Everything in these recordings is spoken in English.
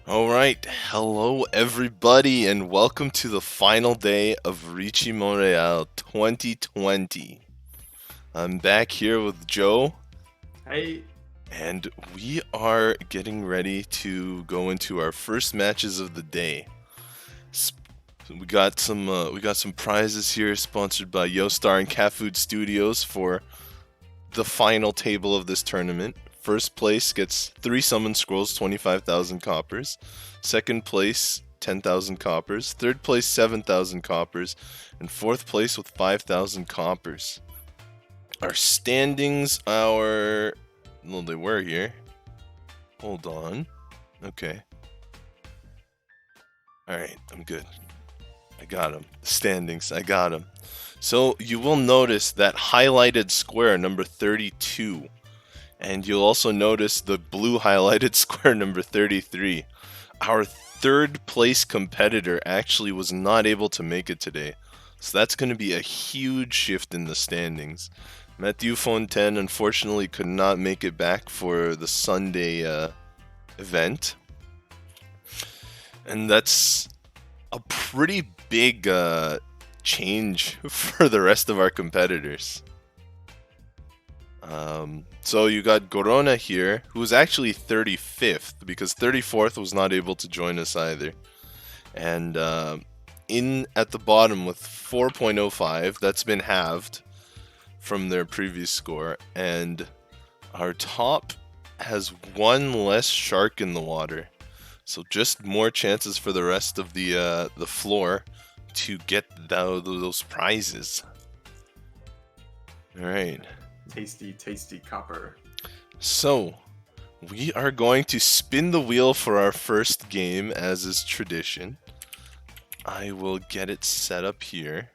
All right, hello everybody, and welcome to the final day of Riichi Montreal 2020. I'm back here with Joe, Hey, and we are getting ready to go into our first matches of the day. Sp- we got some prizes here, sponsored by YoStar and Cat Food Studios for the final table of this tournament. First place gets 3 summon scrolls, 25,000 coppers. Second place, 10,000 coppers. Third place, 7,000 coppers. And fourth place with 5,000 coppers. Our standings are. Well, they were here. Hold on. Okay. Alright, I'm good. I got them. Standings, I got them. So you will notice that highlighted square, number 32. And you'll also notice the blue highlighted square, number 33. Our third place competitor actually was not able to make it today. So that's going to be a huge shift in the standings. Matthew Fontaine unfortunately could not make it back for the Sunday event. And that's a pretty big change for the rest of our competitors. So you got Gorona here, who's actually 35th, because 34th was not able to join us either. And in at the bottom with 4.05, that's been halved from their previous score. And our top has one less shark in the water. So just more chances for the rest of the floor to get those prizes. All right. tasty, tasty copper. So, we are going to spin the wheel for our first game, as is tradition. I will get it set up here.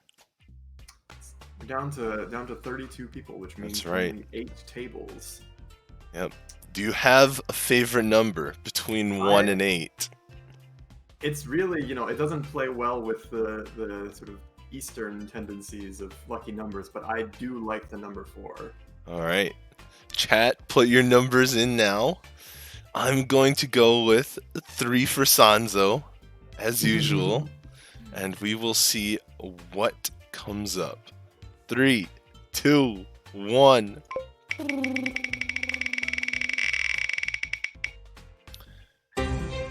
We're down to 32 people, which means That's right. only 8 tables. Yep. Do you have a favorite number between 1 and 8? It's really, it doesn't play well with the sort of Eastern tendencies of lucky numbers, but I do like the number 4. All right. Chat, put your numbers in now. I'm going to go with 3 for Sanzo, as usual, and we will see what comes up. 3, 2, 1.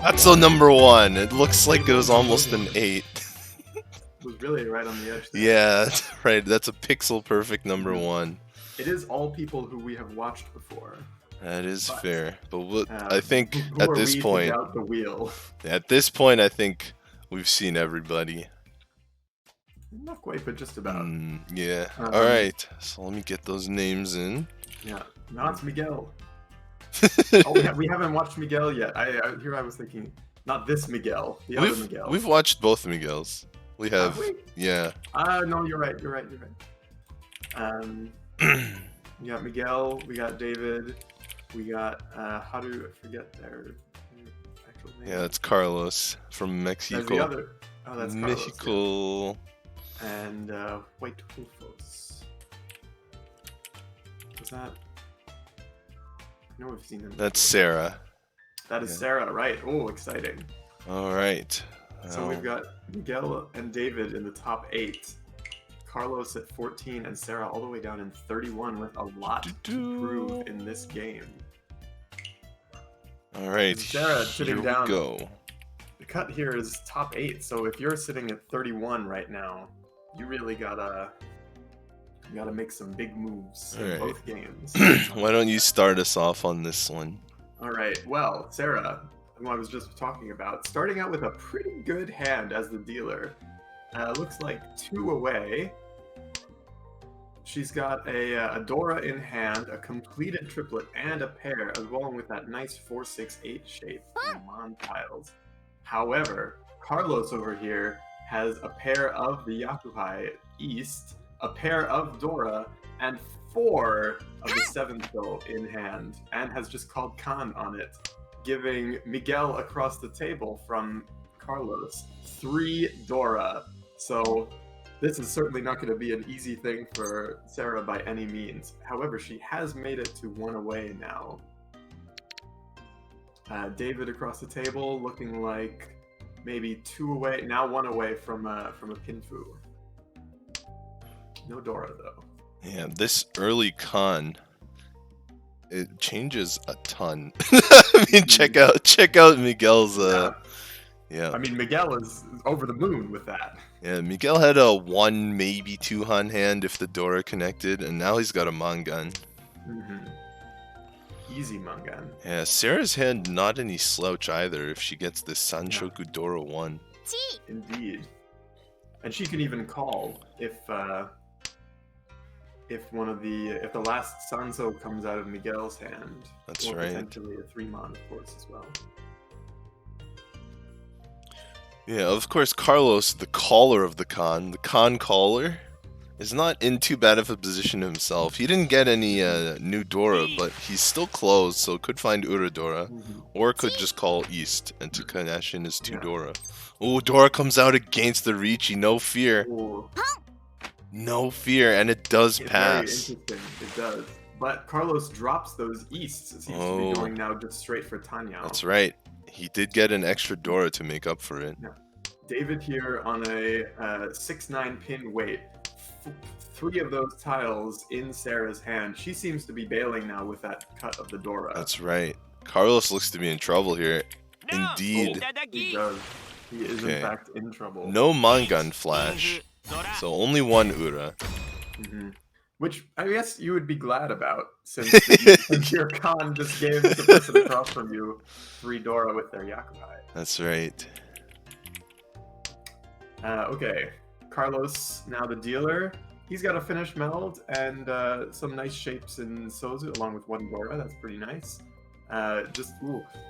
That's a number 1. It looks like it was almost an 8. It was really right on the edge there. Yeah, that's right. That's a pixel perfect number 1. It is all people who we have watched before. That is fair. But I Who think who at are this we to point, doubt the wheel? I think we've seen everybody. Not quite, but just about. Yeah. All right. So let me get those names in. Yeah. Not Miguel. Oh, we haven't watched Miguel yet. I was thinking, not this Miguel, the other Miguel. We've watched both Miguels. We have. Have we? Yeah. No, you're right. We got Miguel. We got David. We got how do I forget their actual name? Yeah, that's Carlos from Mexico. There's the other. Oh, that's Carlos. Mexico. Yeah. And White Wolfos. Was that? I know we've seen them. That's Sarah. That is Sarah, right? Oh, exciting. All right. So we've got Miguel and David in the top 8, Carlos at 14, and Sarah all the way down in 31 with a lot to prove in this game. All right, and Sarah sitting down. We go. The cut here is top 8, so if you're sitting at 31 right now, you really gotta make some big moves in both games. Why don't you start us off on this one? All right. Well, Sarah, who I was just talking about, starting out with a pretty good hand as the dealer. Looks like 2 away. She's got a Dora in hand, a completed triplet, and a pair, along with that nice 4-6-8 shape in Mon tiles. However, Carlos over here has a pair of the Yakuhai East, a pair of Dora, and 4 of the 7th bill in hand, and has just called Khan on it, giving Miguel across the table from Carlos 3 Dora. So this is certainly not going to be an easy thing for Sarah by any means. However, she has made it to 1 away now. David across the table, looking like maybe 2 away, now 1 away from a Pinfu. No Dora though. Yeah, this early con, it changes a ton. I mean, check out Miguel's. Yeah. I mean, Miguel is over the moon with that. Yeah, Miguel had a 1, maybe 2 Han hand if the Dora connected, and now he's got a Mangan. Easy Mangan. Yeah, Sarah's hand not any slouch either if she gets this Sanshoku Dora 1. Indeed. And she can even call if one of if the last Sanso comes out of Miguel's hand. That's or right. Potentially a 3-mon, of course, as well. Yeah, of course, Carlos, the caller of the con caller, is not in too bad of a position himself. He didn't get any new Dora, but he's still close, so could find Uradora, or could just call East and to cash in his 2 Dora. Oh, Dora comes out against the Riichi, no fear. Ooh. No fear, and it does pass. Very interesting, it does. But Carlos drops those Easts. It seems to be going now just straight for Tanyao. That's right. He did get an extra Dora to make up for it. Yeah. David here on a 6-9 pin weight. 3 of those tiles in Sarah's hand. She seems to be bailing now with that cut of the Dora. That's right. Carlos looks to be in trouble here. Indeed. He does. He is in fact in trouble. No Mangan flash. So only 1 Ura. Which I guess you would be glad about, since your con just gave the person across from you 3 Dora with their Yakubai. That's right. Okay, Carlos, now the dealer. He's got a finished meld and some nice shapes in Sozu, along with 1 Dora. That's pretty nice.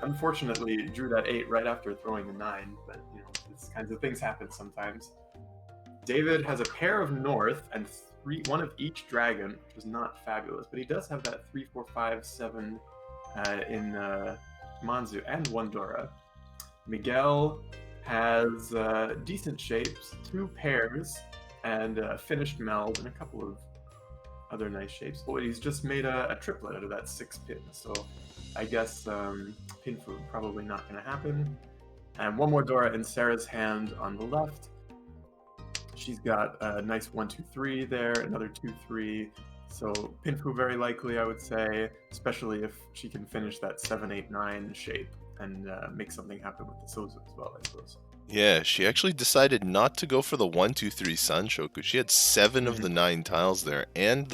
Unfortunately, drew that 8 right after throwing a 9, but you know, these kinds of things happen sometimes. David has a pair of North and 1 of each dragon, which is not fabulous, but he does have that 3, 4, 5, 7 in Manzu and 1 Dora. Miguel has decent shapes, 2 pairs, and a finished meld, and a couple of other nice shapes. But he's just made a triplet out of that 6 pin, so I guess Pinfu probably not going to happen. And 1 more Dora in Sarah's hand on the left. She's got a nice 1, 2, 3 there, another 2, 3. So Pinfu very likely, I would say, especially if she can finish that 7, 8, 9 shape and make something happen with the Sozu as well, I suppose. Yeah, she actually decided not to go for the 1, 2, 3 Sanshoku. She had 7 of the 9 tiles there, and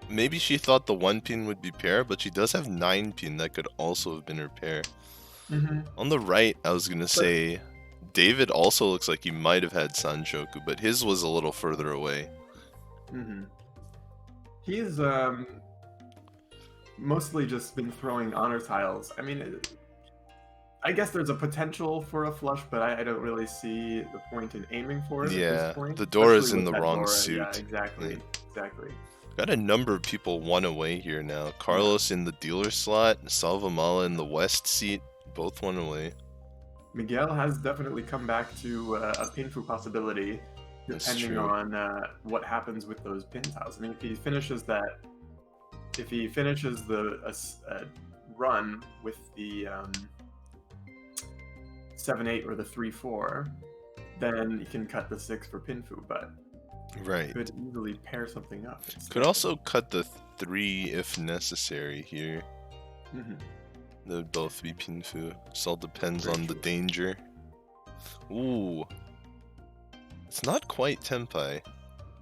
maybe she thought the 1 pin would be pair, but she does have 9 pin that could also have been her pair. On the right, I was gonna say, David also looks like he might have had Sanshoku, but his was a little further away. He's mostly just been throwing honor tiles. I mean, I guess there's a potential for a flush, but I don't really see the point in aiming for it at this point. The Dora's in the Especially with that wrong Dora. suit. Yeah, exactly. Exactly. Got a number of people 1 away here now. Carlos in the dealer slot, Salvamala in the west seat, both 1 away. Miguel has definitely come back to a Pinfu possibility, depending on what happens with those pin tiles. I mean, if he finishes the run with the 7-8 or the 3-4, then he can cut the 6 for Pinfu, but could easily pair something up. Could also cut the 3 if necessary here. They would both be Pinfu. This all depends on the danger. Ooh. It's not quite Tenpai.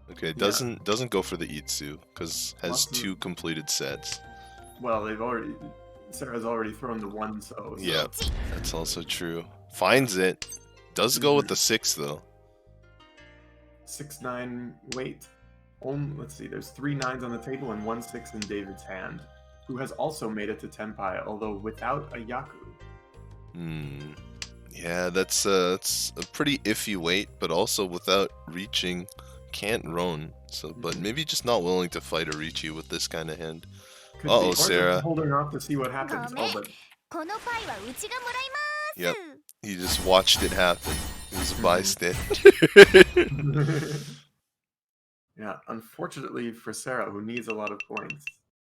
Okay, it doesn't go for the Itsu, because has 2 completed sets. Well, Sarah's already thrown the 1, so... Yeah, that's also true. Finds it. Does go with the 6, though. 6-9 weight. Let's see, there's 3 9s on the table and 1 6 in David's hand, who has also made it to Tenpai, although without a Yaku. Yeah, that's a pretty iffy weight, but also without reaching, can't Roan. So, but maybe just not willing to fight a Riichi with this kind of hand. Uh-oh, Sarah. Holding off to see what happens. Oh, but... Yep, he just watched it happen. He was a bystander. Yeah, unfortunately for Sarah, who needs a lot of points,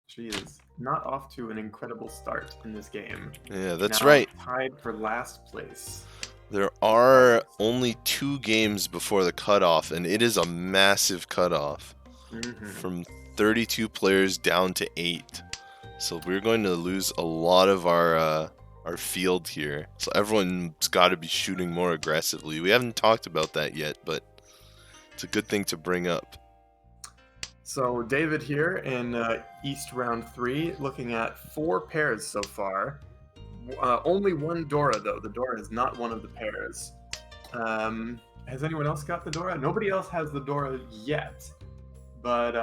She is not off to an incredible start in this game. Yeah, that's Now right. tied for last place. There are only 2 games before the cutoff, and it is a massive cutoff. From 32 players down to 8. So we're going to lose a lot of our field here. So everyone's got to be shooting more aggressively. We haven't talked about that yet, but it's a good thing to bring up. So David here in East Round 3, looking at 4 pairs so far. Only one Dora, though. The Dora is not one of the pairs. Has anyone else got the Dora? Nobody else has the Dora yet. But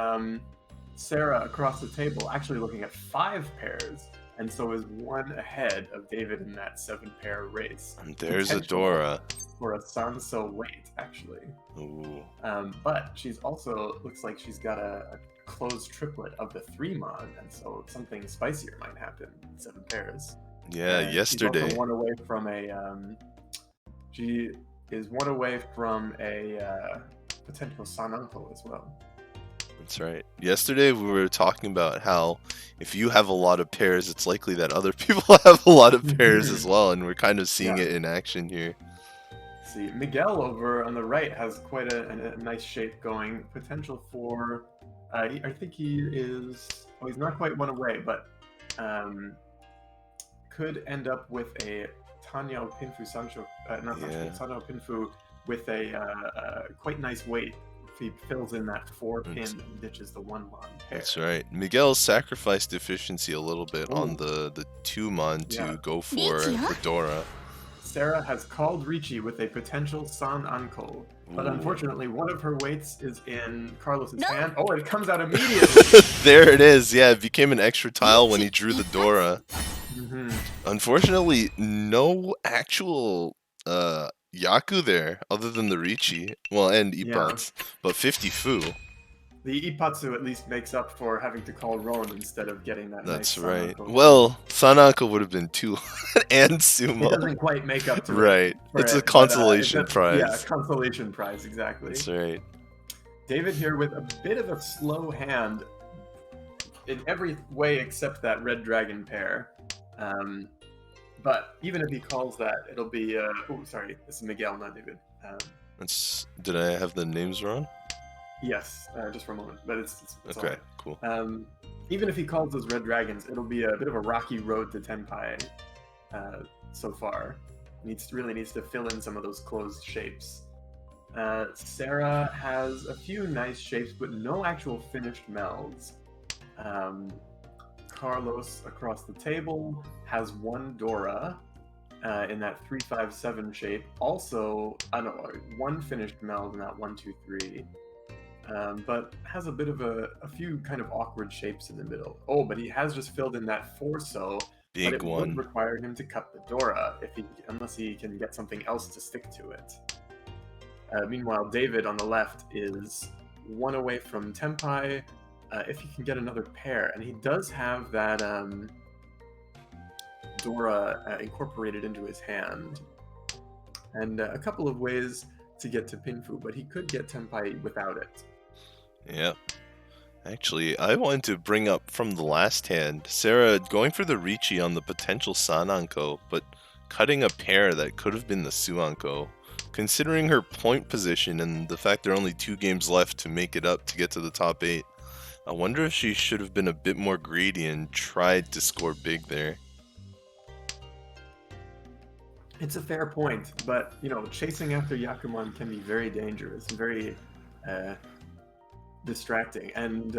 Sarah across the table actually looking at 5 pairs, and so is 1 ahead of David in that 7-pair race. And there's a Potential Dora. for a Sanso wait, actually. Ooh. But she's also, looks like she's got a closed triplet of the 3 mod, and so something spicier might happen in 7 pairs. Yeah, yesterday. She's also 1 away from a. She is 1 away from a potential Sananko as well. That's right. Yesterday we were talking about how if you have a lot of pairs, it's likely that other people have a lot of pairs as well, and we're kind of seeing it in action here. See, Miguel over on the right has quite a nice shape going. Potential for, I think he is. Well, he's not quite 1 away, but could end up with a Tanyao Pinfu Sancho, Tanyao Pinfu with a quite nice weight. If he fills in that 4 pin and ditches the 1 mon pair. That's right. Miguel sacrificed efficiency a little bit on the 2 mon to go for the Dora. Sarah has called Riichi with a potential San Anko, but unfortunately 1 of her weights is in Carlos's hand. Oh, it comes out immediately! There it is. Yeah, it became an extra tile when he drew the Dora. Unfortunately, no actual Yaku there, other than the Riichi. Well, and Ippatsu, but 50 Fu. The Ippatsu at least makes up for having to call Ron instead of getting that That's nice right. Sananko. Well, Sananko would have been 2 and Sumo. It doesn't quite make up to it. It's a consolation prize. Yeah, a consolation prize, exactly. That's right. David here with a bit of a slow hand in every way except that red dragon pair. But even if he calls that, it'll be... oh, sorry. This is Miguel, not David. Did I have the names wrong? Yes, just for a moment. But it's okay, cool. Even if he calls those red dragons, it'll be a bit of a rocky road to Tenpai so far. Really needs to fill in some of those closed shapes. Sarah has a few nice shapes, but no actual finished melds. Carlos across the table has 1 Dora in that 3-5-7 shape. Also, 1 finished meld in that 1-2-3. But has a bit of a few kind of awkward shapes in the middle. Oh, but he has just filled in that 4-so. Big but it one. would require him to cut the Dora unless he can get something else to stick to it. Meanwhile, David on the left is 1 away from Tenpai. If he can get another pair, and he does have that Dora incorporated into his hand, and a couple of ways to get to Pinfu, but he could get Tenpai without it. Yep. Actually, I wanted to bring up from the last hand, Sarah going for the Riichi on the potential Sananko, but cutting a pair that could have been the Suanko. Considering her point position and the fact there are only 2 games left to make it up to get to the top 8, I wonder if she should have been a bit more greedy and tried to score big there. It's a fair point, but, chasing after Yakuman can be very dangerous and very distracting. And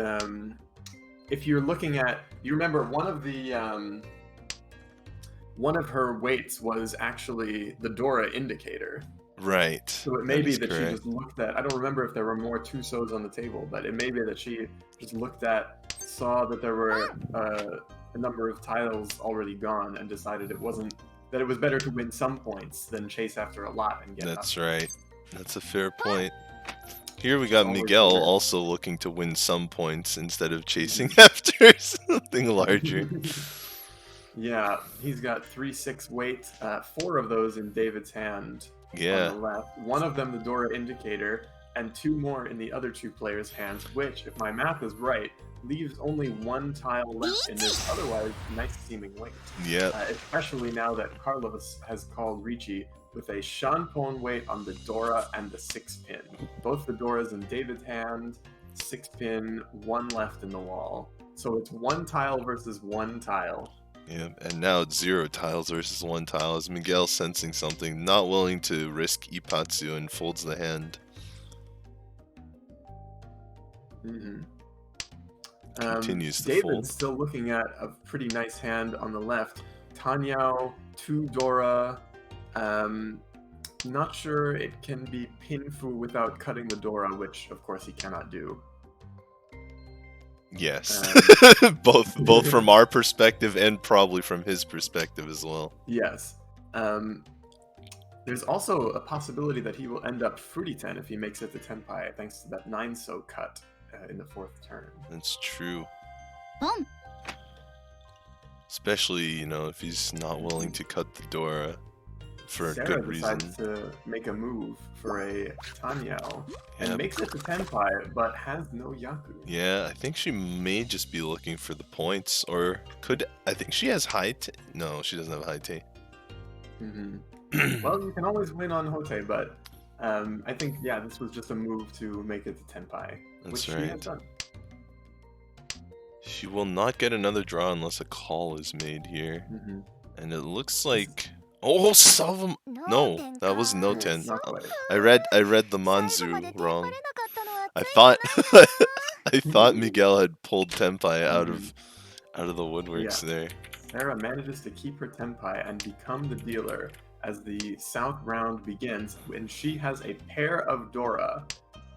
if you're looking at... You remember, one of her weights was actually the Dora indicator. Right. So it may be that she just looked at... I don't remember if there were more 2-sos on the table, but it may be that she just saw that there were a number of tiles already gone and decided it was better to win some points than chase after a lot and get That's right. That's a fair point. Here we got Miguel also looking to win some points instead of chasing after something larger. Yeah, he's got 3-6 weight, 4 of those in David's hand on the left. 1 of them the Dora indicator, and 2 more in the other 2 players' hands, which, if my math is right, leaves only one tile left in this otherwise nice seeming weight. Yeah. Especially now that Carlos has called Riichi with a Shanpon weight on the Dora and the 6-pin. Both the Doras in David's hand, 6-pin, one left in the wall. So it's one tile versus one tile. Yeah, and now it's 0 tiles versus 1 tile as Miguel sensing something, not willing to risk Ipatsu, and folds the hand. Continues to David's fold. still looking at a pretty nice hand on the left. Tanyao, 2 Dora. Not sure it can be Pinfu without cutting the Dora, which of course he cannot do. Yes, both from our perspective and probably from his perspective as well. Yes. There's also a possibility that he will end up Furiten if he makes it to Tenpai, thanks to that 9-so cut in the 4th turn. That's true. Especially, you know, if he's not willing to cut the Dora for a Sarah good reason. decides to make a move for a Tanyao and Yep. makes it to Tenpai, but has no Yaku. Yeah, I think she may just be looking for the points, or could I think she has high T? No, she doesn't have high T. Well, you can always win on Hote, but I think, yeah, this was just a move to make it to Tenpai, which That's she has right. done. She will not get another draw unless a call is made here. And it looks like... Oh, Salvam... No, that was no 10. Not quite. I read the Manzu wrong. I thought Miguel had pulled Tenpai out of the woodworks there. Sarah manages to keep her Tenpai and become the dealer as the South round begins, and she has a pair of Dora,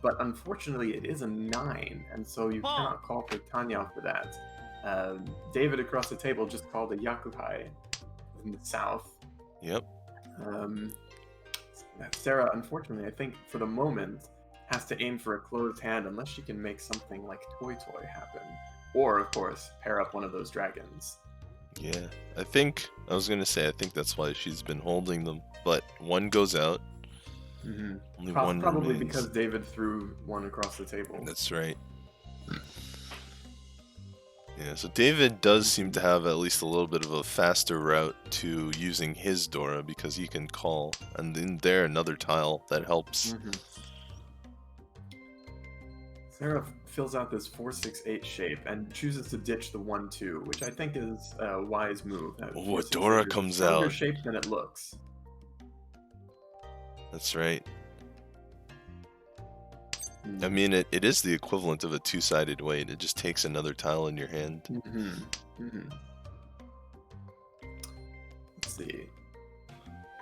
but unfortunately it is a 9, and so you cannot call for Tanya for that. David across the table just called a Yakuhai in the South. Yep. Sarah, unfortunately, I think for the moment, has to aim for a closed hand unless she can make something like Toy Toy happen. Or, of course, pair up one of those dragons. Yeah, I think that's why she's been holding them. But one goes out. Only one Probably remains. because David threw one across the table. That's right. Yeah, so David does seem to have at least a little bit of a faster route to using his Dora because he can call, and then there another tile that helps. Sarah fills out this 4-6-8 shape and chooses to ditch the 1-2, which I think is a wise move. Oh, a Dora comes out. Stronger shape than it looks. That's right. I mean, it is the equivalent of a 2-sided weight. It just takes another tile in your hand. Let's see.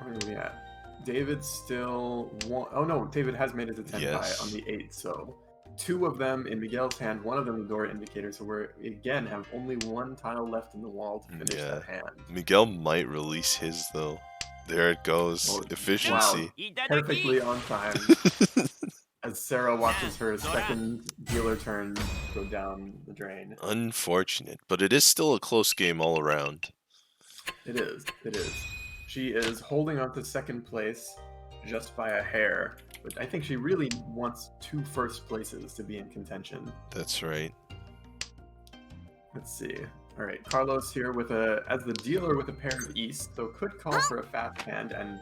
Where are we at? David still... Oh no, David has made it to Tenpai on the 8, so... 2 of them in Miguel's hand, one of them the Dora indicator, so we again have only one tile left in the wall to finish that hand. Miguel might release his, though. There it goes. Efficiency. Wow. Perfectly on time. As Sarah watches her second dealer turn go down the drain. Unfortunate, but it is still a close game all around. It is. She is holding on to second place just by a hair, but I think she really wants 2 first places to be in contention. That's right. Let's see. All right, Carlos here as the dealer with a pair of East, so could call for a fast hand, and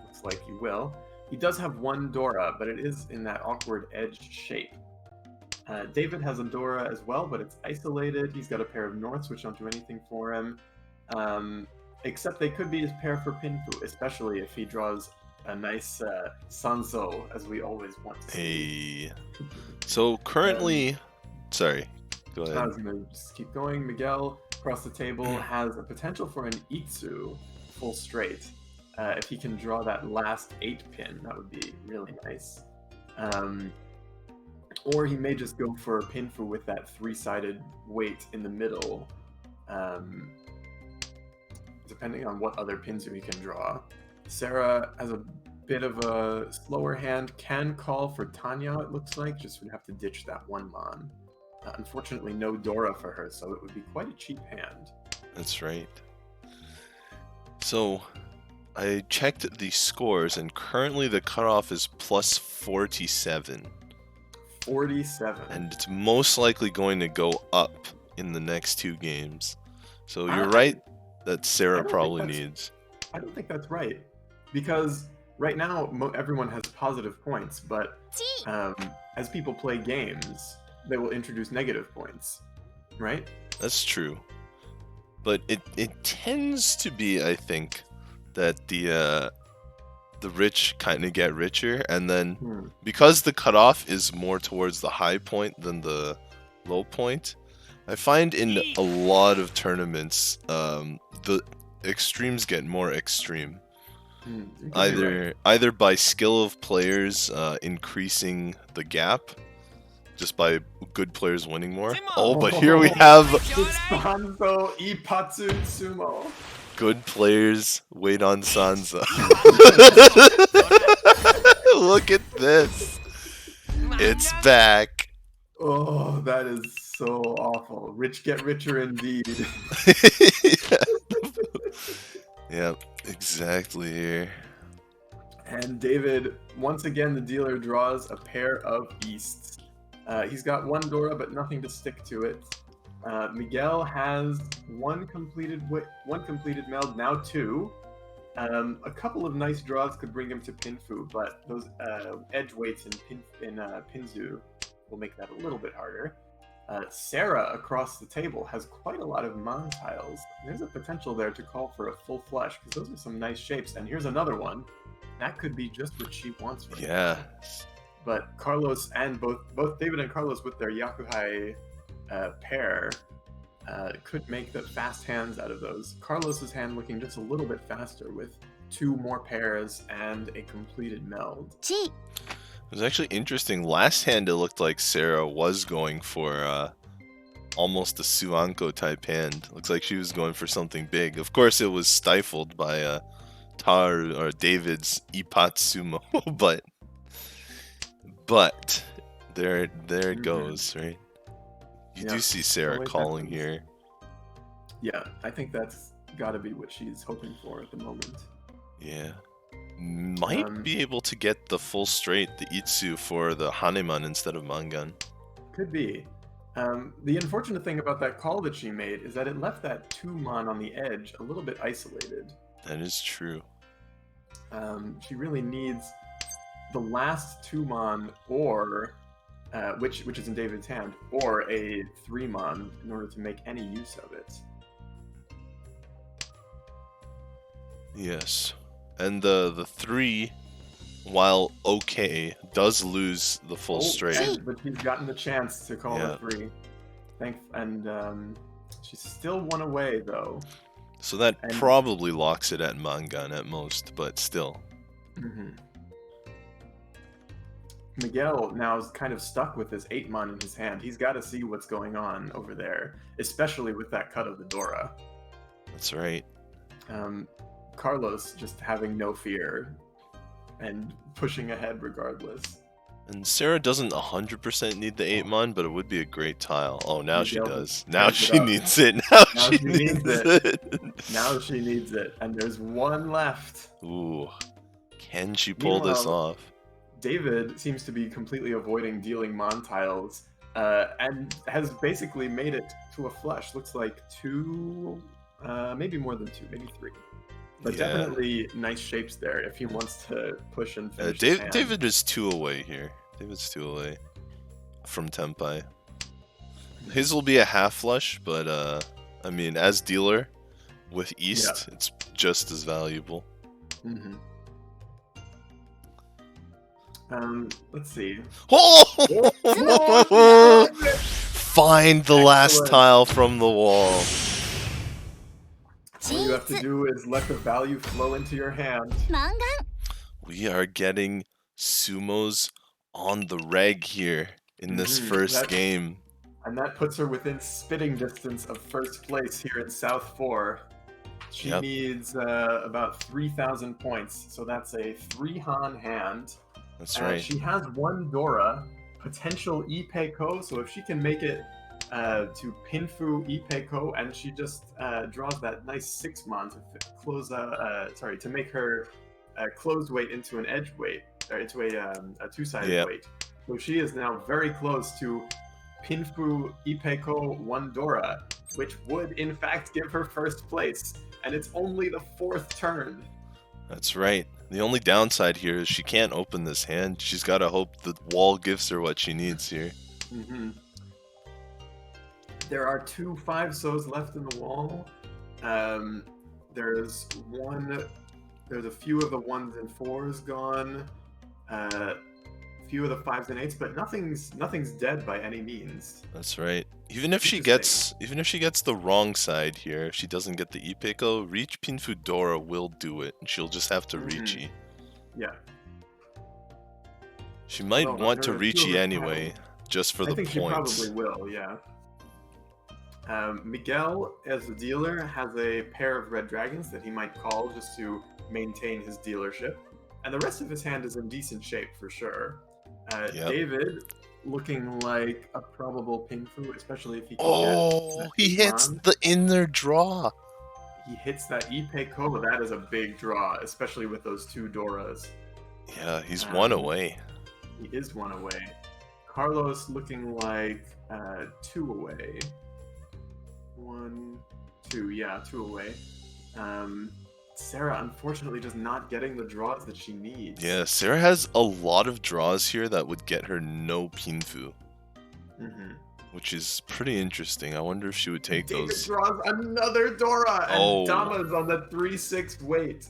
looks like he will. He does have one Dora, but it is in that awkward edged shape. David has a Dora as well, but it's isolated. He's got a pair of Norths, which don't do anything for him. Except they could be his pair for Pinfu, especially if he draws a nice Sanzo, as we always want to see. Hey. So currently... Sorry, go ahead. I was going to just keep going. Miguel, across the table, has a potential for an Itsu full straight. If he can draw that last 8-pin, that would be really nice. Or he may just go for a Pinfu with that 3-sided weight in the middle, depending on what other Pinzu he can draw. Sarah has a bit of a slower hand, can call for Tanya, it looks like, just would have to ditch that one Mon. Unfortunately, no Dora for her, so it would be quite a cheap hand. That's right. So... I checked the scores, and currently the cutoff is plus 47. 47. And it's most likely going to go up in the next 2 games. So you're I- right that I Sarah don't think probably that's- needs. I don't think that's right. Because right now, everyone has positive points, but as people play games, they will introduce negative points, right? That's true. But it tends to be, I think, that the rich kind of get richer, and then because the cutoff is more towards the high point than the low point, I find in a lot of tournaments the extremes get more extreme. Either by skill of players increasing the gap, just by good players winning more. Oh, but here we have Sanzo Ipatsu Sumo. good players wait on Sansa. Look at this. It's back. Oh, that is so awful. Rich get richer indeed. Yep, exactly here. And David, once again, the dealer draws a pair of beasts. He's got 1 Dora, but nothing to stick to it. Miguel has one completed meld, now 2. A couple of nice draws could bring him to Pinfu, but those edge weights in Pinzu will make that a little bit harder. Sarah across the table has quite a lot of Mon tiles. There's a potential there to call for a full flush, because those are some nice shapes. And here's another one. That could be just what she wants right now. But Carlos and both David and Carlos with their Yakuhai pair could make the fast hands out of those. Carlos's hand looking just a little bit faster with 2 more pairs and a completed meld. It was actually interesting. Last hand, it looked like Sarah was going for almost a Suanko type hand. Looks like she was going for something big. Of course, it was stifled by David's Ipatsumo, but there it goes, right? You do see Sarah calling here. Yeah, I think that's got to be what she's hoping for at the moment. Yeah. Might be able to get the full straight, the Itsu, for the Haneman instead of Mangan. Could be. The unfortunate thing about that call that she made is that it left that 2-mon on the edge a little bit isolated. That is true. She really needs the last 2-mon, or which is in David's hand, or a 3-mon in order to make any use of it. Yes. And the 3, while okay, does lose the full straight. But he's gotten the chance to call the 3. And she's still 1 away, though. So that probably locks it at Mangan at most, but still. Miguel now is kind of stuck with this 8-mon in his hand. He's got to see what's going on over there, especially with that cut of the Dora. That's right. Carlos just having no fear and pushing ahead regardless. And Sarah doesn't 100% need the 8-mon, but it would be a great tile. Oh, now she does. Now she needs it. Now she needs it. Now she needs it. And there's 1 left. Ooh. Can she pull this off? David seems to be completely avoiding dealing Mon tiles, and has basically made it to a flush. Looks like 2, maybe more than 2, maybe 3. But definitely nice shapes there if he wants to push and finish. David is 2 away here. David's 2 away from Tenpai. His will be a half flush, but I mean, as dealer with East, it's just as valuable. Let's see. Oh! Find the last tile from the wall. All you have to do is let the value flow into your hand. We are getting sumos on the reg here in this first game. And that puts her within spitting distance of first place here in South 4. She needs about 3,000 points, so that's a 3-han hand. That's right. She has 1 Dora, potential Ipeiko, so if she can make it to Pinfu Ipeiko, and she just draws that nice 6-mon to close, to make her closed weight into an edge weight, or into a 2-sided weight. So she is now very close to Pinfu Ipeko Wandora, which would in fact give her first place. And it's only the 4th turn. That's right. The only downside here is she can't open this hand. She's got to hope the wall gives her what she needs here. Mm-hmm. There are 2 5-sos left in the wall. There's a few of the 1s and 4s gone. A few of the 5s and 8s, but nothing's dead by any means. That's right. Even if she gets the wrong side here, if she doesn't get the Ipeko, Riichi Pinfudora will do it, and she'll just have to Riichi. Yeah. She might want to Riichi anyway, just for the points. I think she probably will, yeah. Miguel, as the dealer, has a pair of red dragons that he might call just to maintain his dealership. And the rest of his hand is in decent shape, for sure. David, looking like a probable Pinfu, especially if he can get he hits the inner draw. He hits that Ipeko. That is a big draw, especially with those 2 Doras. Yeah, he's 1 away. He is 1 away. Carlos looking like 2 away. 1, 2, yeah, 2 away. Sarah, unfortunately, just not getting the draws that she needs. Yeah, Sarah has a lot of draws here that would get her no Pinfu. Which is pretty interesting. I wonder if she would take David those. Draws another Dora, and Dama's on the 3/6 weight.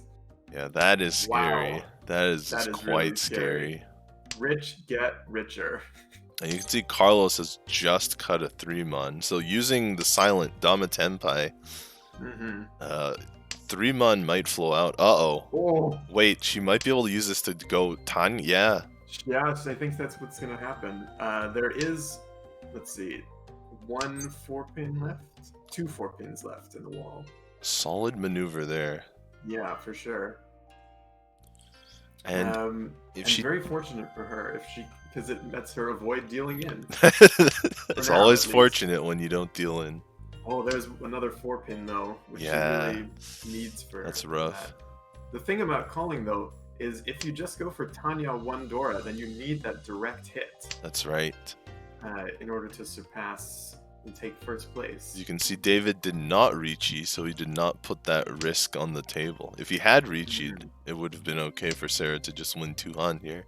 Yeah, that is scary. Wow. That is quite really scary. Rich get richer. And you can see Carlos has just cut a 3-mon. So using the silent Dama Tenpai, 3-mon might flow out. Oh. Wait, she might be able to use this to go Tan? Yeah. Yes, I think that's what's going to happen. There is, let's see, 1 4-pin left? 2 4-pins left in the wall. Solid maneuver there. Yeah, for sure. And if she... very fortunate for her, because it lets her avoid dealing in. It's always fortunate when you don't deal in. Oh, there's another 4-pin though, which she really needs for. That's rough. The thing about calling though is if you just go for Tanya 1 Dora, then you need that direct hit. That's right. In order to surpass and take first place. You can see David did not Riichi, so he did not put that risk on the table. If he had Riichi'd, it would have been okay for Sarah to just win 2 Han here.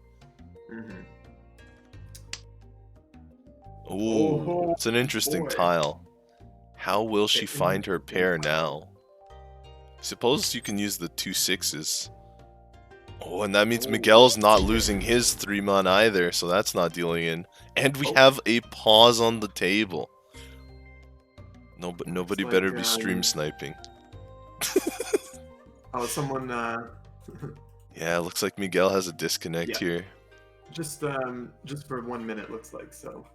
Ooh, it's an interesting tile. How will she find her pair now? Suppose you can use the 2 6s. Oh, and that means Miguel's not losing his 3-mon either, so that's not dealing in. And we have a pause on the table. No, but nobody better be stream sniping. Someone. Yeah, looks like Miguel has a disconnect here. Just for 1 minute, looks like, so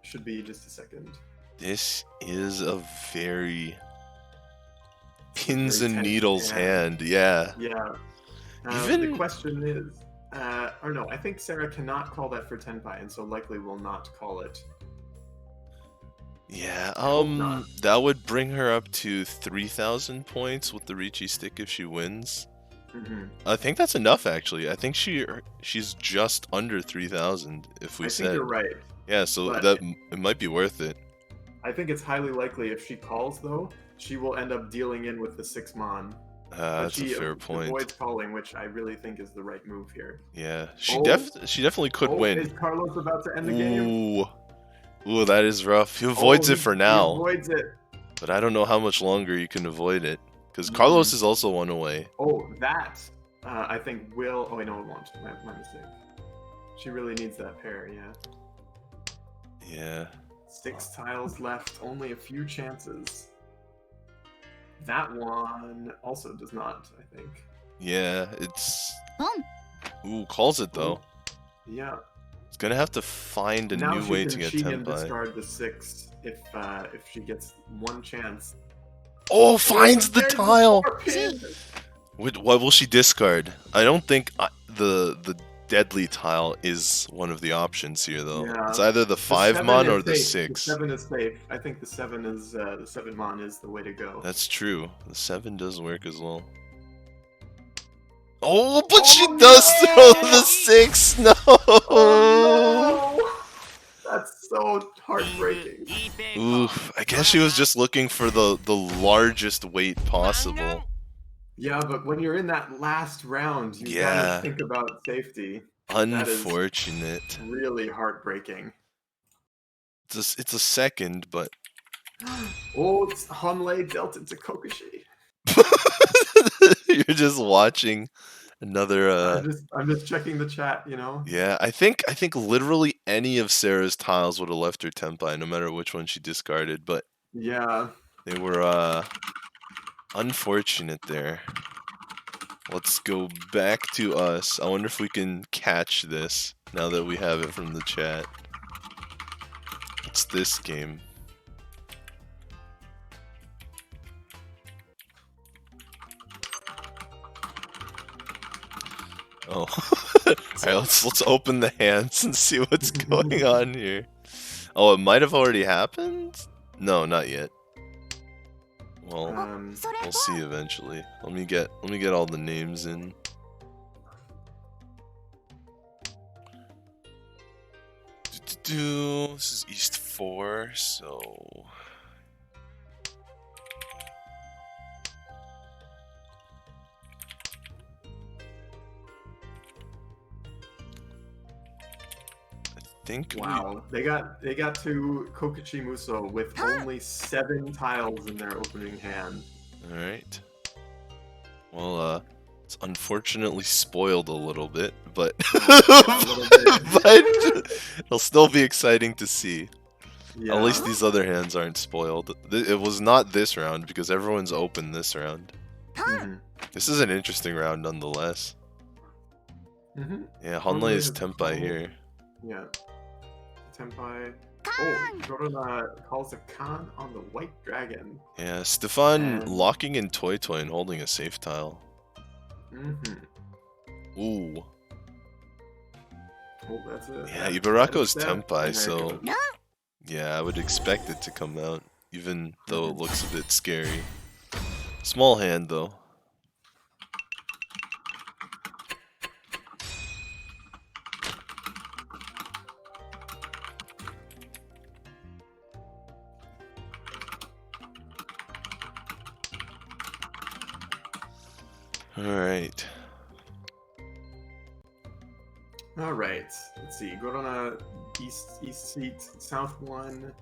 should be just a second. This is a very pins and needles hand. Yeah. Yeah. The question is, or no, I think Sarah cannot call that for Tenpai, and so likely will not call it. Yeah, that would bring her up to 3,000 points with the Riichi stick if she wins. I think that's enough, actually. I think she's just under 3,000, if we said. I think you're right. Yeah, so it might be worth it. I think it's highly likely if she calls, though, she will end up dealing in with the 6-mon. That's a fair point. Avoids calling, which I really think is the right move here. Yeah, she definitely could win. Is Carlos about to end the game? Ooh, that is rough. He avoids it for now. He avoids it. But I don't know how much longer you can avoid it. Because Carlos is also 1 away. Oh, that, I think will... Oh, no, it won't. My mistake. She really needs that pair, yeah. Yeah. 6 tiles left, only a few chances. That one also does not, I think. Yeah, it's... Ooh, calls it though. Yeah. It's gonna have to find a new way to get Tenpai. She can discard the 6 if she gets 1 chance. Oh, finds the tile! What will she discard? I don't think the deadly tile is one of the options here, though. Yeah, it's either the 5-mon or the 6. The 7 is safe. I think the 7 is the 7-mon is the way to go. That's true. The 7 does work as well. Oh, but she does throw the 6. No. heartbreaking. Oof. I guess she was just looking for the largest weight possible. Yeah, but when you're in that last round, you gotta Yeah. think about safety. That is Unfortunate. really heartbreaking. It's a second, but Oh, it's Hanlei dealt into Kokushi. you're just watching another I'm just checking the chat, you know. yeah, I think literally any of Sarah's tiles would have left her Tenpai, no matter which one she discarded, but Yeah. they were unfortunate there. Let's go back to us. I wonder if we can catch this now that we have it from the chat. It's this game. Oh. Alright, let's open the hands and see what's going on here. Oh, it might have already happened? No, not yet. Well, we'll see eventually. Let me get all the names in. This is East 4, so I think Wow, they got to Kokuchi Muso with only 7 tiles in their opening hand. All right. Well, it's unfortunately spoiled a little bit, but but it'll still be exciting to see. Yeah. At least these other hands aren't spoiled. It was not this round because everyone's open this round. This is an interesting round nonetheless. Yeah, Hanlei is Tenpai here. Yeah. Tenpai. Oh, Jorona calls a Khan on the White Dragon. Yeah, Stefan locking in Toy Toy and holding a safe tile. Ooh. Oh, that's it. Yeah, Ibarako's Tenpai, so yeah, I would expect it to come out, even though it looks a bit scary. Small hand, though. Alright. Alright. Let's see. Gorona East Seat, South 1.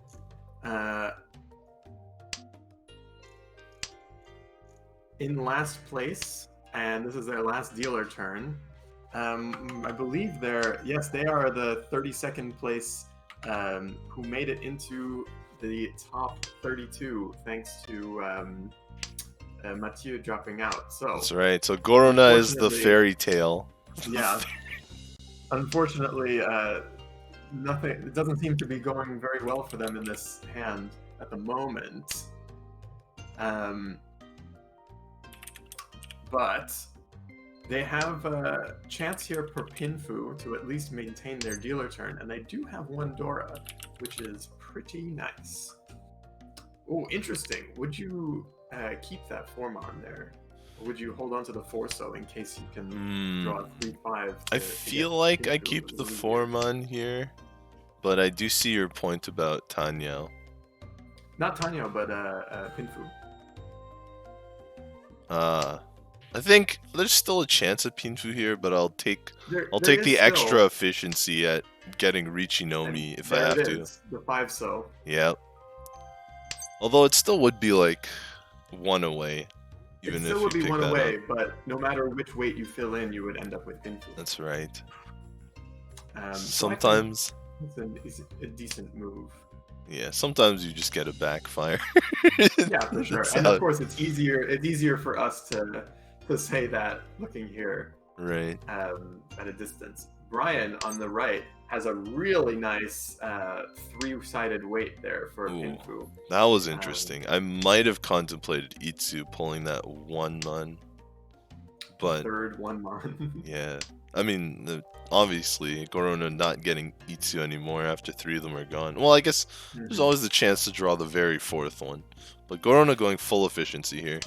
In last place, and this is their last dealer turn. I believe they are the 32nd place who made it into the top 32 thanks to Mathieu dropping out. So that's right. So Gorona is the fairy tale. Yeah. Unfortunately, nothing. It doesn't seem to be going very well for them in this hand at the moment. But they have a chance here for Pinfu to at least maintain their dealer turn, and they do have one Dora, which is pretty nice. Oh, interesting. Would you keep that Formon there? Or would you hold on to the Forso in case you can draw a 3-5? I feel like I keep the Formon here, but I do see your point about Tanyao. Not Tanyao, but Pinfu. I think there's still a chance at Pinfu here, but I'll take the extra efficiency at getting Riichi Nomi if I have to. The 5-so. Yeah. Although it still would be like one away. Even it still would be one away, but no matter which weight you fill in, you would end up with Pinfu. That's right. Sometimes it's a decent move. Yeah, sometimes you just get a backfire. Yeah, for sure. And of course, it's easier for us to say that looking here, right, at a distance. Brian on the right has a really nice 3-sided weight there for Pinfu. That was interesting. I might have contemplated Itsu pulling that 1-mon, but third 1-mon. Yeah, I mean, obviously Gorona not getting Itsu anymore after 3 of them are gone. Well, I guess there's always the chance to draw the very 4th one, but Gorona going full efficiency here.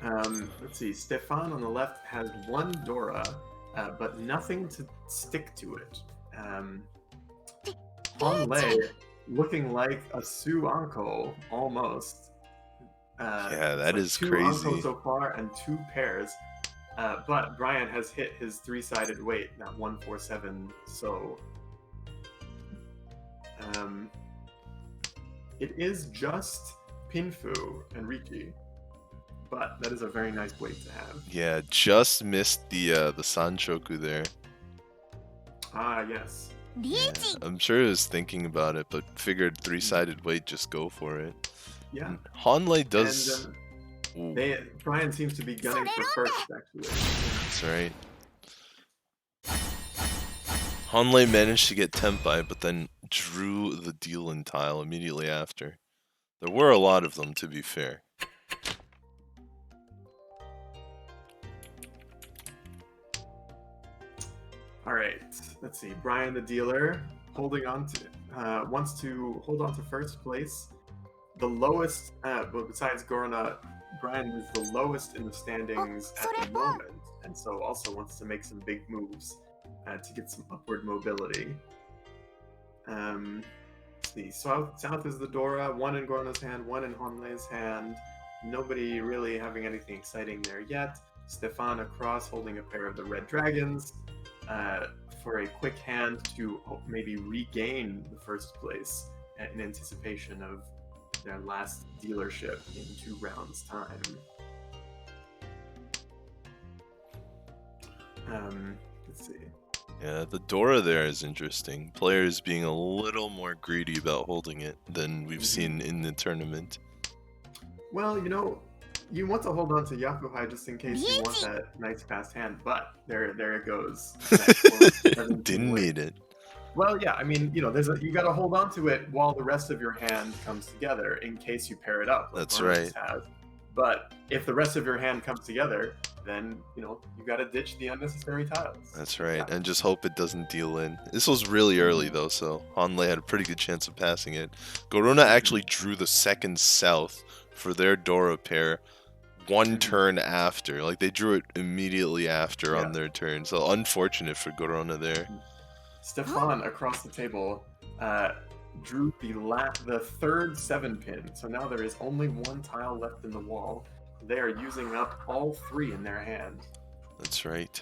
Let's see. Stefan on the left has 1 Dora, but nothing to stick to it. Hanlei looking like a Su Anko almost. Yeah, It's that like is 2 Anko crazy. so far and 2 pairs. But Brian has hit his 3-sided weight, not 147. So it is just Pinfu and Riichi, but that is a very nice weight to have. Yeah, just missed the Sanchoku there. Ah, yes. Yeah, I'm sure he was thinking about it, but figured 3-sided weight, just go for it. Yeah. And Hanlei does. And Brian seems to be gunning for first, actually. That's right. Hanlei managed to get Tenpai, but then drew the deal-in tile immediately after. There were a lot of them, to be fair. All right, let's see. Brian the dealer holding on to wants to hold on to first place. The lowest, well, besides Gorna, Brian is the lowest in the standings at the moment, and so also wants to make some big moves to get some upward mobility. Let's see. South is the Dora, one in Gorna's hand, one in Honlei's hand. Nobody really having anything exciting there yet. Stefan across holding a pair of the red dragons for a quick hand to maybe regain the first place in anticipation of their last dealership in 2 rounds' time. Let's see. Yeah, the Dora there is interesting. Players being a little more greedy about holding it than we've seen in the tournament. Well, you want to hold on to Yakuhai just in case you want that nice fast hand, but there it goes. Didn't need it. Well, yeah, I mean, you got to hold on to it while the rest of your hand comes together in case you pair it up. Like That's right. But if the rest of your hand comes together, then you got to ditch the unnecessary tiles. That's right, and just hope it doesn't deal in. This was really early though, so Hanlei had a pretty good chance of passing it. Gorona actually drew the second south for their Dora pair one turn after. Like, they drew it immediately after on their turn, so unfortunate for Gorona there. Stefan across the table drew the third 7-pin, so now there is only 1 tile left in the wall. They are using up all 3 in their hand. That's right.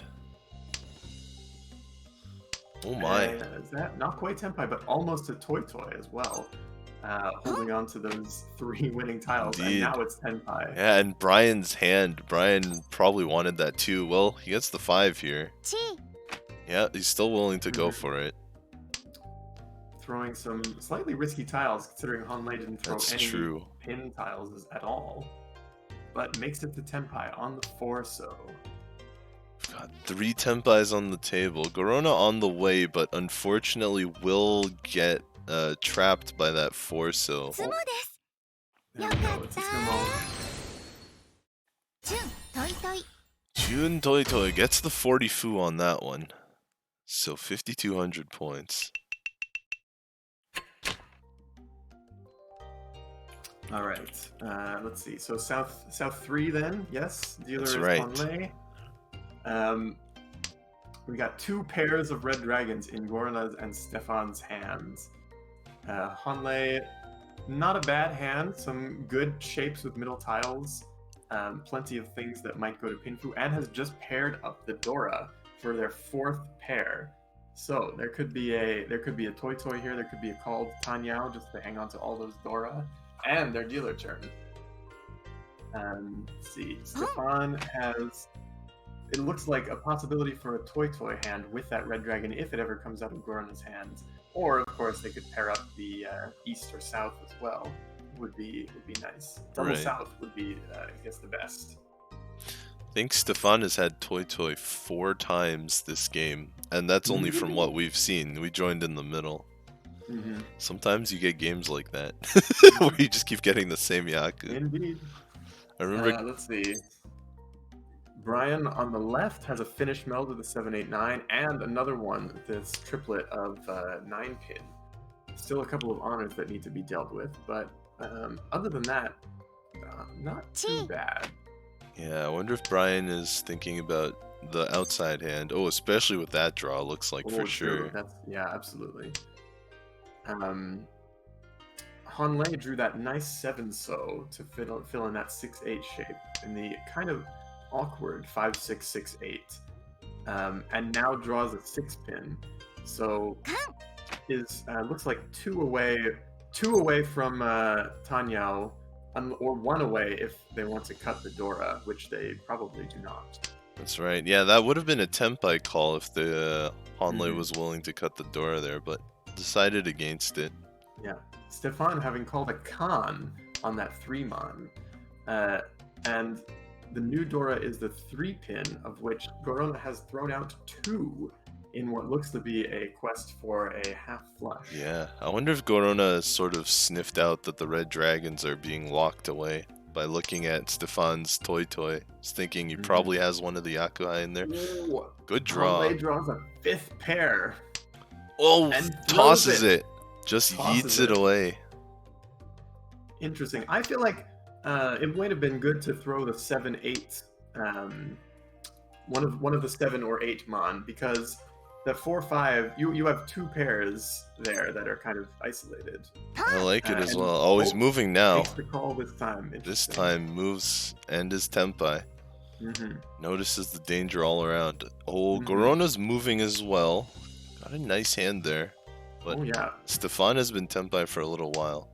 Oh my. Is that not quite Tenpai, but almost a Toy as well. Holding on to those 3 winning tiles, Indeed. And now it's Tenpai. Yeah, and Brian's hand. Brian probably wanted that too. Well, he gets the 5 here. Yeah, he's still willing to go for it. Throwing some slightly risky tiles, considering Hanlei didn't throw any pin tiles at all. But makes it to Tenpai on the 4-so. Got 3 Tenpais on the table. Gorona on the way, but unfortunately will get trapped by that 4-so. There we go, it's a Sumo. Jun Toi Toi gets the 40 Fu on that one. So 5,200 points. All right, let's see. So South 3 then, yes. Dealer That's is right. Hanlei. We got 2 pairs of red dragons in Gorna's and Stefan's hands. Hanlei, not a bad hand. Some good shapes with middle tiles. Plenty of things that might go to Pinfu, and has just paired up the Dora for their 4th pair. So there could be a Toy here. There could be a called Tanyao just to hang on to all those Dora, and their dealer turn. Let's see. Stefan has. It looks like a possibility for a Toy hand with that red dragon if it ever comes out of Gorna's hands. Or of course they could pair up the east or south as well. Would be nice. Double south would be I guess the best. I think Stefan has had Toy 4 times this game, and that's only from what we've seen. We joined in the middle. Sometimes you get games like that where you just keep getting the same Yaku. Indeed. I remember. Let's see. Brian on the left has a finished meld with a 789 and another one, this triplet of 9-pin. Still a couple of honors that need to be dealt with, but other than that, not too bad. Yeah, I wonder if Brian is thinking about the outside hand. Oh, especially with that draw, looks like for sure. Yeah, absolutely. Um, Hanlei drew that nice 7-so to fill in that 6-8 shape in the kind of awkward 5-6-6-8. And now draws a 6-pin. So is looks like two away from Tanyao, or one away if they want to cut the Dora, which they probably do not. That's right. Yeah, that would have been a Tenpai call if the Hanlei Mhm. was willing to cut the Dora there, but decided against it. Yeah. Stefan having called a Khan on that 3-mon. And the new Dora is the 3-pin, of which Gorona has thrown out 2 in what looks to be a quest for a half flush. Yeah, I wonder if Gorona sort of sniffed out that the red dragons are being locked away by looking at Stefan's toy. He's thinking he probably has one of the Yakuhai in there. Ooh, Good draw. Hanlei draws a 5th pair. Oh, And tosses throws it. Just Tosses yeets it it. away. Interesting. I feel like it might have been good to throw the 7-8, one of the 7 or 8 mon, because the 4-5, you have 2 pairs there that are kind of isolated. I like it as and well. Oh, he's moving now. Makes the call this time. This Interesting. time moves and his Tenpai. Notices the danger all around. Oh, Gorona's moving as well. Got a nice hand there. But Oh yeah, Stefan has been Tenpai for a little while.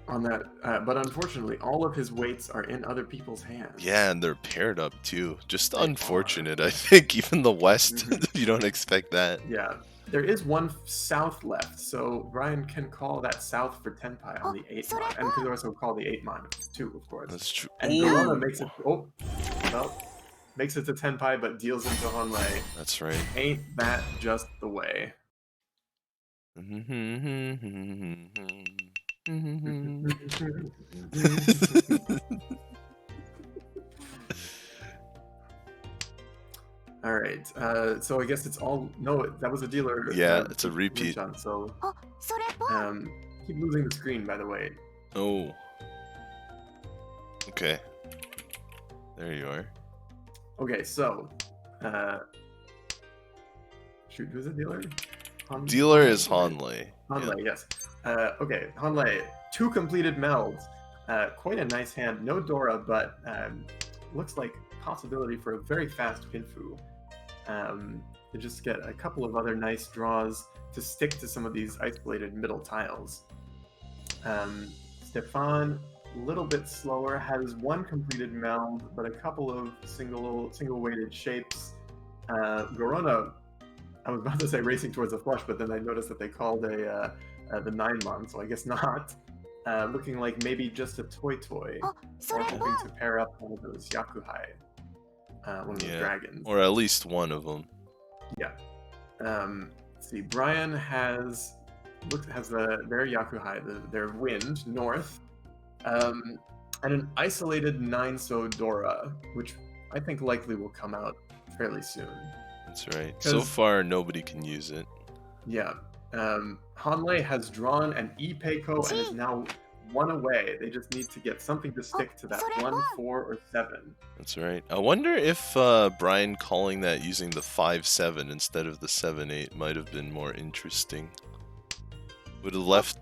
on that. But unfortunately, all of his weights are in other people's hands. Yeah, and they're paired up too. Just They unfortunate, I think. Even the West, you don't expect that. Yeah. There is one south left, so Brian can call that south for Tenpai on the 8-mon, and can also call the 8-mon too, of course. That's true. And Gorona makes it. Oh, well, makes it to Tenpai, but deals into Hanlei. That's right. Ain't that just the way? All right. So I guess it's all. No, that was a dealer. Yeah, it's a repeat. So keep losing the screen, by the way. Oh. Okay. There you are. Okay, so shoot, who's the dealer? Dealer is Hanlei. Hanlei, yes. Okay, Hanlei, 2 completed melds. Quite a nice hand. No Dora, but looks like possibility for a very fast Pinfu. To just get a couple of other nice draws to stick to some of these isolated middle tiles. Stefan, a little bit slower, has 1 completed meld, but a couple of single weighted shapes. Gorona, I was about to say racing towards a flush, but then I noticed that they called the 9-mon, so I guess not. Looking like maybe just a toy, or hoping to pair up one of those Yakuhai, one of those dragons. Or at least one of them. Yeah. Let's see. Brian has their Yakuhai, their wind north, and an isolated 9-so Dora, which I think likely will come out fairly soon. That's right. So far, nobody can use it. Yeah. Hanlei has drawn an Ipeiko and is now 1 away. They just need to get something to stick to that 1, 4, or 7. That's right. I wonder if Brian calling that using the 5-7 instead of the 7-8 might have been more interesting. Would have left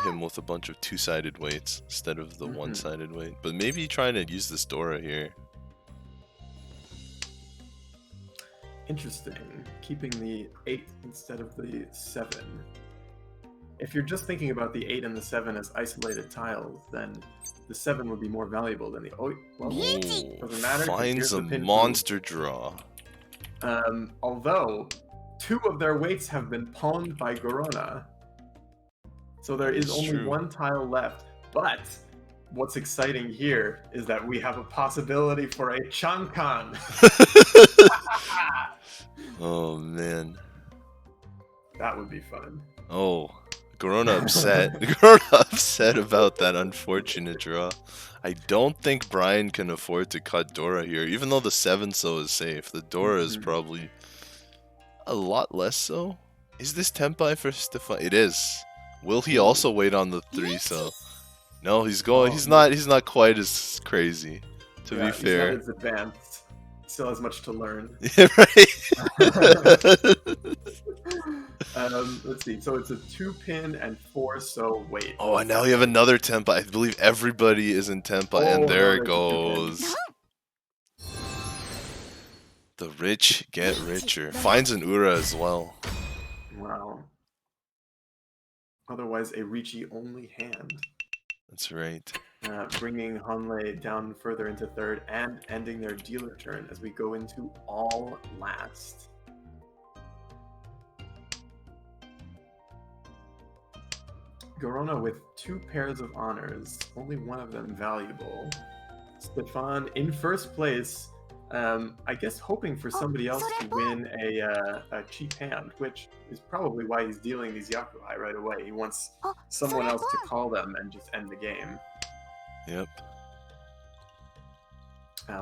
him with a bunch of 2-sided weights instead of the 1-sided weight. But maybe trying to use this Dora here. Interesting. Keeping the 8 instead of the 7. If you're just thinking about the 8 and the 7 as isolated tiles, then the 7 would be more valuable than the... Oh, well, doesn't matter. Finds a monster draw. Although, 2 of their weights have been pawned by Gorona. So there is only 1 tile left. But what's exciting here is that we have a possibility for a Chankan. Oh, man. That would be fun. Oh, Gorona upset. Gorona upset about that unfortunate draw. I don't think Brian can afford to cut Dora here, even though the 7-so is safe. The Dora is probably a lot less so. Is this Tenpai for Stefan? It is. Will he also wait on the 3-so? No, he's going. He's not quite as crazy. To be fair, he's not as advanced. Still has much to learn. Yeah, right. Let's see. So it's a 2-pin and 4-so wait. Oh, and now we have another Tempa. I believe everybody is in Tempa, and Oh, there no, it there's a 2-pin. goes. The rich get richer. Finds an Ura as well. Wow. Otherwise, a Riichi only hand. That's right. Bringing Hanlei down further into third and ending their dealer turn as we go into all last. Gorona with 2 pairs of honors, only one of them valuable. Stefan in first place, I guess hoping for somebody else to win a cheap hand, which is probably why he's dealing these Yakuhai right away. He wants someone else to call them and just end the game. Yep.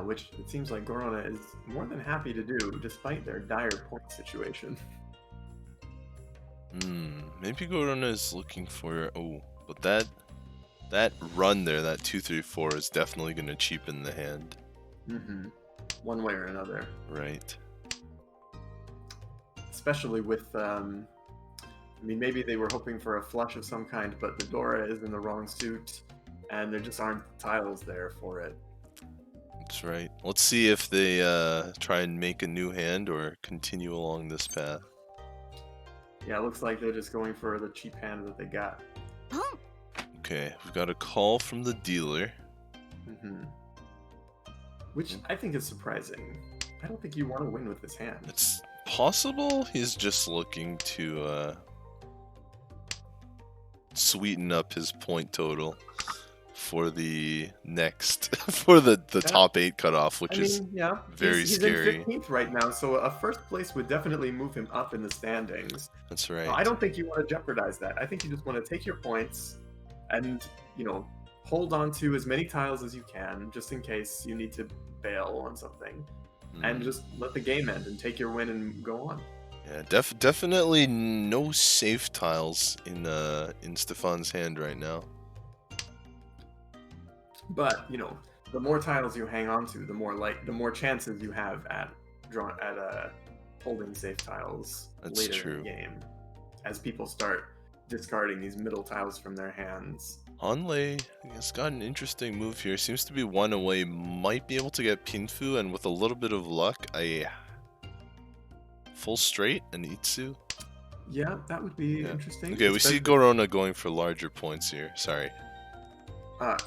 Which it seems like Gorona is more than happy to do, despite their dire point situation. Maybe Gorona is looking for... Oh, but that run there, that 2-3-4, is definitely going to cheapen the hand. One way or another. Right. Especially with, I mean, maybe they were hoping for a flush of some kind, but the Dora is in the wrong suit, and there just aren't tiles there for it. That's right. Let's see if they try and make a new hand or continue along this path. Yeah, it looks like they're just going for the cheap hand that they got. Okay, we've got a call from the dealer. Which I think is surprising. I don't think you want to win with this hand. It's possible he's just looking to sweeten up his point total for the next, for the top 8 cutoff, which is very scary. He's in 15th right now, so a first place would definitely move him up in the standings. That's right. I don't think you want to jeopardize that. I think you just want to take your points and, hold on to as many tiles as you can, just in case you need to bail on something. And just let the game end and take your win and go on. Yeah, definitely no safe tiles in Stefan's hand right now. But the more tiles you hang on to, the more chances you have at holding safe tiles later in the game, as people start discarding these middle tiles from their hands. Hanlei has got an interesting move here. Seems to be one away. Might be able to get Pinfu, and with a little bit of luck, a full straight and Itsu. Yeah, that would be interesting. Okay, we see Gorona going for larger points here. Sorry.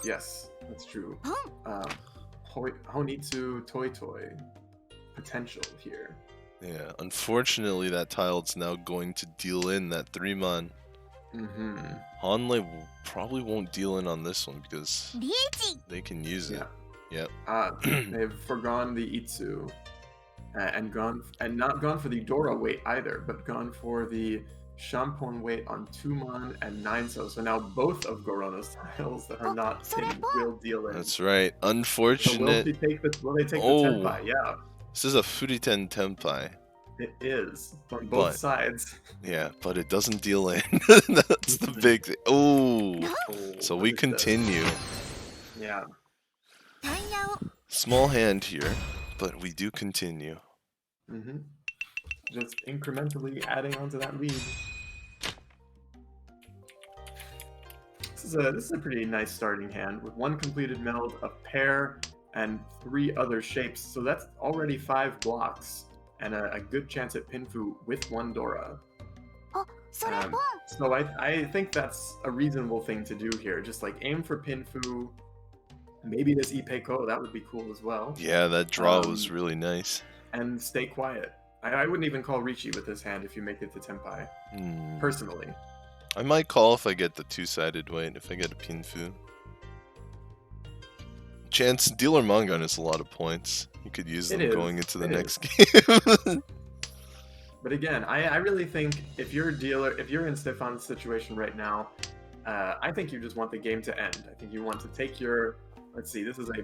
Yes, that's true. Honitsu Toy potential here. Yeah, unfortunately that tile's now going to deal in that 3-man. Hanlei probably won't deal in on this one because they can use it. Yep. They've forgone the Itsu and not gone for the Dora weight either, but gone for the Shampon weight on 2-man and 9-so. So now both of Gorona's tiles that are not pinned will deal in. That's right. Unfortunate. So will they take the Tenpai? Yeah. This is a Furiten Tenpai. It is on both sides. Yeah, but it doesn't deal in. That's the big thing. Oh, so we continue. Yeah. Small hand here, but we do continue. Just incrementally adding on to that lead. This is a pretty nice starting hand with 1 completed meld, a pair, and 3 other shapes. So that's already 5 blocks. And a good chance at Pinfu with 1 Dora. So I think that's a reasonable thing to do here. Just aim for Pinfu. Maybe this Ipeiko, that would be cool as well. Yeah, that draw was really nice. And stay quiet. I wouldn't even call Riichi with this hand if you make it to Tenpai. Personally. I might call if I get the 2-sided weight, if I get a Pinfu. Chance dealer Mangan is a lot of points. You could use them going into the next game. But again, I really think if you're in Stefan's situation right now, I think you just want the game to end. I think you want to take your, let's see, this is a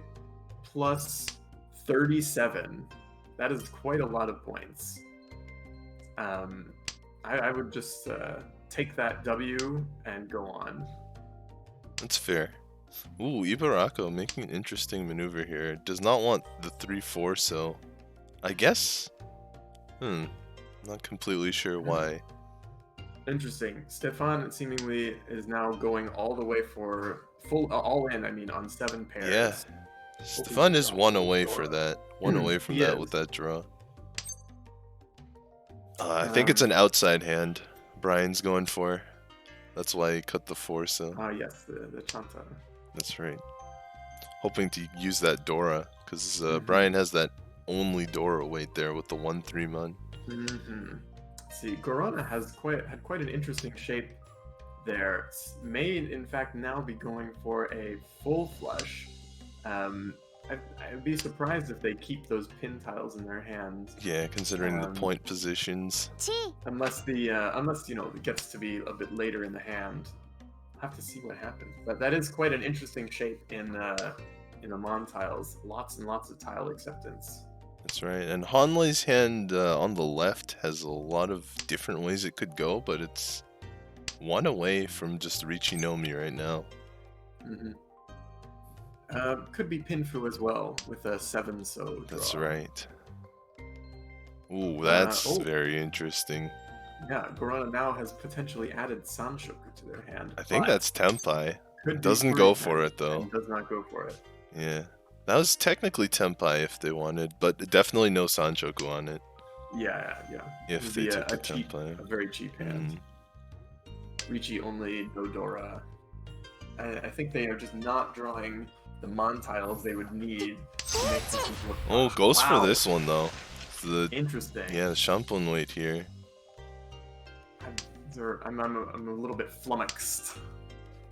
plus 37. That is quite a lot of points. I would just take that W and go on. That's fair. Ooh, Ibarako making an interesting maneuver here. Does not want the 3-4, so I guess. Not completely sure why. Interesting. Stefan seemingly is now going all the way for full all in. I mean, on 7 Yeah. pairs. Hoping to Stefan is drop one some away for Dora. that. One away from He that with is. that draw. I think it's an outside hand Brian's going for. That's why he cut the Forza. Yes, the Chanta. That's right. Hoping to use that Dora, because Mhm. Brian has that only Dora weight there with the 1-3 mon. See, Gorana has had quite an interesting shape there. May in fact now be going for a full flush. I'd be surprised if they keep those pin tiles in their hands. Yeah, considering the point positions. Unless it gets to be a bit later in the hand. I'll have to see what happens. But that is quite an interesting shape in the Mon tiles. Lots and lots of tile acceptance. That's right. And Hanlei's hand on the left has a lot of different ways it could go, but it's one away from just Riichi Nomi right now. Could be Pinfu as well with a 7-so draw. That's right. Ooh, that's Oh. very interesting. Yeah, Gorana now has potentially added Sanshoku to their hand. I think that's Tempai. Could It be doesn't free go hand for it though. and does not go for it. Yeah. That was technically Tempai if they wanted, but definitely no Sanchoku on it. Yeah. If It would they be took a the cheap, Tempai. a very cheap hand. Riichi only Dodora. I think they are just not drawing the Mon tiles they would need to make this into a Oh, flush. goes Wow. for this one though. Interesting. Yeah, the Shampoo weight here. I'm a little bit flummoxed.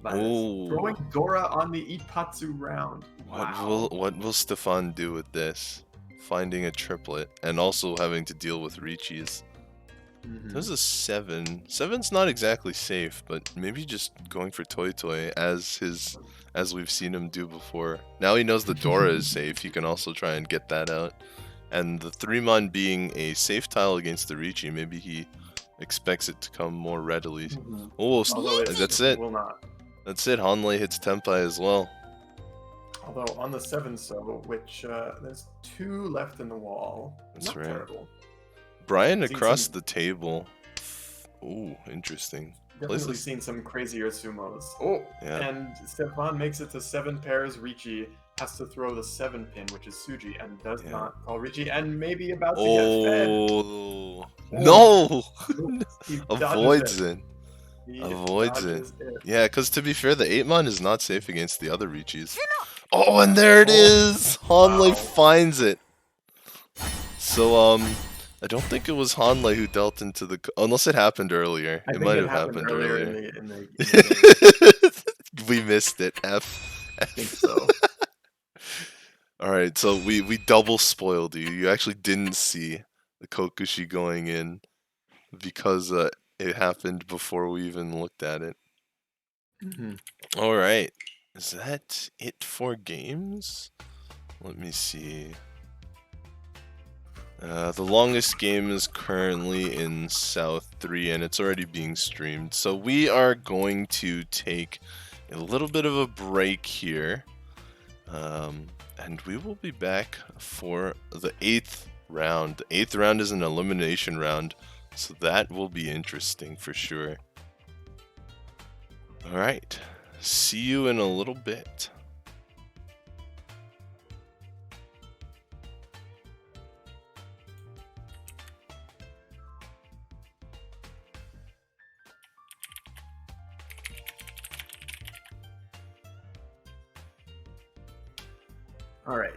Oh. Throwing Dora on the Ipatsu round. Wow. What will Stefan do with this? Finding a triplet and also having to deal with Riichi's. There's a 7. 7's not exactly safe, but maybe just going for Toy as we've seen him do before. Now he knows the Dora is safe, he can also try and get that out. And the 3-mon being a safe tile against the Riichi, maybe he expects it to come more readily. Oh, that's it. Will not. That's it. Hanlei hits Tempai as well. Although on the 7-so, which there's 2 left in the wall. That's not right. Terrible. Brian across the table. Ooh, interesting. Definitely seen some crazier sumos. Oh, yeah. And Stefan makes it to 7 pairs. Riichi has to throw the 7-pin, which is Suji, and does not call Riichi, and maybe about to get fed. Oh, no! He Avoids it. He Avoids it. dodges it. Yeah, because to be fair, the 8-mon is not safe against the other Riichis. Oh, and there it is! Hanlei finds it. So, I don't think it was Hanlei who dealt into the... Unless it happened earlier. I it think might have happened earlier. In the We missed it. F. I think so. Alright, so we double spoiled you. You actually didn't see the Kokushi going in because it happened before we even looked at it. Alright. Is that it for games? Let me see. The longest game is currently in South 3 and it's already being streamed. So we are going to take a little bit of a break here. And we will be back for the 8th round. The 8th round is an elimination round, so that will be interesting for sure. Alright, see you in a little bit. All right.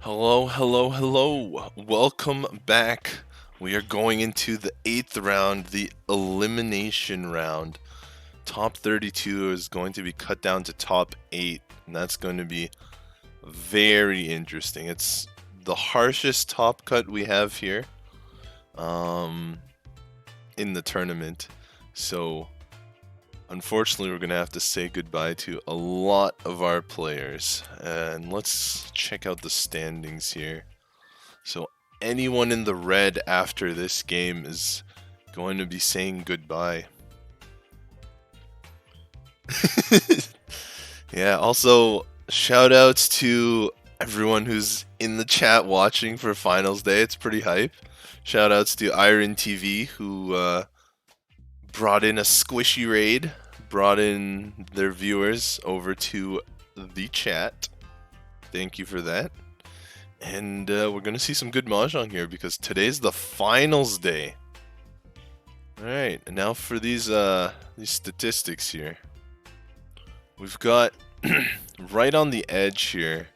Hello, hello, hello. Welcome back. We are going into the 8th round, the elimination round. Top 32 is going to be cut down to top 8, and that's going to be very interesting. It's the harshest top cut we have here in the tournament. So, unfortunately, we're going to have to say goodbye to a lot of our players. And let's check out the standings here. So, anyone in the red after this game is going to be saying goodbye. Yeah, also, shout outs to everyone who's in the chat watching for finals day. It's pretty hype. Shout outs to Iron TV who brought in a squishy raid, brought in their viewers over to the chat. Thank you for that. And we're going to see some good mahjong here because today's the finals day. Alright, and now for these statistics here. We've got right on the edge here.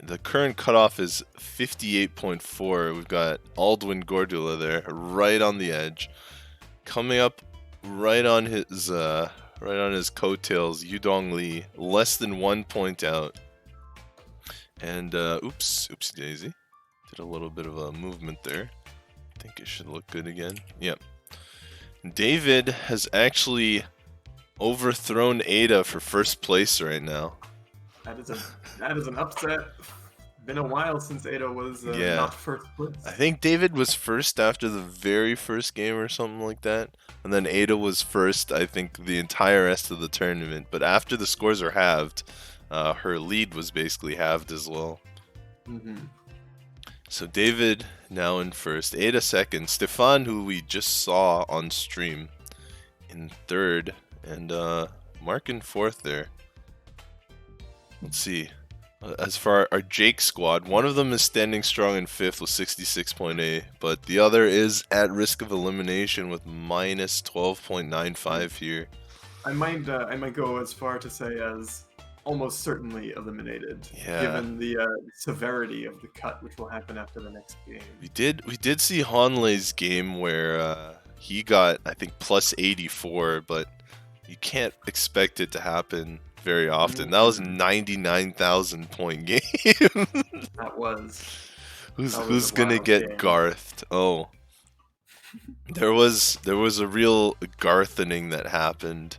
The current cutoff is 58.4. We've got Aldwin Gordula there, right on the edge. Coming up right on his coattails, Yudong Lee, less than 1 point out. And oopsie daisy. Did a little bit of a movement there. I think it should look good again. Yep. David has actually overthrown Ada for first place right now. That is an upset. Been a while since Ada was not first place. I think David was first after the very first game or something like that. And then Ada was first, I think, the entire rest of the tournament. But after the scores are halved, her lead was basically halved as well. Mm-hmm. So David now in first, Ada second, Stefan, who we just saw on stream, in third, and Mark in fourth there. Let's see. As for our Jake squad, one of them is standing strong in fifth with 66.8, but the other is at risk of elimination with minus 12.95 here. I might go as far to say as almost certainly eliminated, given the severity of the cut, which will happen after the next game. We did see Hanlei's game where he got, I think, plus 84, but you can't expect it to happen very often. That was a 99,000 point game. That was. Who's gonna get game. Garthed? Oh, there was a real Garthening that happened.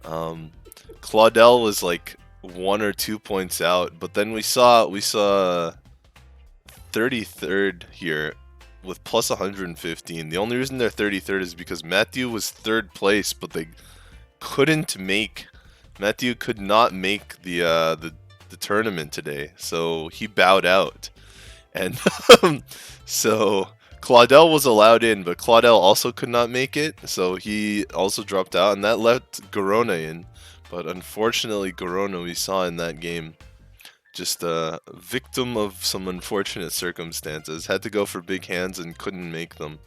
Claudel was like 1 or 2 points out, but then we saw 33rd here with plus 115. The only reason they're 33rd is because Matthew was third place, but they couldn't make. Matthew could not make the tournament today, so he bowed out, and so Claudel was allowed in, but Claudel also could not make it, so he also dropped out, and that left Garona in. But unfortunately, Garona, we saw in that game, just a victim of some unfortunate circumstances, had to go for big hands and couldn't make them.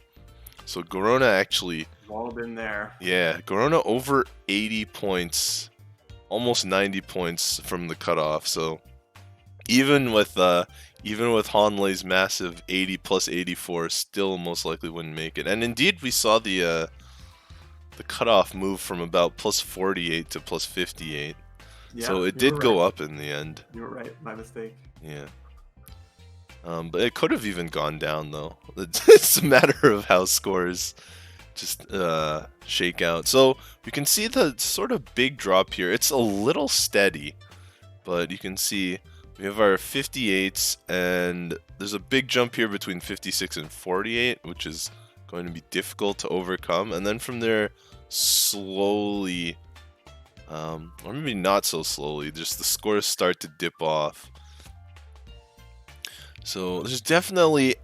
So Garona actually all been there. Yeah, Garona over 80 points. Almost 90 points from the cutoff, so even with Hanlei's massive 80 plus 84, still most likely wouldn't make it. And indeed, we saw the cutoff move from about plus 48 to plus 58. Yeah, so it did go up in the end. You were right, my mistake. Yeah. But it could have even gone down though. It's a matter of how scores just shake out. So we can see the sort of big drop here. It's a little steady, but you can see we have our 58s, and there's a big jump here between 56 and 48, which is going to be difficult to overcome. And then from there, slowly, or maybe not so slowly, just the scores start to dip off. So there's definitely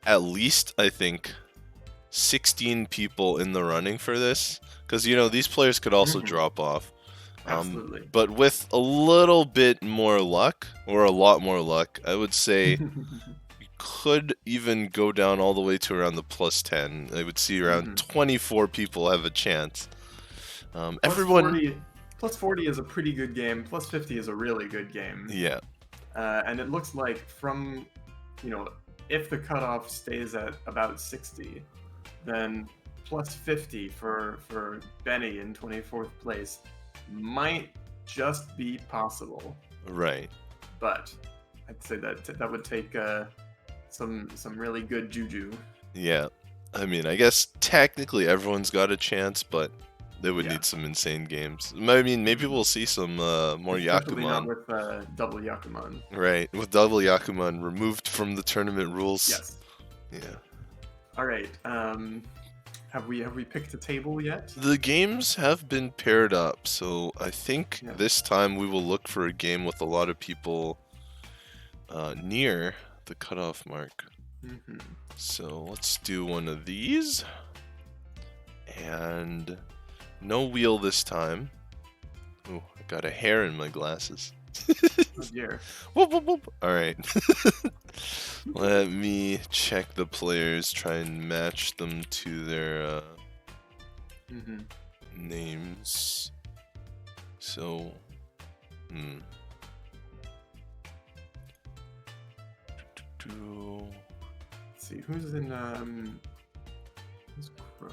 at least, I think, 16 people in the running for this, because these players could also drop off. Absolutely. But with a little bit more luck, or a lot more luck, I would say you could even go down all the way to around the plus 10. I would see around 24 people have a chance. Plus 40 is a pretty good game. Plus 50 is a really good game. Yeah. And it looks like from, if the cutoff stays at about 60, then plus 50 for Benny in 24th place might just be possible. Right. But I'd say that would take some really good juju. Yeah. I mean, I guess technically everyone's got a chance, but they would Yeah. need some insane games. I mean, maybe we'll see some more Especially not Yakuman. with double Yakuman. Right, with double Yakuman removed from the tournament rules. Yes. Yeah. All right. Have we picked a table yet? The games have been paired up, so I think Yeah. this time we will look for a game with a lot of people near the cutoff mark. Mm-hmm. So let's do one of these. And no wheel this time. Oh, I got a hair in my glasses. Oh dear. Whoop, whoop, whoop. All right. Let me check the players, try and match them to their Mm-hmm. names. So, Let's see who's in who's Crow?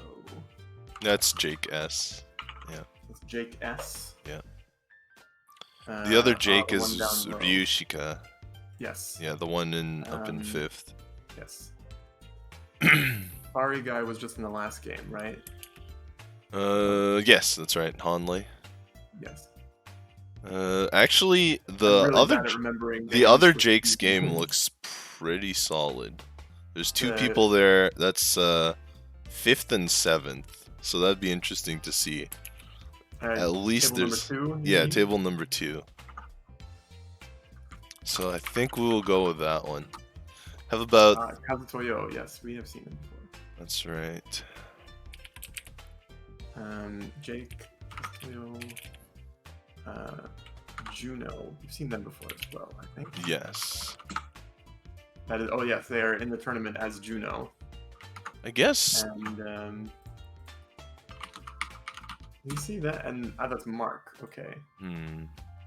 That's Jake S. That's Jake S. Yeah. The other Jake the one is down low. Ryushika. Yes. Yeah, the one up in 5th. Yes. Fari guy was just in the last game, right? Yes, that's right. Hanley. Yes. Actually, I'm the really other bad at remembering the names other for Jake's people. game looks pretty solid. There's two The- people there. That's 5th and 7th, so that'd be interesting to see. At least table there's number 2. yeah, table number 2. So I think we will go with that one. Have about Kazutoyo. Yes, we have seen him before. that's right. Jake, Kazutoyo, Juno. We've seen them before as well, I think. Yes. That is. Oh yes, they are in the tournament as Juno. I guess. And you see that? And that's Mark. Okay.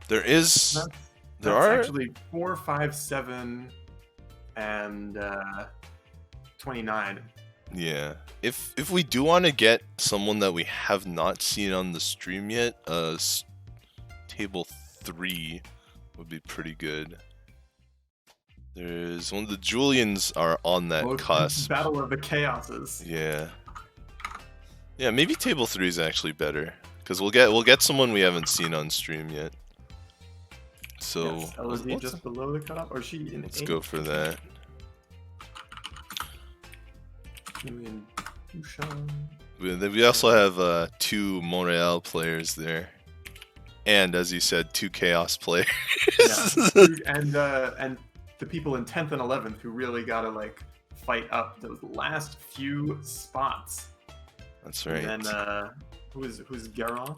There is. That's, There that's are actually 4, 5, 7, and 29. Yeah. If we do want to get someone that we have not seen on the stream yet, table 3 would be pretty good. There's one of the Julians are on that cusp. Battle of the Chaoses. Yeah. Yeah, maybe table 3 is actually better because we'll get someone we haven't seen on stream yet. So Yes, LSD just below the cutoff, or is she in? let's go for that. Julian Bouchon. We also have 2 Montreal players there, and as you said, 2 Chaos players. Yeah. and the people in 10th and 11th who really gotta like fight up those last few spots. That's right. And then who's Garroth?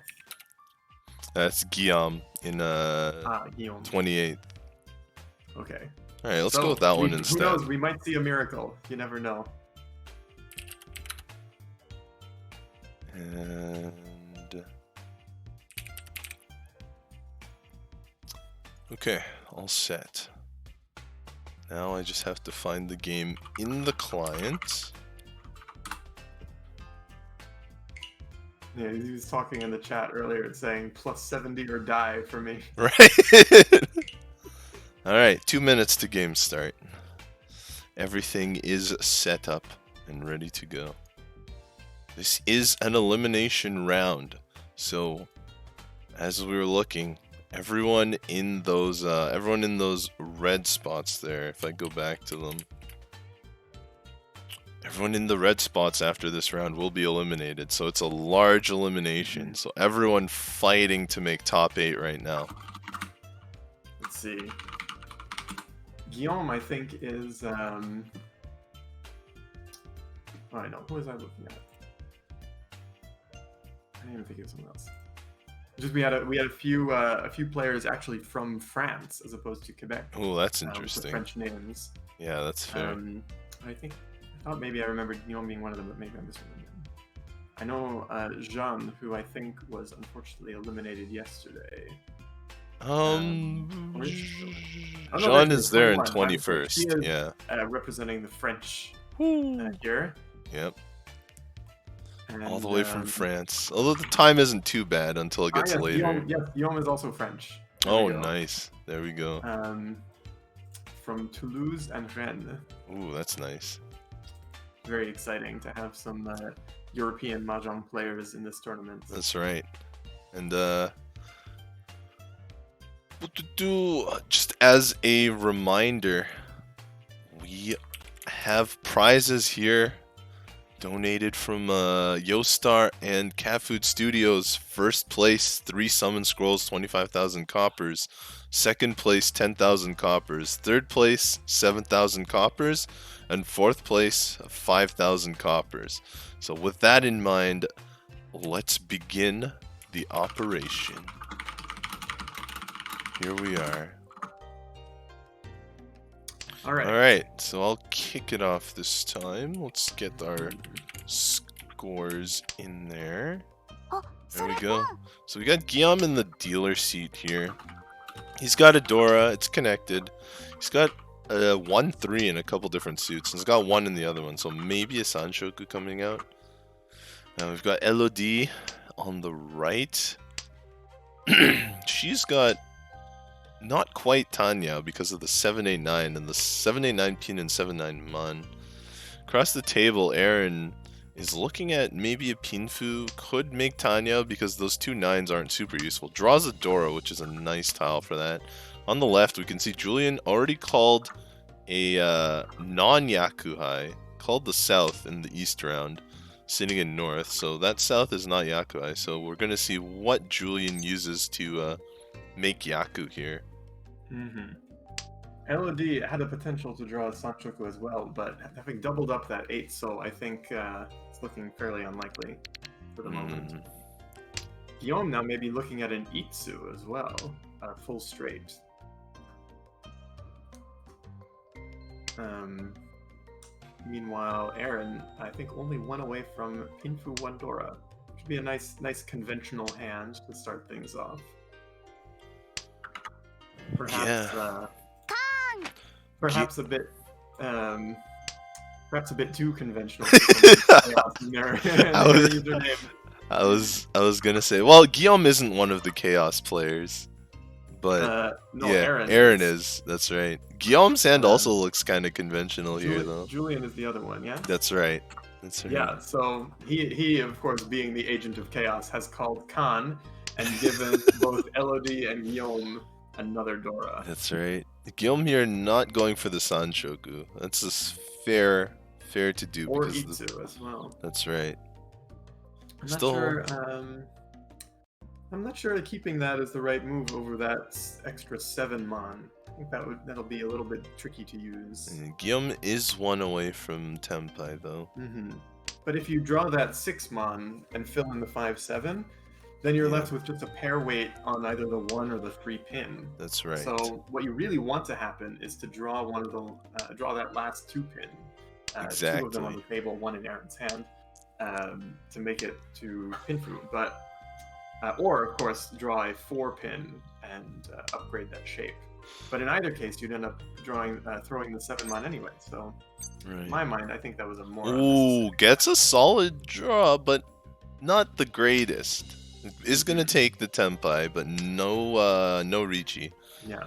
That's Guillaume in Guillaume. 28th. Okay. All right, let's go with that one instead. Who knows? We might see a miracle. You never know. And okay, all set. Now I just have to find the game in the client. Yeah, he was talking in the chat earlier, saying plus 70 or die for me. Right. All right, 2 minutes to game start. Everything is set up and ready to go. This is an elimination round, so as we were looking, everyone in those red spots there. If I go back to them, everyone in the red spots after this round will be eliminated. So it's a large elimination. So everyone fighting to make top 8 right now. Let's see. Guillaume, I think, is oh, I know. Who was I looking at? I didn't even think of someone else. Just we had a few players actually from France as opposed to Quebec. Oh, that's with interesting. French names. Yeah, that's fair. I thought maybe I remembered Guillaume being one of them, but maybe I misremembered him. I know Jean, who I think was unfortunately eliminated yesterday. Or is oh no, Jean there's the is there in 21. My mistake. She 21st. is Yeah. representing the French Woo. here. Yep. All the And way from France. Although the time isn't too bad until it gets yes, later. Guillaume is also French. There Oh, we go. nice. There we go. From Toulouse and Rennes. Ooh, that's nice. Very exciting to have some European Mahjong players in this tournament. That's right. And just as a reminder, we have prizes here donated from Yostar and Cat Food Studios. First place, 3 summon scrolls, 25,000 coppers. Second place, 10,000 coppers. Third place, 7,000 coppers. And fourth place, 5,000 coppers. So with that in mind, let's begin the operation. Here we are. Alright, so I'll kick it off this time. Let's get our scores in there. There we go. So we got Guillaume in the dealer seat here. He's got a Dora, it's connected. He's got a 1-3 in a couple different suits. And he's got 1 in the other one, so maybe a Sanshoku coming out. Now we've got Elodie on the right. She's got not quite Tanya because of the 789 and the 789 Pin and 79 Mon. Across the table, Aaron is looking at maybe a Pinfu. Could make Tanya because those 2 9s aren't super useful. Draws a Dora, which is a nice tile for that. On the left, we can see Julian already called a non-Yakuhai. Called the South in the East round, sitting in North. So that South is not Yakuhai. So we're going to see what Julian uses to make Yaku here. LOD had the potential to draw a Sanchoku as well, but having doubled up that 8, so I think it's looking fairly unlikely for the moment. Guillaume now may be looking at an Itsu as well, full straight. Meanwhile, Aaron, I think only 1 away from Pinfu Wandora. Should be a nice conventional hand to start things off. Perhaps, perhaps a bit too conventional. I was gonna say, well, Guillaume isn't one of the Chaos players, but no, yeah, Aaron is. That's right. Guillaume's hand also looks kind of conventional here, though. Julian is the other one, yeah. That's right. That's right. Yeah. So he of course, being the agent of Chaos, has called Khan and given both Elodie and Guillaume another Dora. That's right. Guillaume here not going for the Sanshoku. That's just fair to do. Or Itsu as well. That's right. I'm not sure keeping that as the right move over that extra 7 mon. I think that'll be a little bit tricky to use. And Guillaume is 1 away from Tempai though. But if you draw that 6 mon and fill in the 5/7, then you're left with just a pair weight on either the 1 or the 3 pin. That's right. So what you really want to happen is to draw one of the draw that last 2 pin. Exactly. 2 of them on the table, 1 in Aaron's hand, to make it to Pinfu. But or of course draw a 4 pin and upgrade that shape. But in either case, you'd end up throwing the 7 mon anyway. So in my mind, I think that was a more. Ooh, gets a solid draw, but not the greatest. Is gonna take the Tempai, but no Riichi. Yeah.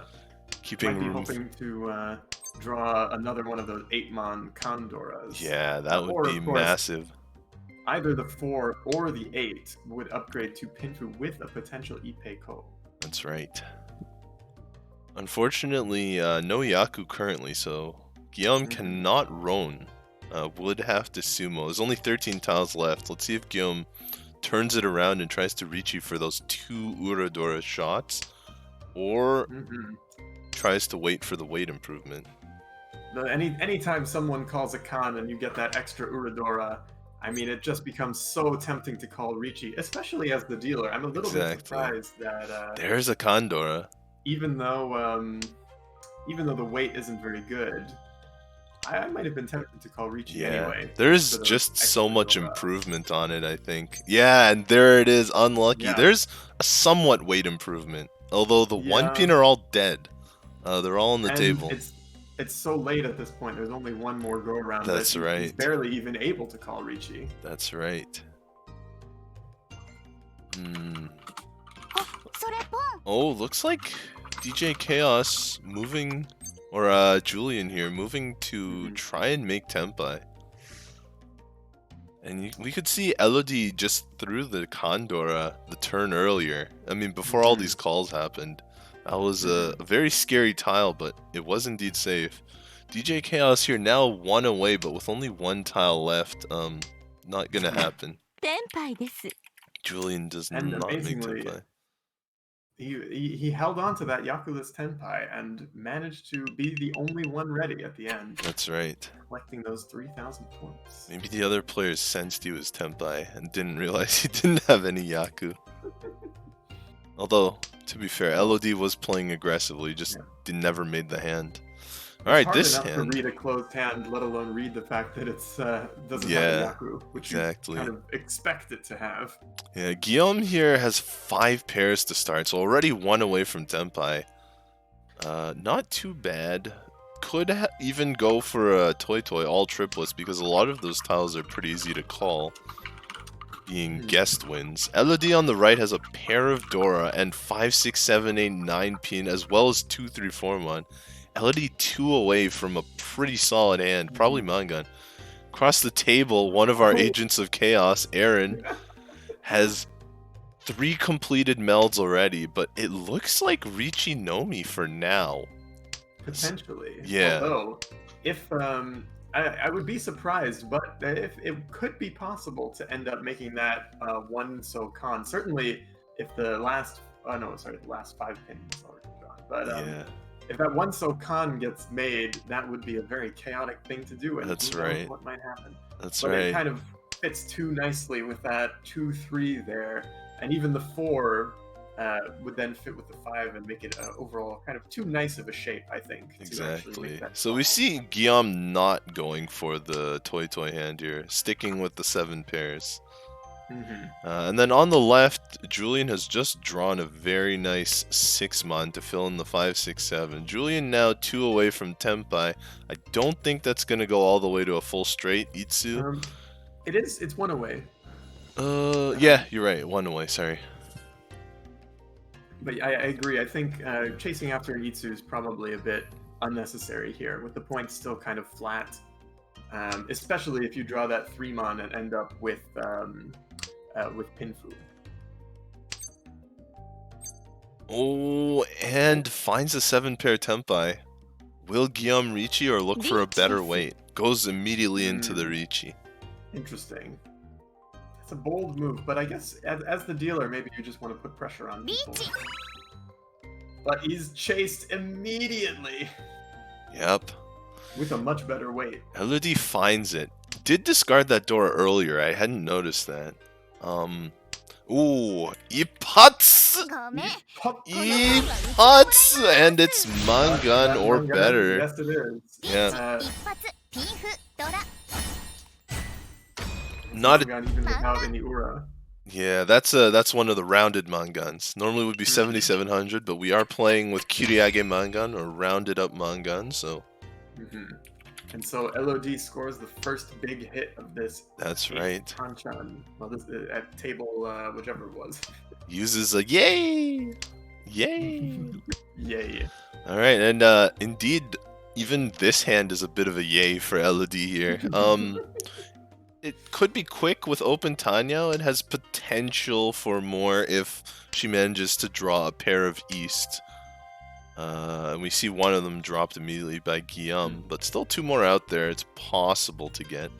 Keeping Might be room. hoping to draw another one of those 8 mon Condoras. Yeah, that would be course, massive. Either the 4 or the 8 would upgrade to Pinfu with a potential Ippei Ko. That's right. Unfortunately, no Yaku currently, so Guillaume cannot roan. Would have to sumo. There's only 13 tiles left. Let's see if Guillaume turns it around and tries to reach you for those 2 Uradora shots, or tries to wait for the weight improvement. Anytime someone calls a Khan and you get that extra Uradora, I mean, it just becomes so tempting to call Riichi, especially as the dealer. I'm a little bit surprised that there's a Condora. Even though the weight isn't very good, I might have been tempted to call Riichi Yeah, anyway. there's for those just so extra much Dora. improvement on it, I think. Yeah, and there it is, unlucky. Yeah. There's a somewhat weight improvement, although the one pin are all dead. They're all on the and table. it's so late at this point. There's only one more go around. That's that right. He's barely even able to call Riichi. That's right. Oh, looks like DJ Chaos moving, or Julian here, moving to try and make Tenpai. And we could see Elodie just threw the Condora the turn earlier. I mean, before all these calls happened. That was a very scary tile, but it was indeed safe. DJ Chaos here now 1 away, but with only 1 tile left. Not gonna happen. Julian does And not make amazingly, Tenpai. he held on to that Yakuza's Tenpai and managed to be the only one ready at the end. That's right. Collecting those 3,000 points. Maybe the other players sensed he was Tenpai and didn't realize he didn't have any Yaku. Although, to be fair, Elodie was playing aggressively, just never made the hand. Alright, this hand. It's hard enough hand. to read a closed hand, let alone read the fact that it's doesn't Yeah, have a Yaku, which exactly. you kind of expect it to have. Yeah, Guillaume here has 5 pairs to start, so already 1 away from Tenpai. Not too bad. Could even go for a Toy all triplets, because a lot of those tiles are pretty easy to call, being guest wins. Elodie on the right has a pair of Dora and 5, 6, 7, 8, 9 pin, as well as 2, 3, 4 mon. Elodie 2 away from a pretty solid hand, probably Mangan. Across the table, one of our agents of chaos, Aaron, has 3 completed melds already, but it looks like Riichi Nomi for now. Potentially. Yeah. Although, if I would be surprised, but if it could be possible to end up making that one so con. Certainly, if the last the last 5 pins already gone. But if that one so con gets made, that would be a very chaotic thing to do. And That's who knows right. what might happen? That's but right. It kind of fits too nicely with that 2-3 there, and even the 4 would then fit with the 5 and make it overall kind of too nice of a shape, I think. Exactly. So we see Guillaume not going for the Toy hand here, sticking with the 7 pairs. And then on the left, Julian has just drawn a very nice 6 mon to fill in the 5, 6, 7. Julian now 2 away from Tenpai. I don't think that's going to go all the way to a full straight Itsu. It's 1 away. Yeah, you're right. 1 away, sorry. But I agree. I think chasing after an Itsu is probably a bit unnecessary here, with the points still kind of flat. Especially if you draw that 3 mon and end up with Pinfu. Oh, and finds a 7 pair Tenpai. Will Guillaume Riichi or look for a better weight? Goes immediately into the Riichi. Interesting. It's a bold move, but I guess as the dealer, maybe you just want to put pressure on people. But he's chased immediately. Yep. With a much better weight. Elodie finds it. Did discard that door earlier. I hadn't noticed that. Ooh, Ipats! Ipats! And it's Mangan or better. Yes, it is. Yeah. Not Mangan even without any Ura. Yeah, that's one of the rounded Mangans. Normally it would be 7700, but we are playing with Kyriage Mangan or rounded up Mangan, so. And so Elodie scores the first big hit of this. That's right. Tanchan. Well, this at table whichever it was. Uses a yay! Yay! Yay. Alright, and indeed, even this hand is a bit of a yay for Elodie here. It could be quick with open Tanya. It has potential for more if she manages to draw a pair of East. And we see one of them dropped immediately by Guillaume, but still 2 more out there. It's possible to get.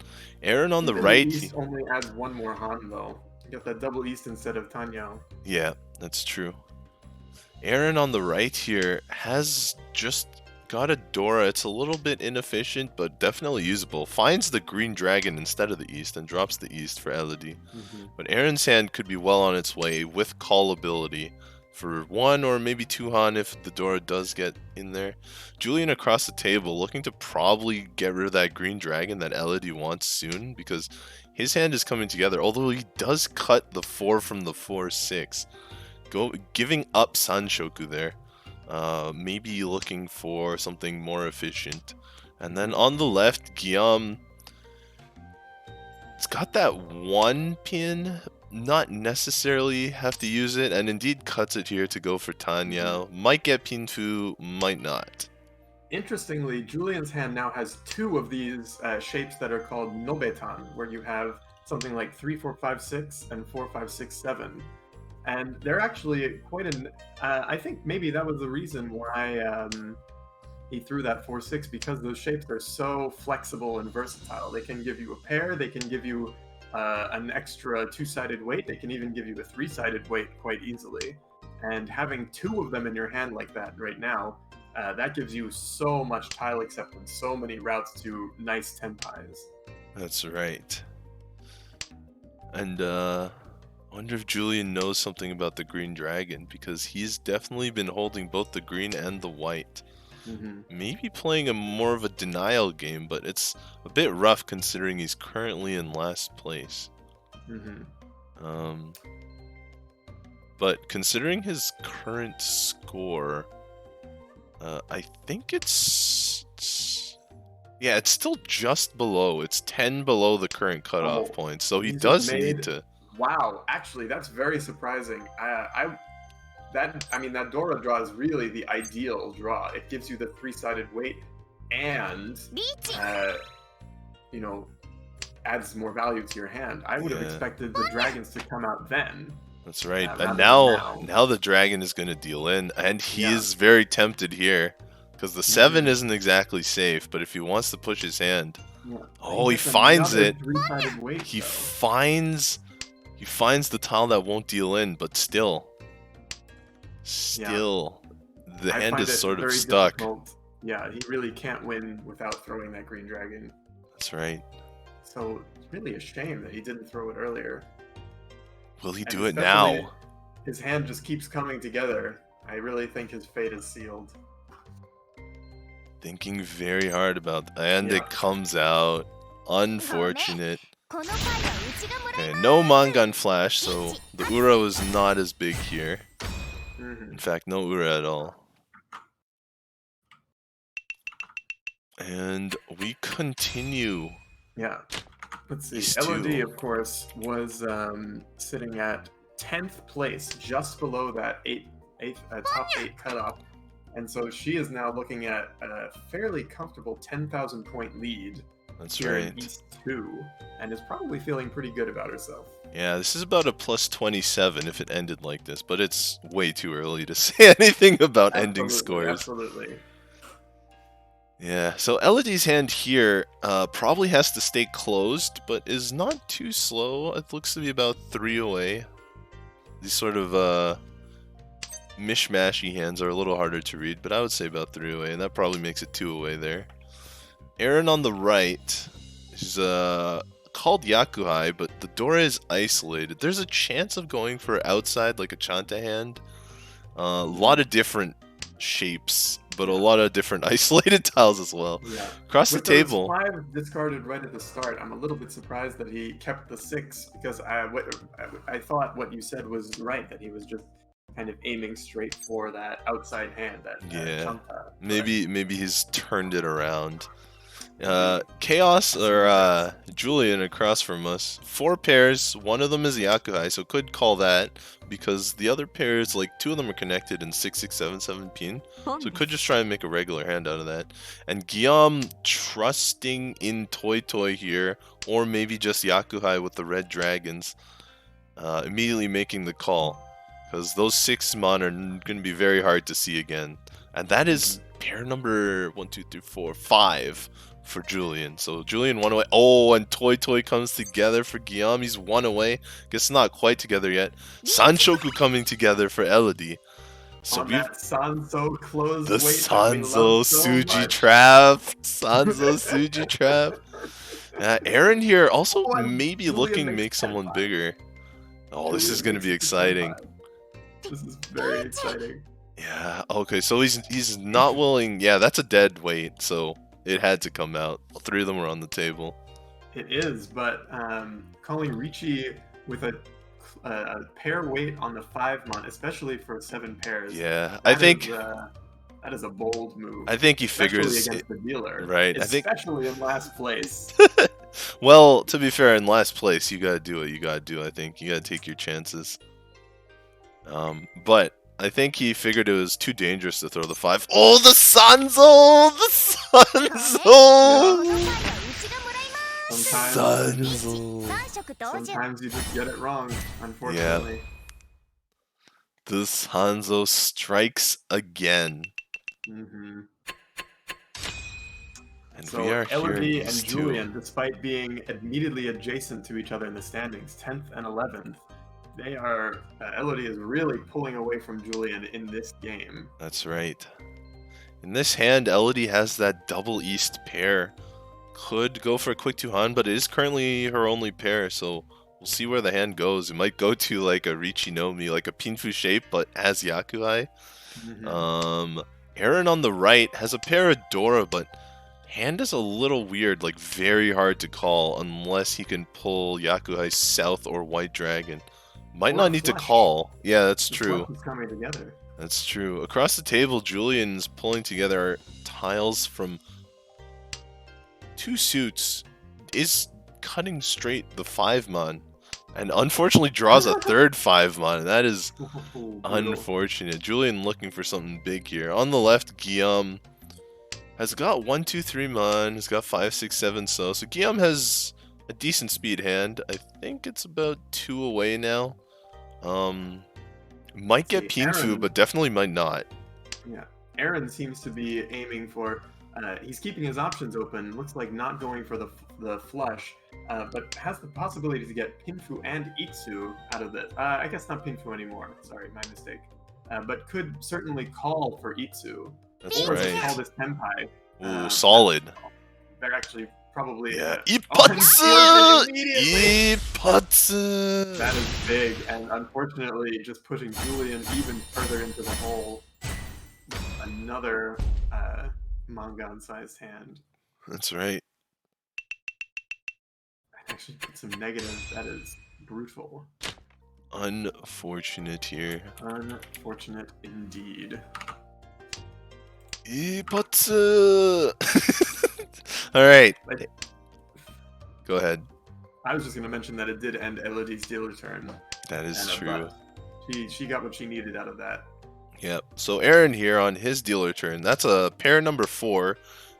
Aaron on the right. East only adds 1 more Han though. You got that double East instead of Tanya. Yeah, that's true. Aaron on the right here has just got a Dora. It's a little bit inefficient, but definitely usable. Finds the green dragon instead of the East and drops the East for Elodie. But Aaron's hand could be well on its way with call ability for 1 or maybe 2 Han if the Dora does get in there. Julian across the table looking to probably get rid of that green dragon that Elodie wants soon because his hand is coming together, although he does cut the 4 from the 4-6. Giving up Sanshoku there. Maybe looking for something more efficient. And then on the left, Guillaume, it's got that 1 pin, not necessarily have to use it, and indeed cuts it here to go for Tanya. Might get pin 2, might not. Interestingly, Julian's hand now has 2 of these shapes that are called Nobetan, where you have something like 3, 4, 5, 6, and 4, 5, 6, 7. And they're actually quite an... I think maybe that was the reason why he threw that 4-6, because those shapes are so flexible and versatile. They can give you a pair, they can give you an extra 2-sided weight, they can even give you a 3-sided weight quite easily. And having 2 of them in your hand like that right now, that gives you so much tile acceptance, so many routes to nice tenpais. That's right. And I wonder if Julian knows something about the green dragon, because he's definitely been holding both the green and the white. Maybe playing a more of a denial game, but it's a bit rough considering he's currently in last place. But considering his current score, I think it's still just below. It's 10 below the current cutoff point, so he does need to. Wow, actually, that's very surprising. That Dora draw is really the ideal draw. It gives you the 3-sided weight and, adds more value to your hand. I would have expected the dragons to come out then. That's right. And now the dragon is going to deal in, and he is very tempted here because the 7 isn't exactly safe. But if he wants to push his hand, he finds it. He finds the tile that won't deal in, but still, the hand is sort of stuck. Difficult. Yeah, he really can't win without throwing that green dragon. That's right. So it's really a shame that he didn't throw it earlier. Will he do it now? His hand just keeps coming together. I really think his fate is sealed. Thinking very hard about that. And it comes out. Unfortunate. Okay, no Mangan Flash, so the Ura was not as big here. In fact, no Ura at all. And we continue. Yeah. Let's see. LOD, of course, was sitting at 10th place, just below that top 8 cutoff. And so she is now looking at a fairly comfortable 10,000 point lead. That's here right. In East 2, and is probably feeling pretty good about herself. Yeah, this is about a plus 27 if it ended like this, but it's way too early to say anything about ending scores. Absolutely. Yeah, so Elodie's hand here probably has to stay closed, but is not too slow. It looks to be about 3 away. These sort of mishmashy hands are a little harder to read, but I would say about 3 away, and that probably makes it 2 away there. Aaron on the right is called Yakuhai, but the Dora is isolated. There's a chance of going for outside, like a Chanta hand. A lot of different shapes, but a lot of different isolated tiles as well. Yeah. Across the table. With those 5 discarded right at the start, I'm a little bit surprised that he kept the 6, because I thought what you said was right, that he was just kind of aiming straight for that outside hand. Chanta. Maybe he's turned it around. Chaos or Julian across from us. 4 pairs, one of them is Yakuhai, so could call that because the other pairs, like 2 of them are connected in 6, 6, 7, 7 pin. So could just try and make a regular hand out of that. And Guillaume trusting in Toy Toy here, or maybe just Yakuhai with the red dragons, immediately making the call. Because those 6 mon are going to be very hard to see again. And that is pair number 1, 2, 3, 4, 5 for Julian. So Julian 1 away. Oh, and Toy Toy comes together for Guillaume. He's 1 away. Guess not quite together yet. Sanshoku coming together for Elodie. So that Sanso close the Sanso Suji trap. Sanso Suji trap. Aaron here also maybe looking to make someone bigger. Oh, this is going to be exciting. This is very exciting. Yeah, okay, so he's not willing. Yeah, that's a dead weight, so it had to come out. All three of them were on the table. It is, but calling Riichi with a pair weight on the 5 mon, especially for 7 pairs, Yeah, that is a bold move. I think he Especially figures against the dealer. right. Especially in last place. Well, to be fair, in last place, you gotta do what you gotta do. I think you gotta take your chances. But I think he figured it was too dangerous to throw the 5. Oh, the Sanzo! The Sanzo! Sometimes you just get it wrong, unfortunately. The Sanzo strikes again. Mm-hmm. And so we are here Elodie in and these Julian, despite being immediately adjacent to each other in the standings, 10th and 11th, they are. Elodie is really pulling away from Julian in this game. That's right. In this hand, Elodie has that double east pair. Could go for a quick 2-han, but it is currently her only pair, so we'll see where the hand goes. It might go to like a Riichi no Mi, like a Pinfu shape, but has Yakuhai. Mm-hmm. Aaron on the right has a pair of Dora, but hand is a little weird, like very hard to call unless he can pull Yakuhai South or White Dragon. Might Or not need to flush. call. Yeah, that's The true. flush is coming together. That's true. Across the table, Julian's pulling together tiles from 2 suits, is cutting straight the 5-mon, and unfortunately draws a third 5-mon. That is unfortunate. Julian looking for something big here. On the left, Guillaume has got 1, 2, 3 mon. Has got 5, 6, 7 so. So Guillaume has a decent speed hand. I think it's about 2 away now. Might get Pinfu, Aaron, but definitely might not. Yeah, Aaron seems to be aiming for. He's keeping his options open. Looks like not going for the flush, but has the possibility to get Pinfu and Itsu out of this. I guess not Pinfu anymore. Sorry, my mistake. But could certainly call for Itsu. That's or right. just call this Tenpai. Ooh, solid. They're actually probably Ipatsu! immediately. Ipatsu! That is big, and unfortunately, just pushing Julian even further into the hole. Another Mangan-sized hand. That's right. I actually put some negatives. That is brutal. Unfortunate here. Unfortunate indeed. Ipatsu! Alright. Go ahead. I was just going to mention that it did end Elodie's dealer turn. That is true. She got what she needed out of that. Yep. So Aaron here on his dealer turn. That's a pair number 4,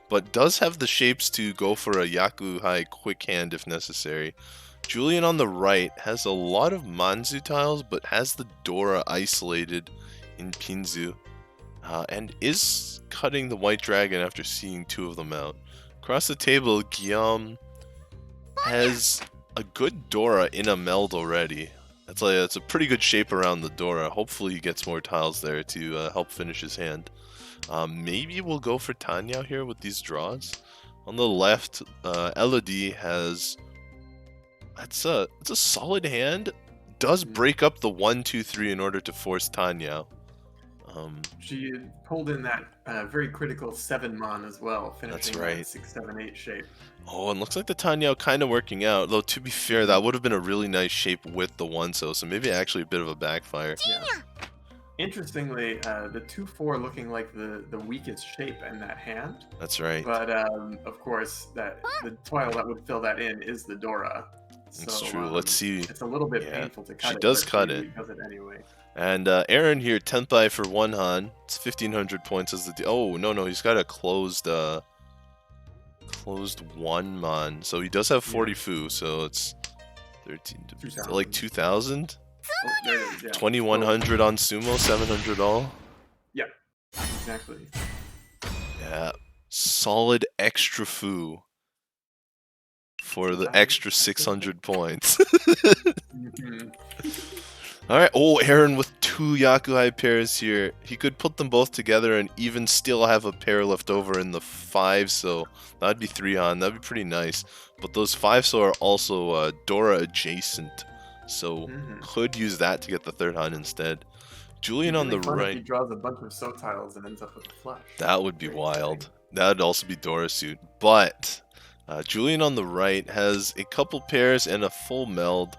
but does have the shapes to go for a Yakuhai quick hand if necessary. Julian on the right has a lot of Manzu tiles, but has the Dora isolated in Pinzu. And is cutting the White Dragon after seeing 2 of them out. Across the table, Guillaume has a good Dora in a meld already. That's a pretty good shape around the Dora. Hopefully he gets more tiles there to help finish his hand. Maybe we'll go for Tanya here with these draws. On the left, Elodie has... It's a solid hand. Does break up the 1, 2, 3 in order to force Tanya. She pulled in that very critical 7-mon as well, finishing That's right. that 6, 7, 8 shape. Oh, and looks like the Tanya kind of working out. Though, to be fair, that would have been a really nice shape with the 1-so, so maybe actually a bit of a backfire. Yeah. Interestingly, the 2-4 looking like the weakest shape in that hand. That's right. But, of course, the tile that would fill that in is the Dora. That's so, true. Let's see. It's a little bit painful to cut it. She does but cut she it. does it anyway. And Aaron here, 10th eye for 1-han. It's 1,500 points as the... Oh, no, he's got a closed 1-mon. So he does have 40 fu, so it's 13 to... like 2,000? Oh, there it is, yeah. 2,100 on sumo, 700 all? Yeah, exactly. Yeah. Solid extra fu for the extra 600 points. Alright, oh, Aaron with 2 Yakuhai pairs here. He could put them both together and even still have a pair left over in the 5, so that'd be 3-han. That'd be pretty nice. But those 5-so are also Dora adjacent, so could use that to get the 3rd han instead. Julian It'd on be the really fun if right. he draws a bunch of so tiles and ends up with a flush. That would be Very wild. exciting. That'd also be Dora suit. But Julian on the right has a couple pairs and a full meld.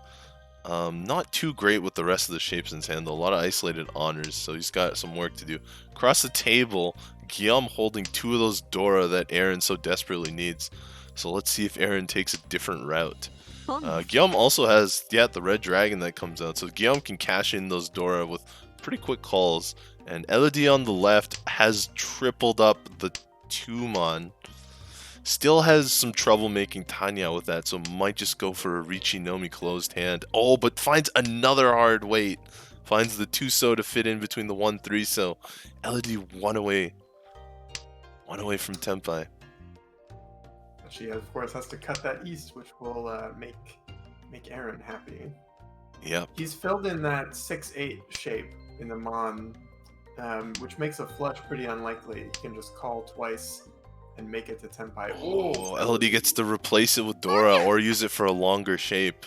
Not too great with the rest of the shapes in his hand, though. A lot of isolated honors, so he's got some work to do. Across the table, Guillaume holding two of those Dora that Aaron so desperately needs. So let's see if Aaron takes a different route. Guillaume also has, the red dragon that comes out, so Guillaume can cash in those Dora with pretty quick calls. And Elodie on the left has tripled up the Tumon. Still has some trouble making Tanya with that, so might just go for a Riichi Nomi closed hand. Oh, but finds another hard weight. Finds the 2-so to fit in between the 1-3, so Elodie one away. One away from Tenpai. She, of course, has to cut that east, which will make Aaron happy. Yep. He's filled in that 6-8 shape in the Mon, which makes a flush pretty unlikely. He can just call twice and make it to Tenpai. Oh, Elodie gets to replace it with Dora or use it for a longer shape.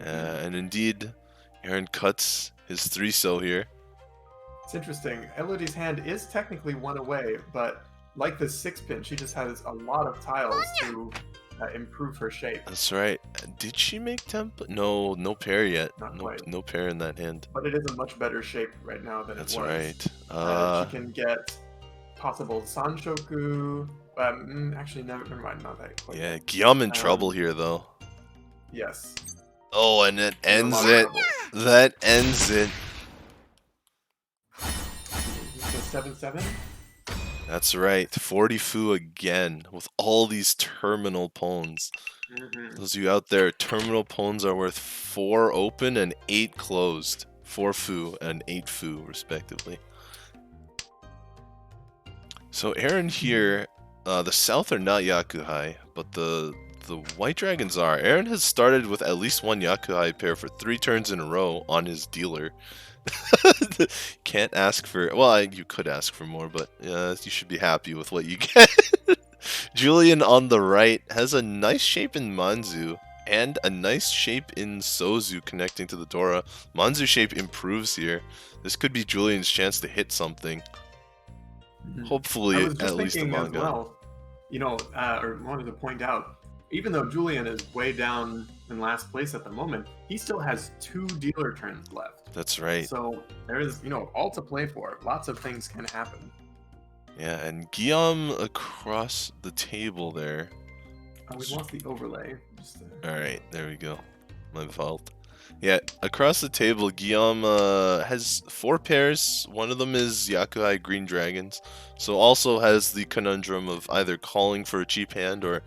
And indeed, Aaron cuts his 3-so here. It's interesting. Elodie's hand is technically one away, but like the 6-pin, she just has a lot of tiles to improve her shape. That's right. Did she make Tempa? No, no pair yet. Not quite. No pair in that hand. But it is a much better shape right now than That's it was. right. She can get possible Sanshoku. Actually, never mind. Not that quite. Yeah, Guillaume in trouble here, though. Yes. Oh, and it ends it. That ends it. So 7-7? That's right. 40 Fu again with all these terminal pawns. Those of you out there, terminal pawns are worth 4 open and 8 closed. 4 Fu and 8 Fu, respectively. So Aaron here, the South are not Yakuhai, but the White Dragons are. Aaron has started with at least one Yakuhai pair for 3 turns in a row on his dealer. Can't ask for, well, you could ask for more, but you should be happy with what you get. Julian on the right has a nice shape in Manzu and a nice shape in Sozu connecting to the Dora. Manzu shape improves here. This could be Julian's chance to hit something. Hopefully, at least the manga. Well, or wanted to point out, even though Julian is way down in last place at the moment, he still has 2 dealer turns left. That's right. So there is, all to play for. Lots of things can happen. Yeah, and Guillaume across the table there. Oh, we lost the overlay. Alright, there we go. My fault. Yeah, across the table, Guillaume has 4 pairs. One of them is Yakuhai Green Dragons. So also has the conundrum of either calling for a cheap hand or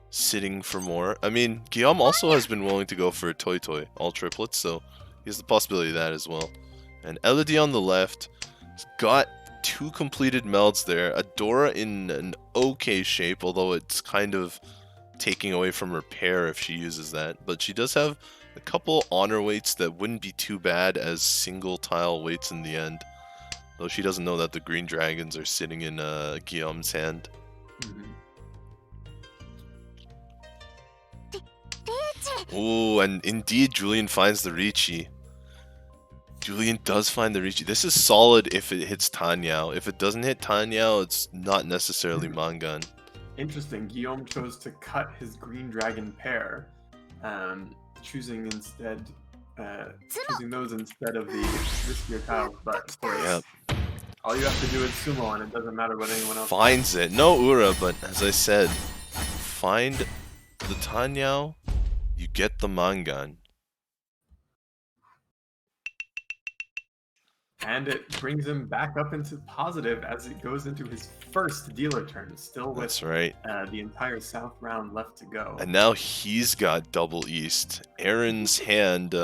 sitting for more. I mean, Guillaume also has been willing to go for a Toy Toy, all triplets, so he has the possibility of that as well. And Elodie on the left has got 2 completed melds there. A Dora in an okay shape, although it's kind of taking away from her pair if she uses that. But she does have a couple honor weights that wouldn't be too bad as single tile weights in the end. Though she doesn't know that the green dragons are sitting in Guillaume's hand. Oh, and indeed Julian finds the Riichi. Julian does find the Riichi. This is solid if it hits Tanyao. If it doesn't hit Tanyao, it's not necessarily Mangan. Interesting. Guillaume chose to cut his green dragon pair, choosing those instead of the riskier tiles. But of course, all you have to do is sumo, and it doesn't matter what anyone else finds it. No Ura, but as I said, find the Tanyao, you get the Mangan. And it brings him back up into positive as it goes into his first dealer turn, still with the entire South round left to go. And now he's got double East. Aaron's hand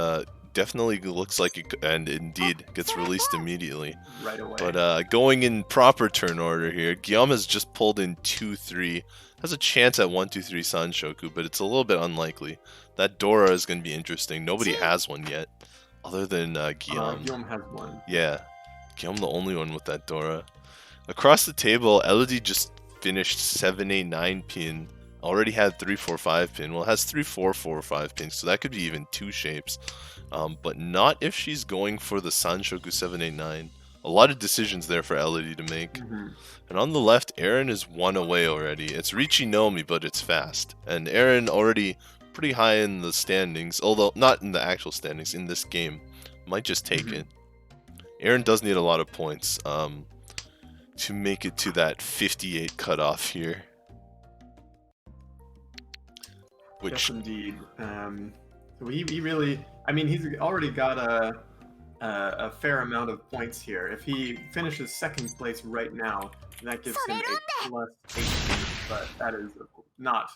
definitely looks like it, and indeed gets released immediately. Right away. But going in proper turn order here, Guillaume has just pulled in 2-3. Has a chance at 1-2-3 Sanshoku, but it's a little bit unlikely. That Dora is going to be interesting. Nobody has one yet. Other than Guillaume. Guillaume has one. Yeah. Guillaume the only one with that Dora. Across the table, Elodie just finished 7-8-9 pin already had 3-4-5 pin. Well, it has 3-4-4-5 pins, so that could be even 2 shapes. But not if she's going for the Sanshoku 789. A lot of decisions there for Elodie to make. And on the left, Aaron is 1 away already. It's Riichi Nomi, but it's fast. And Aaron already pretty high in the standings, although not in the actual standings in this game. Might just take it. Aaron does need a lot of points to make it to that 58 cutoff here. Yes, indeed. So he really, I mean, he's already got a fair amount of points here. If he finishes 2nd place right now, that gives him a plus 18, but that is not,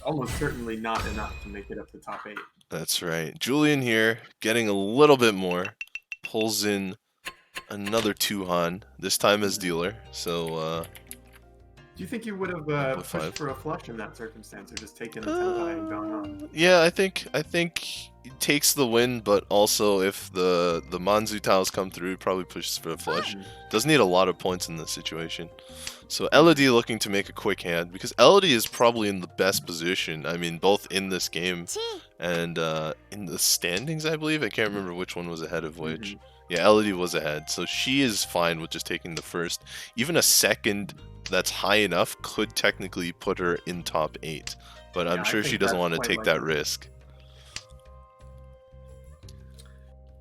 almost certainly not enough to make it up to top 8. That's right. Julian here, getting a little bit more, pulls in another 2 Han, this time as dealer, so do you think you would have pushed for a flush in that circumstance, or just taken a tenpai and gone on? Yeah, I think he takes the win, but also if the Manzu tiles come through, he probably pushes for a flush. Doesn't need a lot of points in this situation. So Elodie looking to make a quick hand, because Elodie is probably in the best position. I mean, both in this game and in the standings, I believe. I can't remember which one was ahead of which. Yeah, Elodie was ahead, so she is fine with just taking the first. Even a 2nd that's high enough could technically put her in top 8, but I'm sure she doesn't want to take that risk.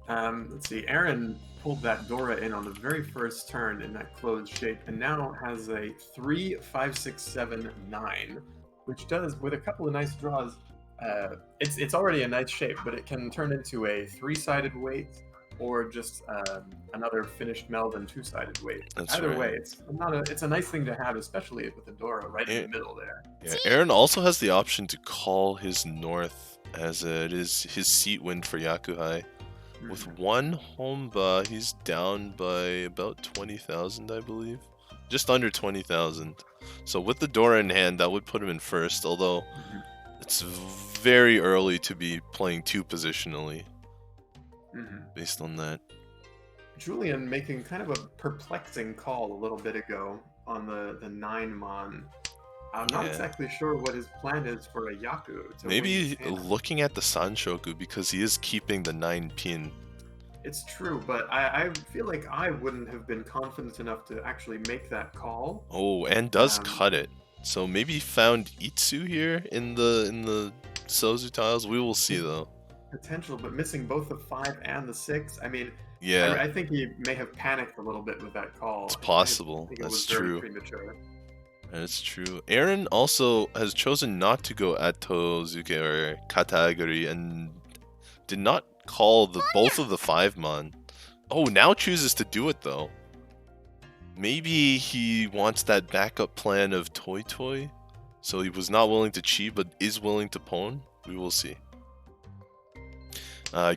Let's see, Aaron pulled that Dora in on the very first turn in that closed shape, and now has a 3, 5, 6, 7, 9, which does, with a couple of nice draws, it's already a nice shape, but it can turn into a 3-sided weight, or just another finished meld and 2-sided weight. Either way, it's a nice thing to have, especially with the Dora right in the middle there. Yeah, Aaron also has the option to call his north, as it is his seat win for Yakuhai. With 1 Homba, he's down by about 20,000, I believe. Just under 20,000. So with the Dora in hand, that would put him in first, although it's very early to be playing 2 positionally. Based on that. Julian making kind of a perplexing call a little bit ago on the 9 Mon. I'm not exactly sure what his plan is for a Yaku. Maybe looking at the Sanshoku, because he is keeping the 9 pin. It's true, but I feel like I wouldn't have been confident enough to actually make that call. Oh, and does cut it. So maybe found Itsu here in the Sozu tiles. We will see though. Potential, but missing both the 5 and the 6. I mean, yeah, I think he may have panicked a little bit with that call. It's possible. That's true. Premature. That's true. Aaron also has chosen not to go Atto, Zuke, or Kataguri, and did not call both of the 5 Mon. Oh, now chooses to do it though. Maybe he wants that backup plan of Toy Toy, so he was not willing to chi, but is willing to pwn. We will see.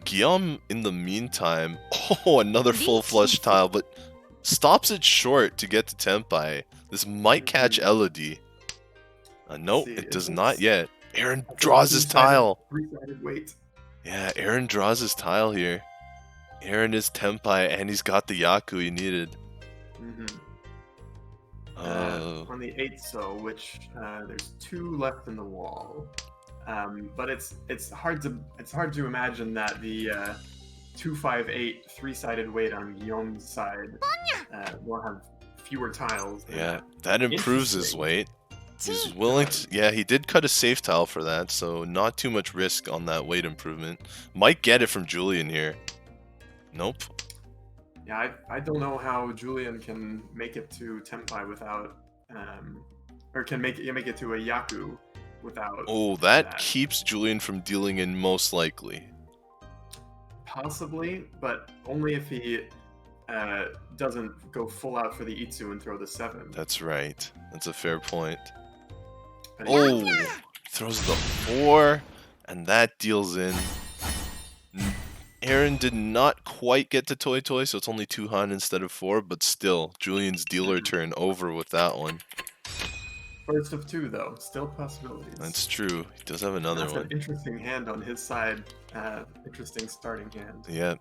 Guillaume, in the meantime, another full flush tile, but stops it short to get to Tenpai. This might catch Elodie. Nope, it does not yet. Aaron draws his tile. 3-sided weight. Yeah, Aaron draws his tile here. Aaron is Tenpai, and he's got the Yaku he needed. On the 8 so, which there's 2 left in the wall. But it's hard to imagine that the 258 3-sided weight on Guillaume's side will have fewer tiles. Yeah, that improves his weight. He's willing to. Yeah, he did cut a safe tile for that, so not too much risk on that weight improvement. Might get it from Julian here. Nope. Yeah, I don't know how Julian can make it to Tenpai without, or can make it to a Yaku without. Oh, that keeps Julian from dealing in most likely. Possibly, but only if he doesn't go full out for the Itsu and throw the 7. That's right. That's a fair point. But throws the 4, and that deals in. Aaron did not quite get to Toy Toy, so it's only 2 Han instead of 4, but still, Julian's dealer turn over with that one. First of 2, though. Still possibilities. That's true. He does have another one. An interesting hand on his side. Interesting starting hand. Yeah.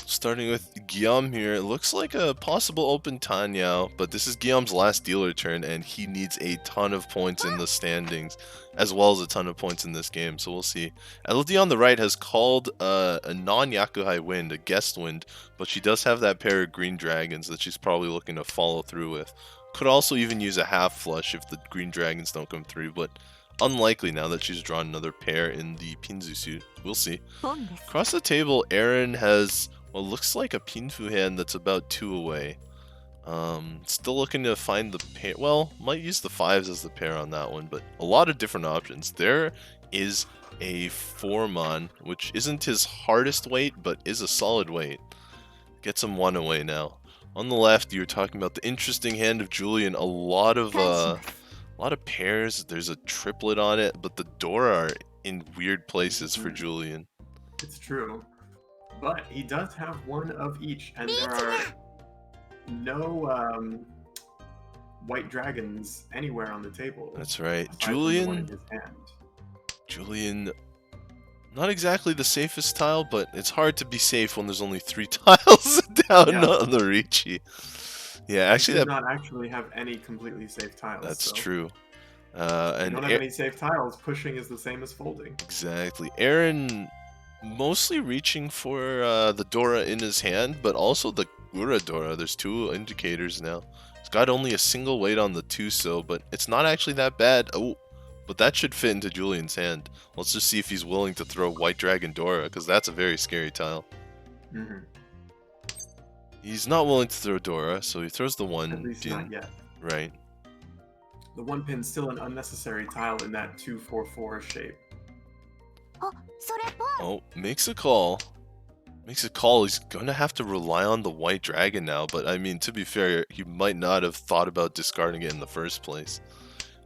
starting with Guillaume here. It looks like a possible open Tanyao, but this is Guillaume's last dealer turn, and he needs a ton of points in the standings, as well as a ton of points in this game, so we'll see. LD on the right has called a non-Yakuhai wind, a guest wind, but she does have that pair of green dragons that she's probably looking to follow through with. Could also even use a half flush if the green dragons don't come through, but unlikely now that she's drawn another pair in the Pinzu suit. We'll see. Across the table, Aaron has what looks like a Pinfu hand that's about 2 away. Still looking to find the pair. Well, might use the 5s as the pair on that one, but a lot of different options. There is a 4-mon, which isn't his hardest weight, but is a solid weight. Gets him 1 away now. On the left, you're talking about the interesting hand of Julian. A lot of pairs. There's a triplet on it, but the Dora are in weird places for Julian. It's true. But he does have one of each, and there are no white dragons anywhere on the table. That's right. aside from the one in Julian, his hand. not exactly the safest tile, but it's hard to be safe when there's only 3 tiles down Yeah. on the Riichi. Yeah, actually, He does that, not actually have any completely safe tiles. that's so true. If you And don't have any safe tiles, pushing is the same as folding. exactly. Aaron mostly reaching for the Dora in his hand, but also the Ura Dora. There's 2 indicators now. It's got only a single weight on the Tuso, but it's not actually that bad. Oh, but that should fit into Julian's hand. Let's just see if he's willing to throw White Dragon Dora, because that's a very scary tile. Mm-hmm. He's not willing to throw Dora, so he throws the At 1 least pin. not yet. Right. The 1 pin's still an unnecessary tile in that 2-4-4 shape. Oh, makes a call. Makes a call. He's going to have to rely on the White Dragon now, but I mean, to be fair, he might not have thought about discarding it in the first place.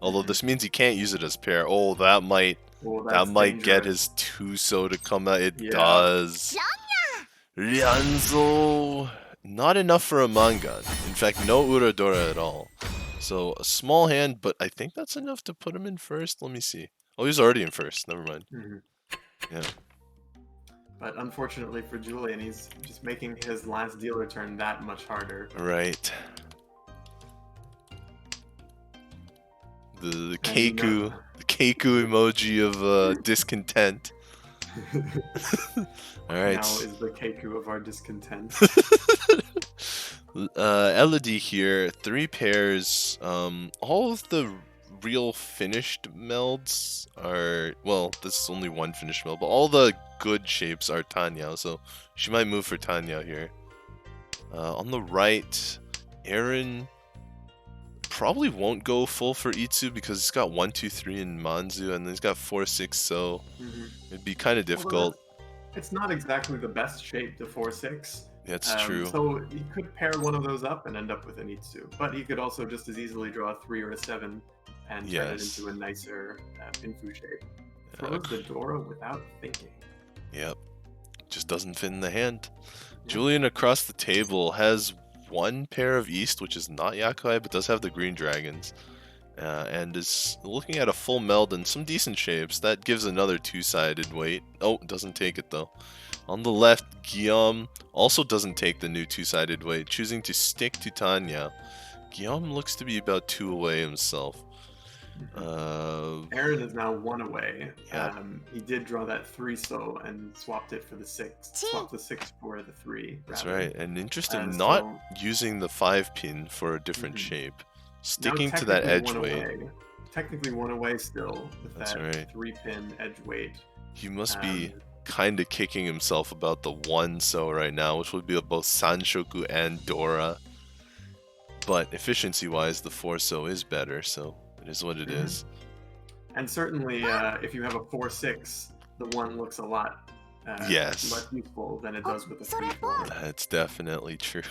Although this means he can't use it as pair. Oh, that might Well, that that's might get dangerous. his Tuso to come out. It Yeah. does. Ryanzo! Not enough for a Mangan. In fact, no Uradora at all. So, a small hand, but I think that's enough to put him in first. Let me see. Oh, he's already in first. Never mind. Mhm. Yeah. But unfortunately for Julian, he's just making his last dealer turn that much harder. Right. The And, Keiku, the Keiku emoji of discontent. All right. Now is the Keiku of our discontent. Elodie here, 3 pairs. All of the real finished melds are, well, this is only 1 finished meld, but all the good shapes are Tanya, so she might move for Tanya here. On the right, Aaron probably won't go full for Itsu because he's got 1, 2, 3 in Manzu, and then he's got 4, 6, so it'd be kind of difficult. It's not exactly the best shape to 4-6. That's true. So he could pair one of those up and end up with an Itsu. But he could also just as easily draw a 3 or a 7 and turn it Yes. into a nicer Pinfu shape. Throws the Dora without thinking. Yep. Just doesn't fit in the hand. Julian across the table has 1 pair of East, which is not Yakuai, but does have the green dragons. And is looking at a full meld and some decent shapes. That gives another 2-sided weight. Oh, doesn't take it though. On the left, Guillaume also doesn't take the new 2-sided weight, choosing to stick to Tanya. Guillaume looks to be about 2 away himself. Aaron is now 1 away. Yeah. He did draw that 3 so and swapped it for the 6. Swapped the 6 for the 3. That's rather. right. And interesting, So not using the 5 pin for a different shape. Sticking to that edge weight. Technically 1 away still with That's that right. 3-pin edge weight. He must be kind of kicking himself about the 1 so right now, which would be both Sanshoku and Dora. But efficiency-wise, the 4 so is better, so it is what it is. And certainly, if you have a 4-6, the 1 looks a lot less useful than it does with a 3-4. That's definitely true.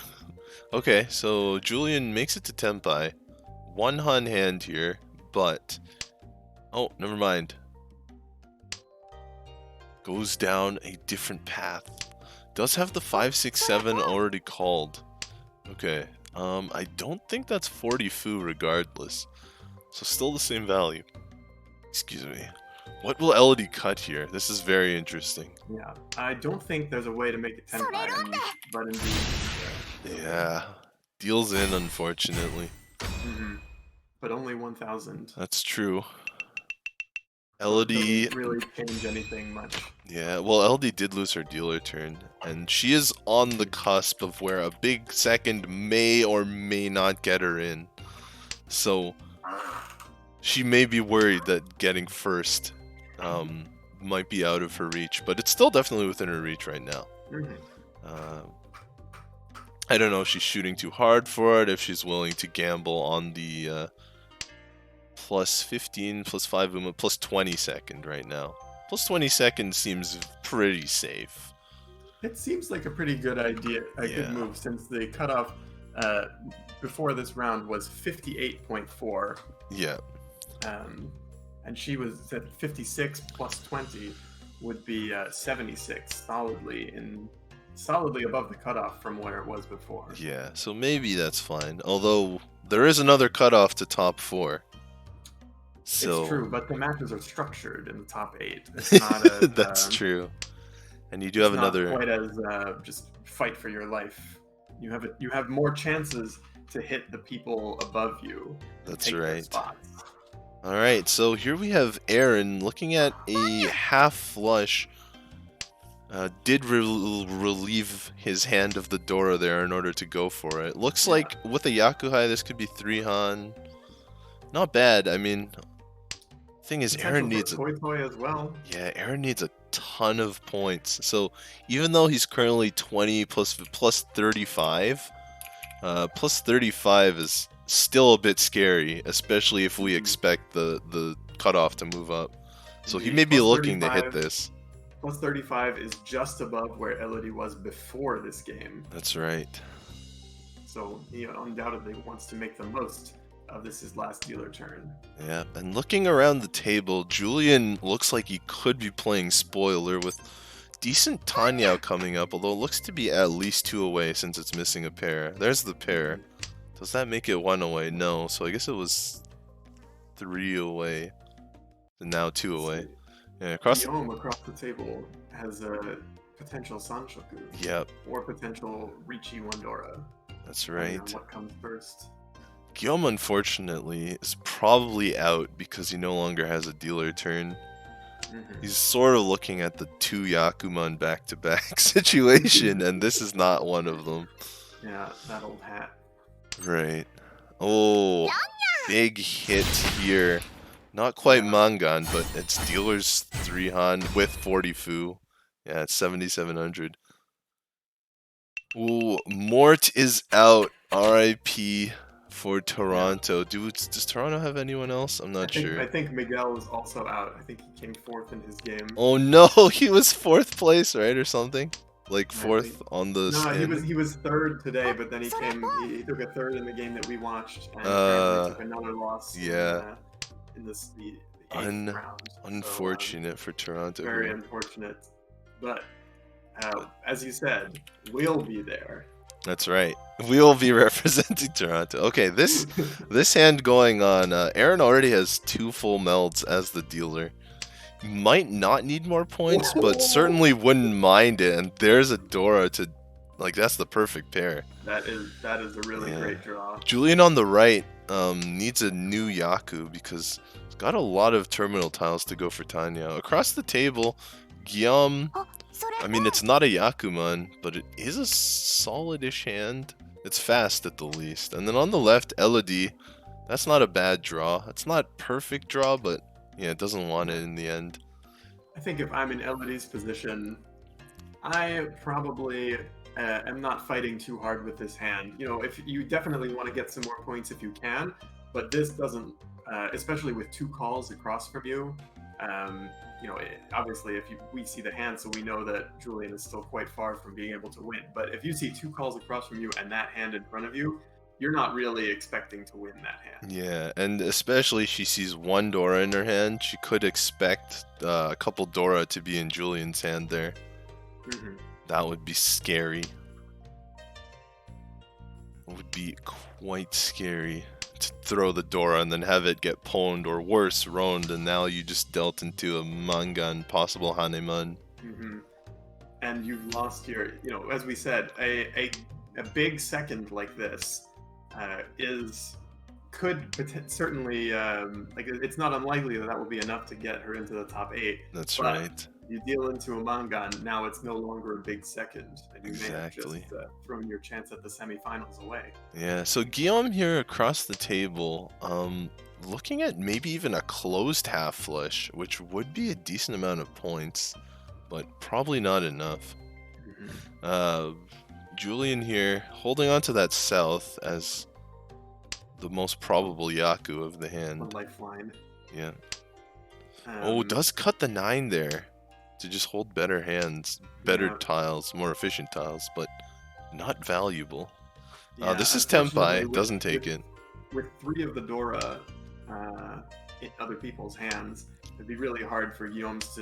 Okay, so Julian makes it to Tenpai. 1 Hun hand here, but... Oh, never mind. Goes down a different path. Does have the 5, 6, 7 already called. Okay, I don't think that's 40 Fu regardless. So still the same value. Excuse me. What will Elodie cut here? This is very interesting. Yeah, I don't think there's a way to make it 10 pi, but indeed. Yeah. Deals in, unfortunately. But only 1,000. That's true. So it Elodie... doesn't really change anything much. Yeah, well, Elodie did lose her dealer turn, and she is on the cusp of where a big second may or may not get her in. So, she may be worried that getting first might be out of her reach, but it's still definitely within her reach right now. I don't know if she's shooting too hard for it, if she's willing to gamble on the plus 15, plus 5 movement, plus 20 second right now. Plus 20 seconds seems pretty safe. It seems like a pretty good idea, good move, since the cutoff before this round was 58.4. Yeah. And she was at 56 plus 20 would be 76, solidly above the cutoff from where it was before. Yeah, so maybe that's fine. Although there is another cutoff to top 4. So... It's true, but the matches are structured in the top 8. It's not as, that's true. And you do have another... not quite as just fight for your life. You have more chances to hit the people above you. That's right. Alright, so here we have Aaron looking at a half flush. Did relieve his hand of the Dora there in order to go for it. Looks like with a Yakuhai this could be 3 Han. Not bad. I mean, thing is, Aaron needs Toy as well. Yeah, Aaron needs a ton of points. So even though he's currently 20 plus 35, plus 35 is still a bit scary, especially if we expect the cutoff to move up. So he may be looking to hit this. Plus 35 is just above where Elodie was before this game. That's right. So he undoubtedly wants to make the most of this his last dealer turn. Yeah, and looking around the table, Julian looks like he could be playing spoiler with decent Tanyao coming up, although it looks to be at least 2 away since it's missing a pair. There's the pair. Does that make it 1 away? No, so I guess it was 3 away. And now 2 away. Yeah, across the table has a potential Sanshoku. Yep. Or potential Riichi Wandora. That's right. What comes first? Guillaume, unfortunately, is probably out because he no longer has a dealer turn. He's sort of looking at the 2 Yakuman back-to-back situation, and this is not one of them. Yeah, that old hat. Right. Oh, big hit here. Not quite Mangan, but it's dealer's 3 Han with 40 Fu. Yeah, it's 7,700. Ooh, Mort is out. RIP for Toronto. Does Toronto have anyone else? I'm not sure. I think Miguel is also out. I think he came 4th in his game. Oh no, he was 4th place, right, or something? Like 4th on the No, he was 3rd today, but then he took a 3rd in the game that we watched, and took another loss. Yeah. In the 8th round. Unfortunate for Toronto. Very unfortunate. But as you said, we'll be there. That's right. We will be representing Toronto. Okay, this hand going on. Aaron already has 2 full melds as the dealer. Might not need more points, but certainly wouldn't mind it. And there's a Dora to, like, that's the perfect pair. That is a really great draw. Julian on the right needs a new Yaku because he's got a lot of terminal tiles to go for Tanya. Across the table, Guillaume. I mean, it's not a Yakuman, but it is a solid-ish hand. It's fast at the least. And then on the left, Elodie. That's not a bad draw. It's not perfect draw, but yeah, it doesn't want it in the end. I think if I'm in Elodie's position, I probably am not fighting too hard with this hand. You know, if you definitely want to get some more points if you can, but this doesn't, especially with 2 calls across from you. You know, obviously, we see the hand, so we know that Julian is still quite far from being able to win. But if you see 2 calls across from you and that hand in front of you, you're not really expecting to win that hand. Yeah, and especially she sees 1 Dora in her hand, she could expect a couple Dora to be in Julian's hand there. That would be scary. It would be quite scary. to throw the Dora and then have it get pwned or worse, roaned, and now you just dealt into a Mangan, possible Haneman. And you've lost your, as we said, a big second like this could certainly it's not unlikely that will be enough to get her into the top 8. That's but right. You deal into a Mangan, now it's no longer a big second, and you may have just Exactly. thrown your chance at the semifinals away. Yeah, so Guillaume here across the table, looking at maybe even a closed half flush, which would be a decent amount of points, but probably not enough. Julian here holding on to that south as the most probable Yaku of the hand. One lifeline. Yeah. Oh, does cut the 9 there to just hold better hands, better tiles, more efficient tiles, but not valuable. Yeah, this is Tempai, doesn't take it. With 3 of the Dora in other people's hands, it'd be really hard for Guillaume's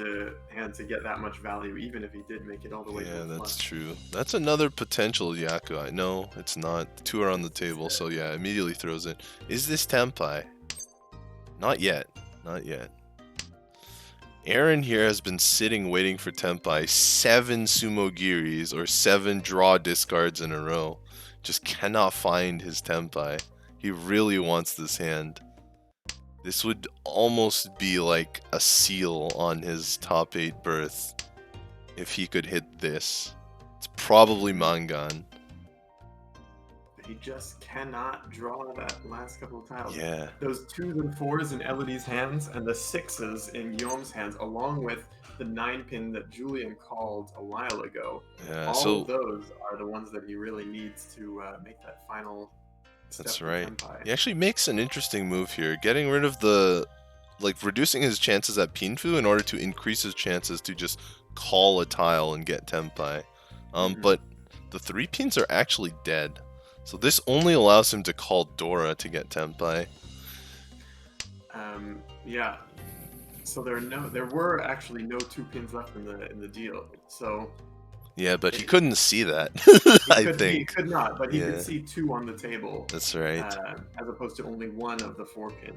hand to get that much value, even if he did make it all the way to the Yeah, that's flush. true. That's another potential Yaku. I know it's not. 2 are on the table, so yeah, immediately throws it. Is this Tempai? Not yet. Not yet. Aaron here has been sitting waiting for Tempai 7 Sumo Giris or 7 draw discards in a row. Just cannot find his Tempai. He really wants this hand. This would almost be like a seal on his top 8 berth if he could hit this. It's probably Mangan. He just cannot draw that last couple of tiles. Yeah. Those 2s and 4s in Elodie's hands and the 6s in Guillaume's hands, along with the 9-pin that Julian called a while ago. Yeah, all of those are the ones that he really needs to make that final step. That's right. Tempai. He actually makes an interesting move here, getting rid of the, reducing his chances at Pinfu in order to increase his chances to just call a tile and get Tempai. But the 3 pins are actually dead. So this only allows him to call Dora to get Tempai. Yeah. So there were actually no 2 pins left in the deal. So yeah, but he couldn't see that. He could not, but he could see 2 on the table. That's right. As opposed to only 1 of the 4 pin.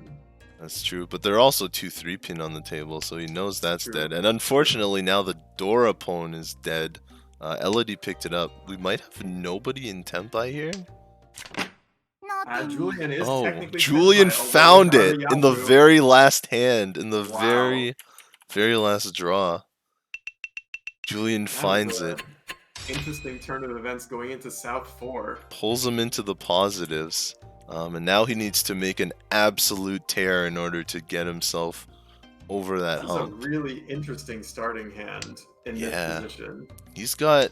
That's true, but there are also 2 3-pin on the table, so he knows that's dead. And unfortunately, now the Dora pawn is dead. Elodie picked it up. We might have nobody in Tempai here. Julian is technically Julian found it in the very last hand, in the very last draw. Julian finds it. Interesting turn of events going into South 4. Pulls him into the positives. And now he needs to make an absolute tear in order to get himself over that hump. This is a really interesting starting hand in this position. He's got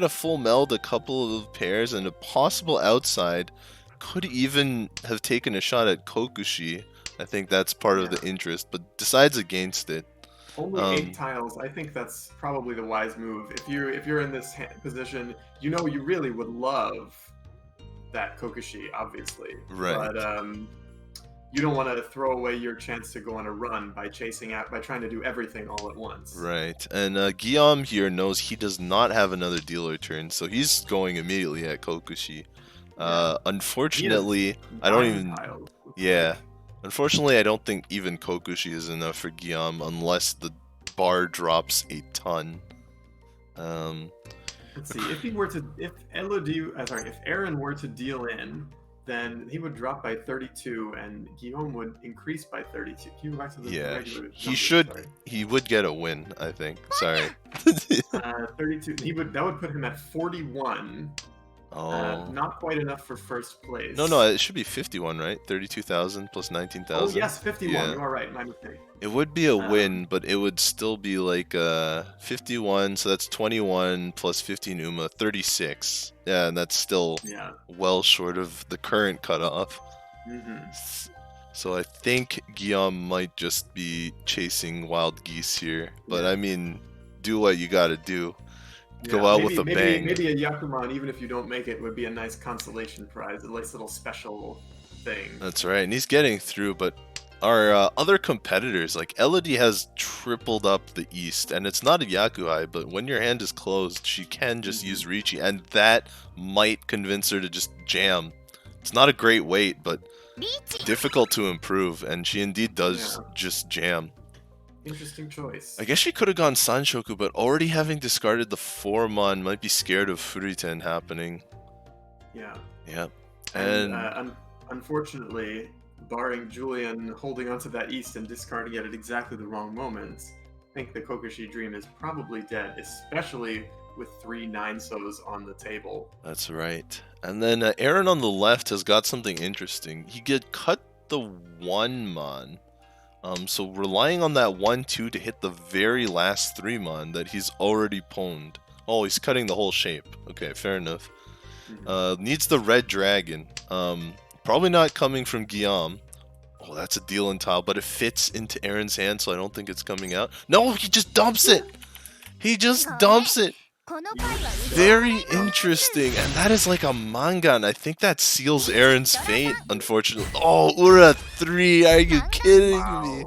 a full meld, a couple of pairs, and a possible outside. Could even have taken a shot at Kokushi. I think that's part of the interest, but decides against it. Only 8 tiles. I think that's probably the wise move. If you're in this position, you really would love that Kokushi, obviously. Right. But you don't want to throw away your chance to go on a run by trying to do everything all at once. Right. And Guillaume here knows he does not have another dealer turn, so he's going immediately at Kokushi. Unfortunately, I don't even... Yeah. Unfortunately, I don't think even Kokushi is enough for Guillaume unless the bar drops a ton. Let's see. If Aaron were to deal in, then he would drop by 32, and Guillaume would increase by 32. Can you go back to the regular numbers? He would get a win, I think. Sorry. 32. That would put him at 41. Oh. Not quite enough for first place. No, it should be 51, right? 32,000 plus 19,000. Oh, yes, 51. Yeah. You are right. My mistake. It would be a win, but it would still be like 51, so that's 21 plus 15 Uma, 36. Yeah, and that's still well short of the current cutoff. So I think Guillaume might just be chasing wild geese here. But I mean, do what you gotta do. Go out with a bang. Maybe a Yakuman, even if you don't make it, would be a nice consolation prize, a nice little special thing. That's right, and he's getting through, but our other competitors, like Elodie has tripled up the East, and it's not a Yakuhai, but when your hand is closed, she can just use Riichi, and that might convince her to just jam. It's not a great weight, but difficult to improve, and she indeed does Yeah. just jam. Interesting choice. I guess she could have gone Sanshoku, but already having discarded the 4-mon might be scared of Furiten happening. Yeah. Yep. And unfortunately, barring Julian holding onto that East and discarding it at exactly the wrong moments, I think the Kokoshi Dream is probably dead, especially with 3 9-sos on the table. That's right. And then Aaron on the left has got something interesting. He could cut the 1-mon. So relying on that 1-2 to hit the very last 3-mon that he's already pwned. Oh, he's cutting the whole shape. Okay, fair enough. Needs the red dragon. Probably not coming from Guillaume. Oh, that's a deal in tile, but it fits into Aaron's hand, so I don't think it's coming out. No, he just dumps it! He just dumps it! Very interesting, and that is like a manga, and I think that seals Aaron's fate, unfortunately. Oh, Ura 3, are you kidding me?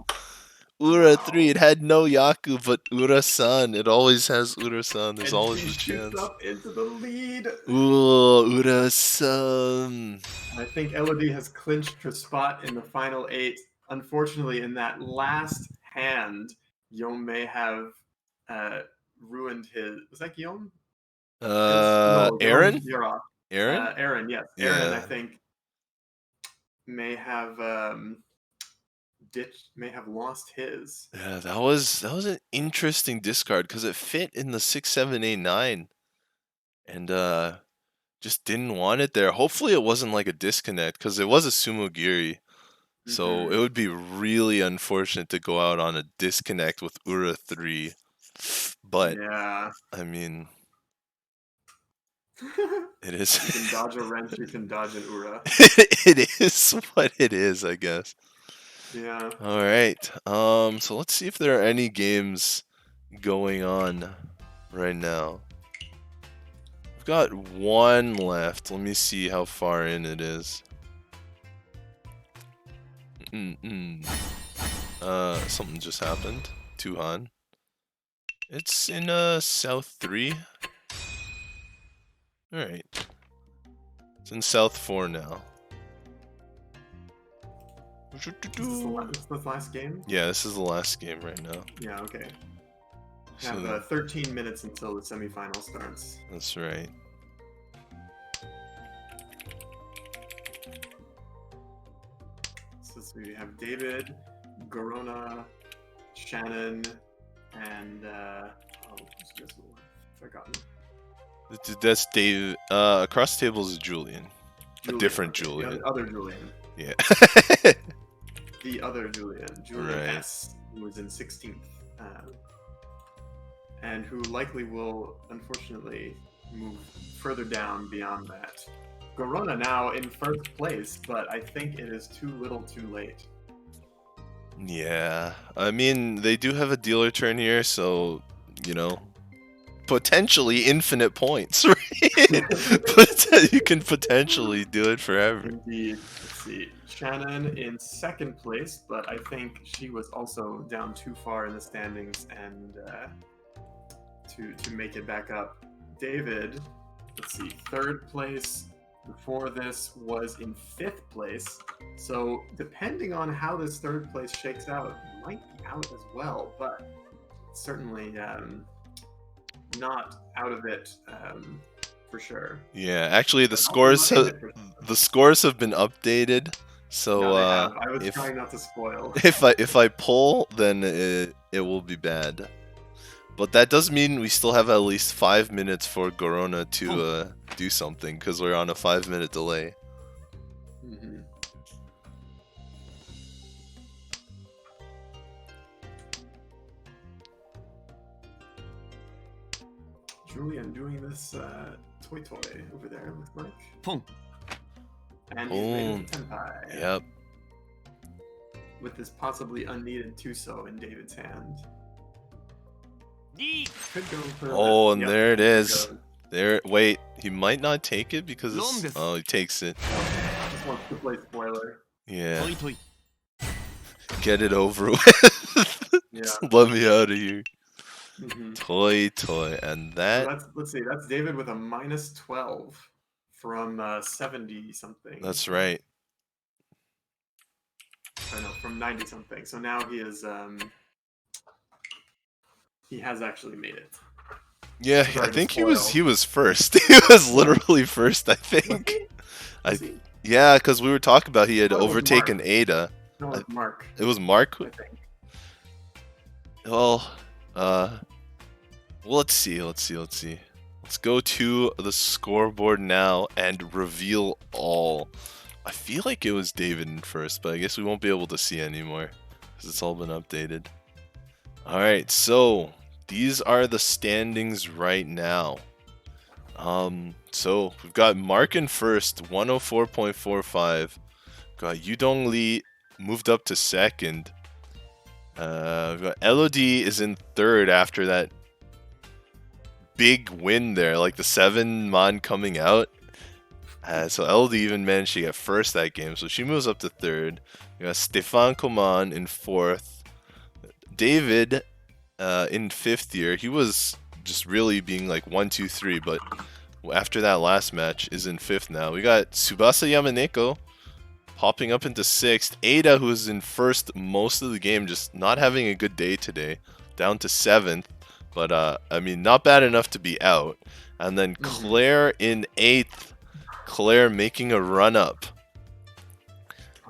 Ura 3, it had no Yaku, but Ura-san, it always has Ura-san, there's always a chance. Up into the lead. Ooh, Ura-san. I think Elodie has clinched her spot in the final 8. Unfortunately, in that last hand, Guillaume may have ruined his. Was that Guillaume? No, Aaron? Aaron? Aaron, yes. Yeah. Aaron, I think, may have lost his. Yeah, that was an interesting discard because it fit in the 6, 7, 8, 9, and just didn't want it there. Hopefully, it wasn't like a disconnect because it was a Sumogiri. So it would be really unfortunate to go out on a disconnect with Ura 3. But yeah, I mean, it is. You can dodge a wrench, you can dodge an Ura. It is what it is, I guess. Yeah. All right. So let's see if there are any games going on right now. We've got one left. Let me see how far in it is. Something just happened. Tuhan. It's in South 3. Alright. It's in South 4 now. Is this the last game? Yeah, this is the last game right now. Yeah, okay. We So, have 13 minutes until the semifinal starts. that's right. So we have David, Gorona, Shannon, and who's this one? Forgotten. That's Dave. Across the table is Julian. A different Julian. The other Julian. Yeah. The other Julian. Julian Right. S, who was in 16th. And who likely will, unfortunately, move further down beyond that. Gorona now in first place, but I think it is too little too late. Yeah. I mean, they do have a dealer turn here, so, you know, potentially infinite points, right? But you can potentially do it forever. Indeed. Let's see. Shannon in second place, but I think she was also down too far in the standings and to make it back up. David, let's see, third place. Before this was in 5th place. So depending on how this 3rd place shakes out, might be out as well, but certainly not out of it for sure. Yeah, actually the scores have been updated. So no, I was trying not to spoil. If I pull, then it will be bad. But that does mean we still have at least 5 minutes for Gorona to do something, because we're on a 5-minute delay. Mm-hmm. Julian doing this toy over there, looks like. Pong. And he's made it to Tenpai. Yep. With this possibly unneeded Tuso in David's hand. Could go for and there it is. There. Wait, he might not take it because it's, he takes it. Just wants to play spoiler. Yeah. Get it over with. Yeah. Let me out of here. Mm-hmm. Toy, and that. So let's see. That's David with a -12 from 70 something. That's right. I know, from 90 something. So now he has actually made it. Yeah, So I sorry to think spoil. he was first. He was literally first, I Was think. he? I Was he? Yeah, because we were talking about he had Oh, it was overtaken Mark. Ada. No, it was Mark, It was Mark. I think. Well, uh, well, let's see. Let's go to the scoreboard now and reveal all. I feel like it was David in first, but I guess we won't be able to see anymore because it's all been updated. All right, so these are the standings right now. So we've got Mark in first, 104.45. Got Yudong Lee moved up to second. We've got Elodie is in third after that big win there, like the 7-man coming out. So Elodie even managed to get first that game, so she moves up to third. We got Stefan Coman in fourth. David in fifth here. He was just really being like 1, 2, 3, but after that last match is in fifth now. We got Tsubasa Yamaneko popping up into sixth. Ada, who was in first most of the game, just not having a good day today, down to seventh. But I mean, not bad enough to be out. And then Claire in eighth. Claire making a run up.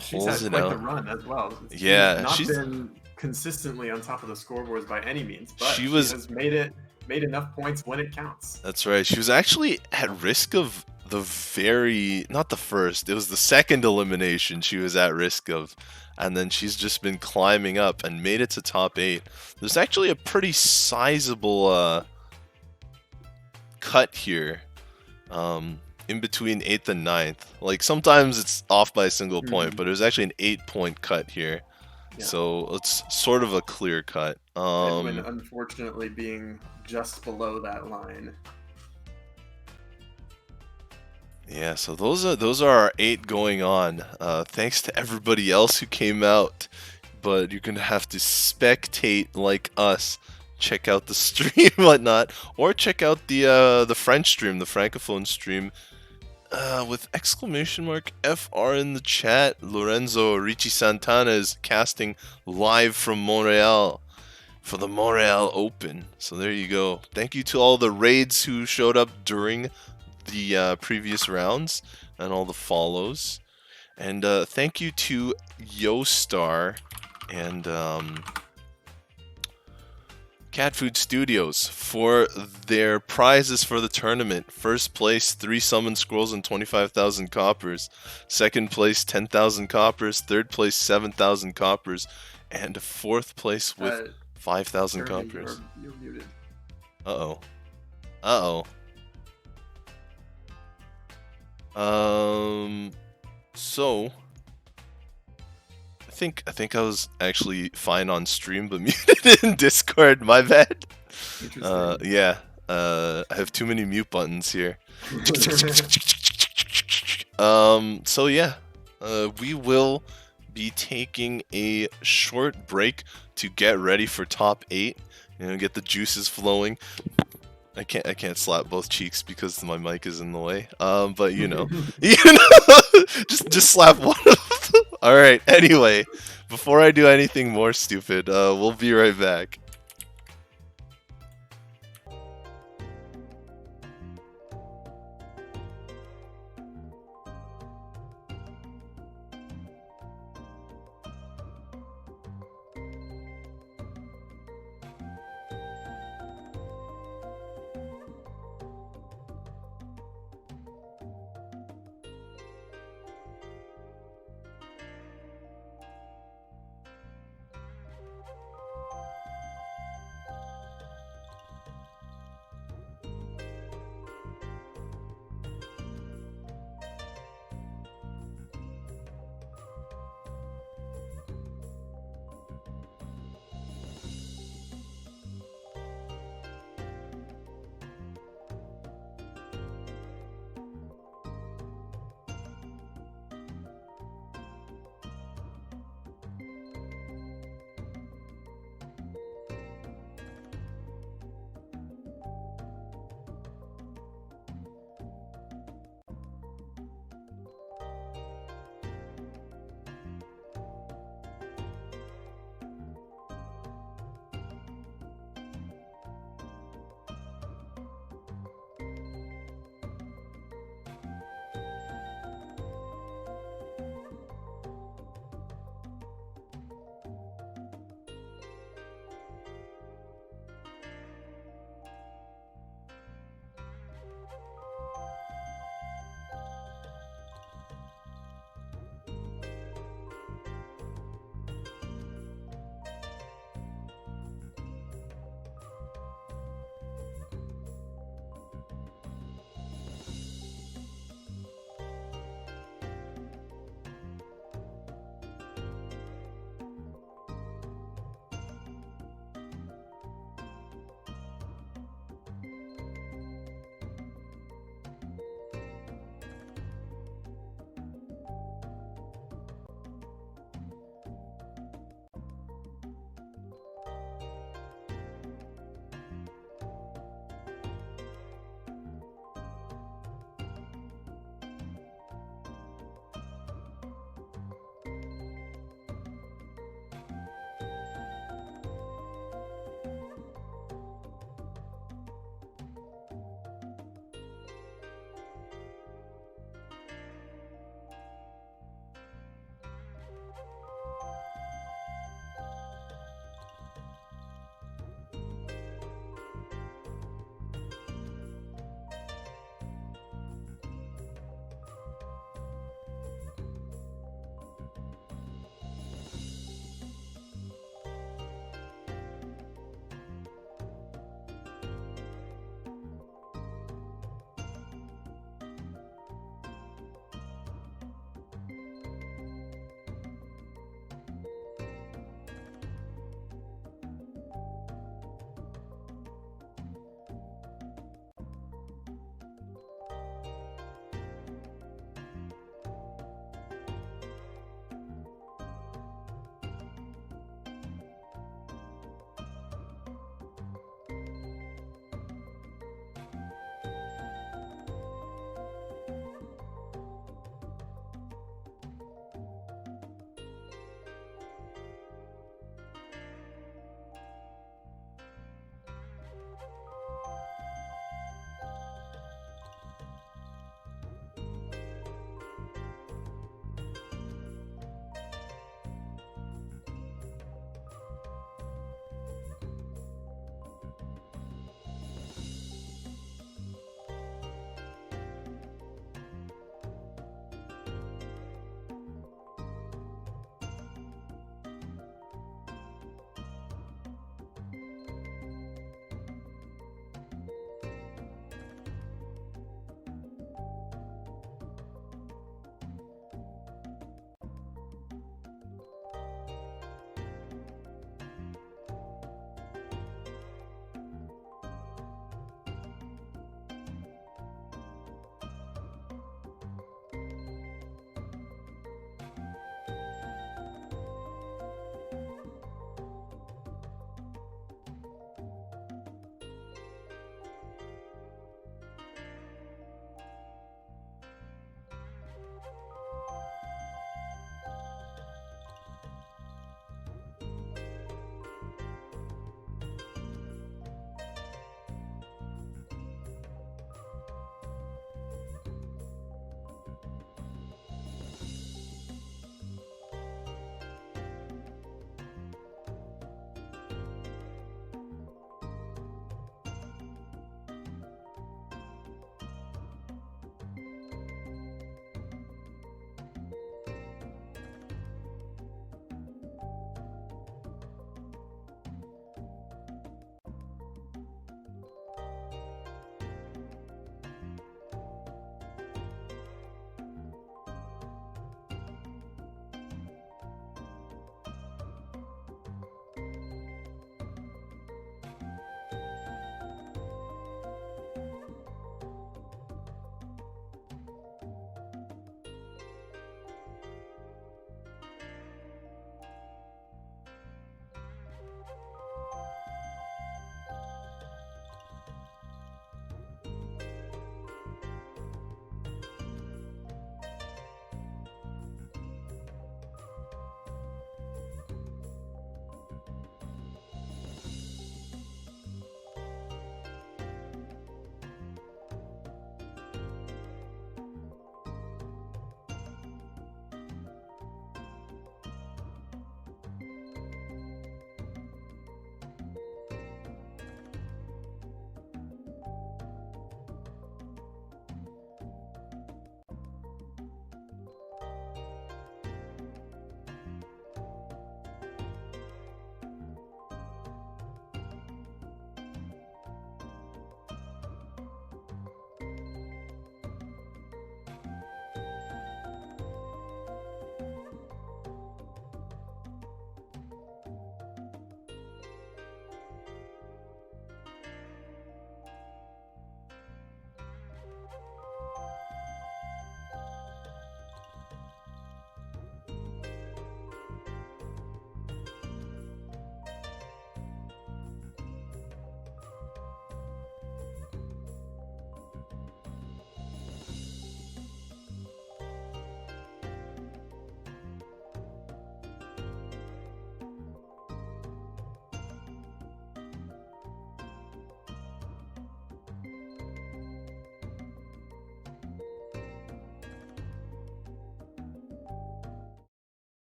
She's had quite the run as well. Yeah, she's not been consistently on top of the scoreboards by any means, but she has made enough points when it counts. That's right. She was actually at risk of not the first, it was the second elimination she was at risk of, and then she's just been climbing up and made it to top 8. There's actually a pretty sizable cut here in between 8th and 9th. Like sometimes it's off by a single point, but it was actually an 8-point cut here. Yeah. So it's sort of a clear cut. Edwin unfortunately being just below that line. Yeah, so those are our 8 going on. Thanks to everybody else who came out, but you're gonna have to spectate like us. Check out the stream, whatnot, or check out the French stream, the Francophone stream, with exclamation mark FR in the chat. Lorenzo Riichi Santana is casting live from Montreal for the Montreal Open. So there you go. Thank you to all the raids who showed up during the previous rounds and all the follows. And thank you to YoStar and Cat Food Studios for their prizes for the tournament. First place, 3 summon scrolls and 25,000 coppers. Second place, 10,000 coppers. Third place, 7,000 coppers. And fourth place with 5,000 coppers. You're muted. Uh-oh. So I think I was actually fine on stream, but muted in Discord. My bad. Yeah. I have too many mute buttons here. So yeah, we will be taking a short break to get ready for top 8. You know, get the juices flowing. I can't slap both cheeks because my mic is in the way. But you know, just slap one of them. All right. Anyway, before I do anything more stupid, we'll be right back.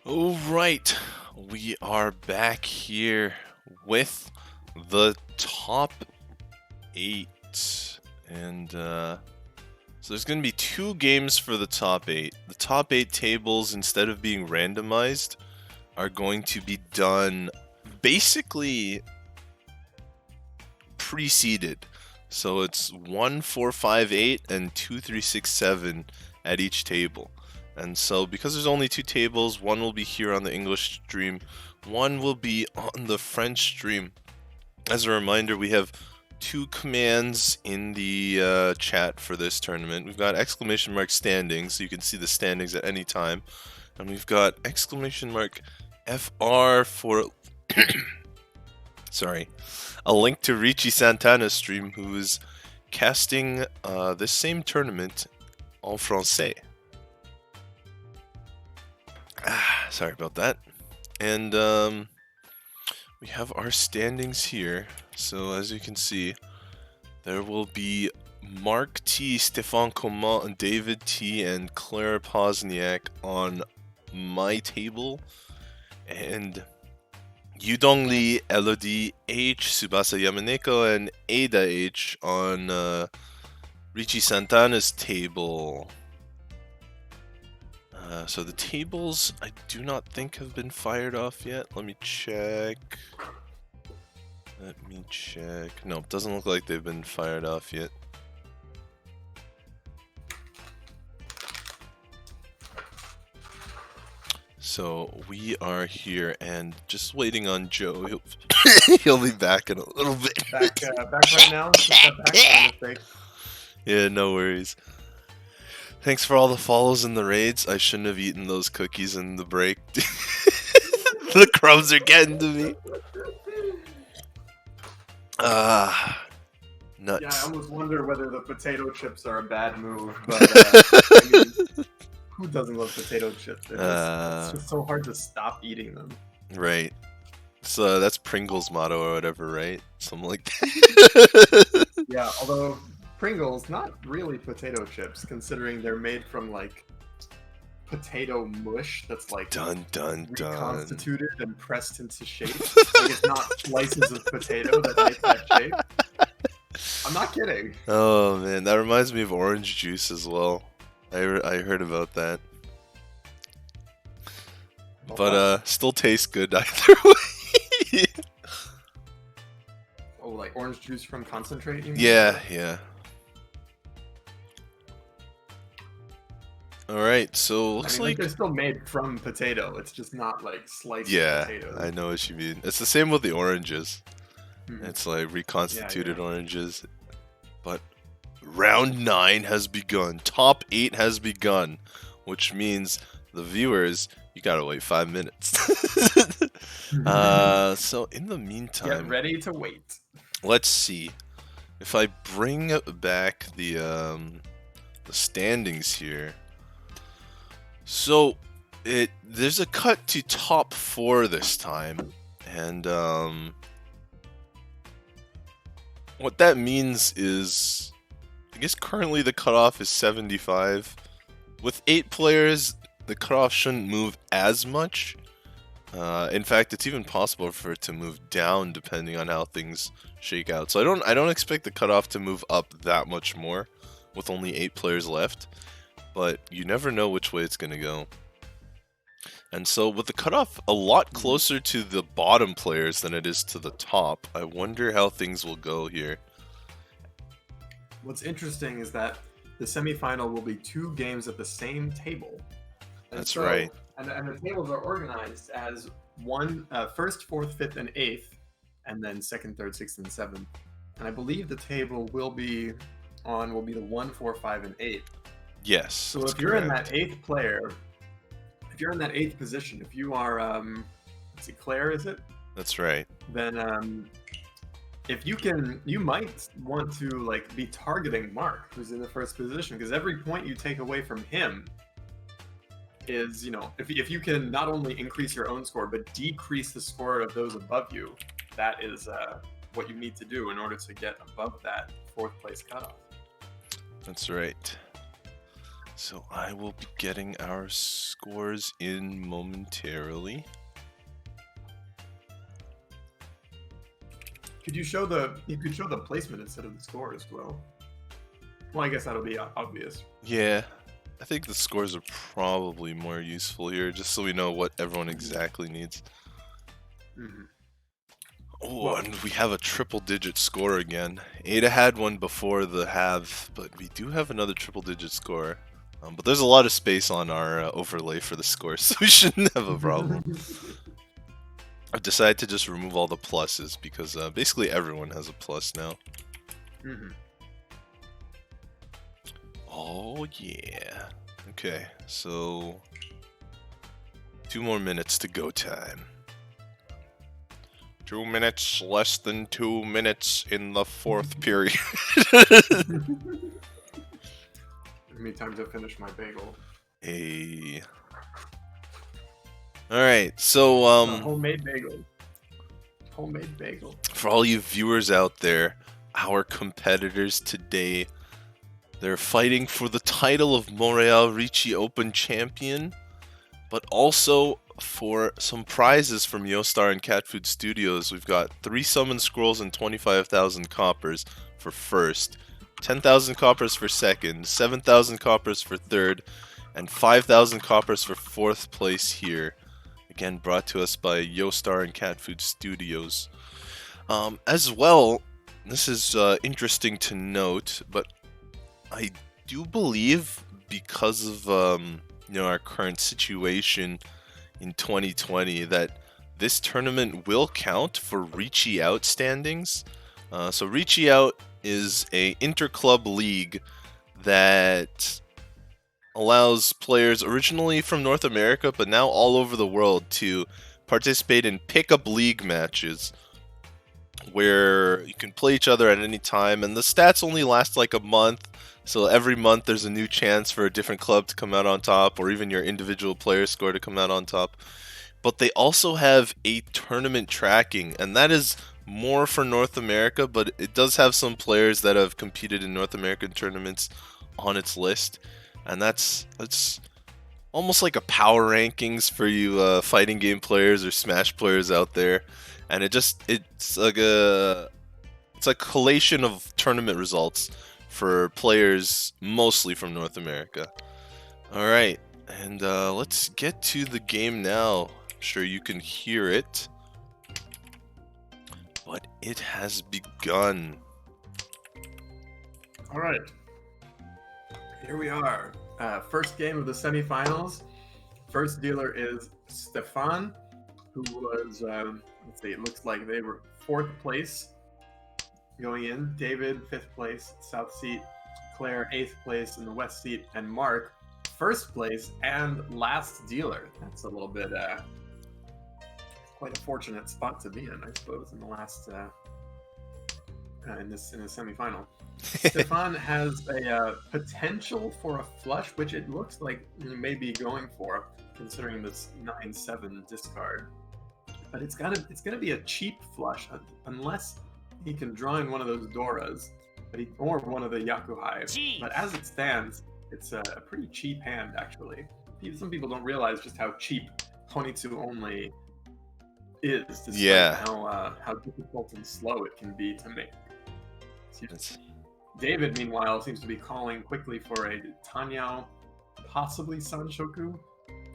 All right, we are back here with the top 8. And so there's going to be 2 games for the top 8. The top 8 tables, instead of being randomized, are going to be done basically pre-seeded. So it's 1, 4, 5, 8, and 2, 3, 6, 7 at each table. And so because there's only 2 tables, one will be here on the English stream, one will be on the French stream. As a reminder, we have 2 commands in the chat for this tournament. We've got exclamation mark standings, so you can see the standings at any time. And we've got exclamation mark FR for sorry, a link to Riichi Santana's stream, who is casting this same tournament en français. Sorry about that. And we have our standings here. So as you can see, there will be Mark T, Stefan Coman, and David T, and Claire Pozniak on my table, and Yudong Lee, Elodie H, Tsubasa Yamaneko, and Ada H on Riichi Santana's table. So the tables, I do not think have been fired off yet. Let me check. No, it doesn't look like they've been fired off yet. So we are here and just waiting on Joe. He'll be back in a little bit. Back right now. Just step back. My mistake. Yeah, no worries. Thanks for all the follows and the raids. I shouldn't have eaten those cookies in the break. The crumbs are getting to me. Nuts. Yeah, I almost wonder whether the potato chips are a bad move, but I mean, who doesn't love potato chips? It's just so hard to stop eating them. Right. So that's Pringles' motto or whatever, right? Something like that. Yeah, although Pringles, not really potato chips, considering they're made from like potato mush that's like Dun dun dun. reconstituted and pressed into shape. Like it's not slices of potato that make that shape. I'm not kidding. Oh man, that reminds me of orange juice as well. I heard about that. But still tastes good either way. Oh, like orange juice from concentrate, you mean? Yeah. Alright, so looks like like they're still made from potato. It's just not like sliced potato. I know what you mean. It's the same with the oranges. Mhm. It's like reconstituted Yeah. oranges. But round 9 has begun. Top 8 has begun. Which means the viewers, you gotta wait 5 minutes. So in the meantime, Get ready to wait. let's see. If I bring back the standings here. So there's a cut to top 4 this time, and what that means is, I guess currently the cutoff is 75. With 8 players, the cutoff shouldn't move as much. In fact, it's even possible for it to move down depending on how things shake out. So I don't expect the cutoff to move up that much more with only 8 players left. But you never know which way it's going to go. And so with the cutoff a lot closer to the bottom players than it is to the top, I wonder how things will go here. What's interesting is that the semifinal will be 2 games at the same table. That's right. And the tables are organized as first, fourth, fifth, and eighth, and then second, third, sixth, and seventh. And I believe the table will be the 1, 4, 5, and 8. Yes. So if you're in that 8th player, if you're in that 8th position, if you are, let's see, Claire, is it? That's right. Then if you might want to like be targeting Mark, who's in the first position, because every point you take away from him is, if you can not only increase your own score but decrease the score of those above you, that is what you need to do in order to get above that 4th place cutoff. That's right. So I will be getting our scores in momentarily. You could show the placement instead of the score as well. Well, I guess that'll be obvious. Yeah, I think the scores are probably more useful here, just so we know what everyone exactly needs. Mm-hmm. Oh, Well, and we have a triple-digit score again. Ada had one before the halve, but we do have another triple-digit score. But there's a lot of space on our overlay for the score, so we shouldn't have a problem. I've decided to just remove all the pluses because basically everyone has a plus now. mm-hmm. Oh yeah. Okay, so 2 more minutes to go time. 2 minutes, less than 2 minutes in the 4th period. Give me time to finish my bagel. Hey. Alright, so Homemade bagel. Homemade bagel. for all you viewers out there, our competitors today, they're fighting for the title of Montreal Riichi Open Champion, but also for some prizes from Yostar and Cat Food Studios. We've got 3 summon scrolls and 25,000 coppers for first, 10,000 coppers for second, 7,000 coppers for third, and 5,000 coppers for 4th place here. Again, brought to us by Yostar and Cat Food Studios. As well, this is interesting to note, but I do believe because of our current situation in 2020 that this tournament will count for Riichi outstandings. So Riichi Out is a inter-club league that allows players originally from North America but now all over the world to participate in pick-up league matches where you can play each other at any time, and the stats only last like a month. So every month there's a new chance for a different club to come out on top, or even your individual player score to come out on top. But they also have a tournament tracking, and that is more for North America, but it does have some players that have competed in North American tournaments on its list. And that's almost like a power rankings for you fighting game players or Smash players out there. And it's like a collation of tournament results for players mostly from North America. Alright, and let's get to the game now. I'm sure you can hear it, but it has begun. Alright. Here we are. First game of the semifinals. First dealer is Stefan, who was, let's see, it looks like they were 4th place going in. David, 5th place, South seat. Claire, 8th place in the West seat. And Mark, 1st place and last dealer. That's a little bit, quite a fortunate spot to be in, I suppose, in the last, in the semifinal. Stefan has a potential for a flush, which it looks like he may be going for, considering this 9/7 discard. But it's gonna be a cheap flush unless he can draw in one of those Doras, or one of the Yakuhai. Jeez. But as it stands, it's a pretty cheap hand actually. Some people don't realize just how cheap 22 only is, despite how difficult and slow it can be to make. David, meanwhile, seems to be calling quickly for a Tanyao, possibly Sanshoku,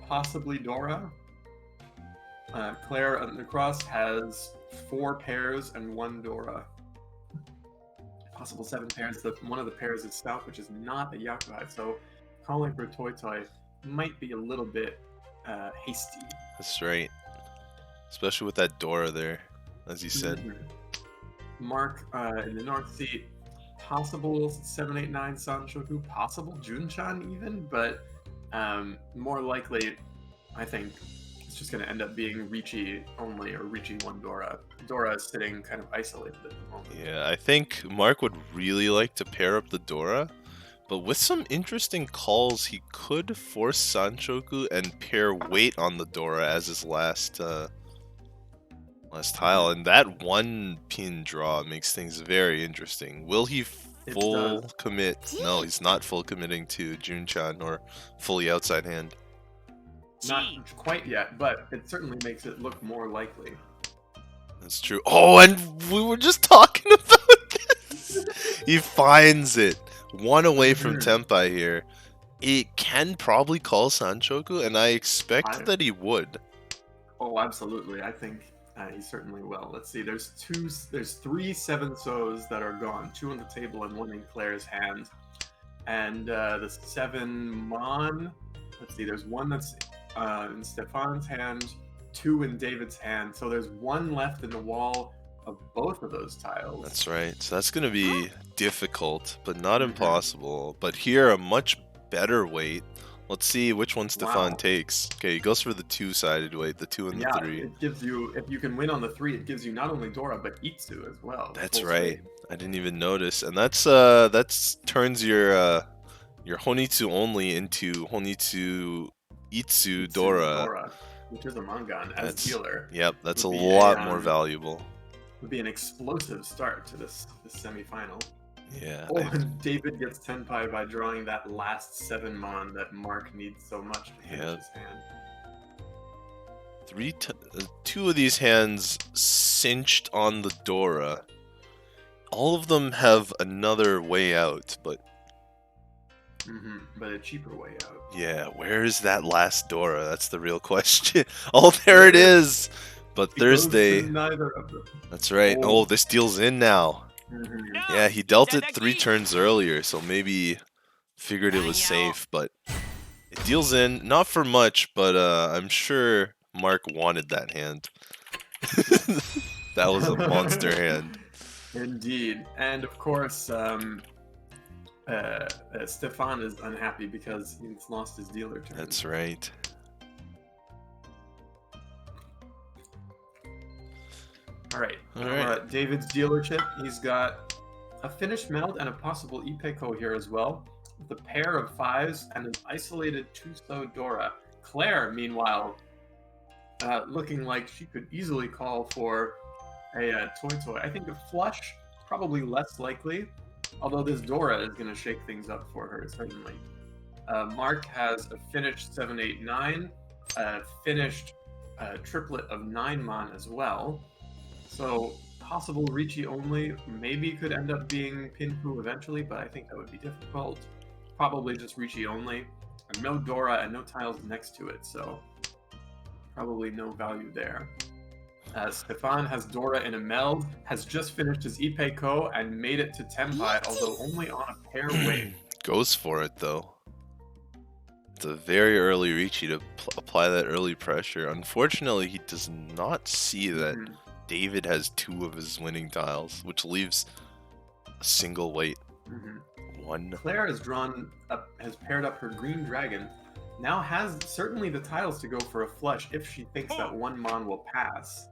possibly Dora. Claire on the cross has 4 pairs and 1 Dora. Possible 7 pairs. One of the pairs is Stout, which is not a Yakuhai, so calling for Toy Toy might be a little bit hasty. That's right. Especially with that Dora there, as you said. Mark in the north seat, possible 789 Sanshoku, possible Junchan even, but more likely, I think it's just going to end up being Riichi only, or Riichi 1 Dora. Dora is sitting kind of isolated at the moment. Yeah, I think Mark would really like to pair up the Dora, but with some interesting calls, he could force Sanshoku and pair weight on the Dora as his last tile, and that 1 pin draw makes things very interesting. Will he It full does. commit. No, he's not full committing to Jun-chan or fully outside hand. Not quite yet, but it certainly makes it look more likely. That's true. Oh, and we were just talking about this. He finds it. One away from Tenpai here. It can probably call Sanchoku, and I expect that he would. Oh, absolutely. I think he certainly will. Let's see. There's 3 7-sos that are gone. 2 on the table and 1 in Claire's hand. And the 7 Mon. Let's see. There's 1 that's in Stefan's hand, 2 in David's hand. So there's 1 left in the wall of both of those tiles. That's right. So that's going to be difficult, but not impossible. But here, a much better weight. Let's see which one Stefan takes. Okay, he goes for the 2-sided weight, the 2 and the 3. It gives you, if you can win on the 3, it gives you not only Dora but Itsu as well. That's right. I didn't even notice, and that's turns your Honitsu only into Honitsu Itsu Dora, which is a Mangan as dealer. Yep, that's a lot more valuable. Would be an explosive start to this semi-final. Yeah. Oh, and David gets Tenpai by drawing that last 7 Mon that Mark needs so much to finish his hand. 2 of these hands cinched on the Dora. All of them have another way out, but but a cheaper way out. Yeah, where is that last Dora? That's the real question. Oh, there it is. But Thursday. Neither of them. That's right. Oh, this deal's in now. Yeah, he dealt it 3 turns earlier, so maybe figured it was safe, but it deals in. Not for much, but I'm sure Mark wanted that hand. That was a monster hand. Indeed. And of course, Stefan is unhappy because he's lost his dealer turn. That's right. All right. David's dealer chip. He's got a finished meld and a possible Ipeco here as well. The pair of 5s and an isolated 2-so Dora. Claire, meanwhile, looking like she could easily call for a toy. I think a flush, probably less likely. Although this Dora is going to shake things up for her, certainly. Mark has a finished 7, 8, 9, a finished triplet of 9 Mon as well. So, possible Riichi only, maybe could end up being Pinfu eventually, but I think that would be difficult. Probably just Riichi only. And no Dora and no tiles next to it, so probably no value there. Stefan has Dora in a meld, has just finished his Ipeco and made it to Tenpai, although only on a pair weight. Goes for it, though. It's a very early Riichi to apply that early pressure. Unfortunately, he does not see that David has 2 of his winning tiles, which leaves a single weight. 1. Claire has paired up her green dragon. Now has certainly the tiles to go for a flush if she thinks that 1 Mon will pass.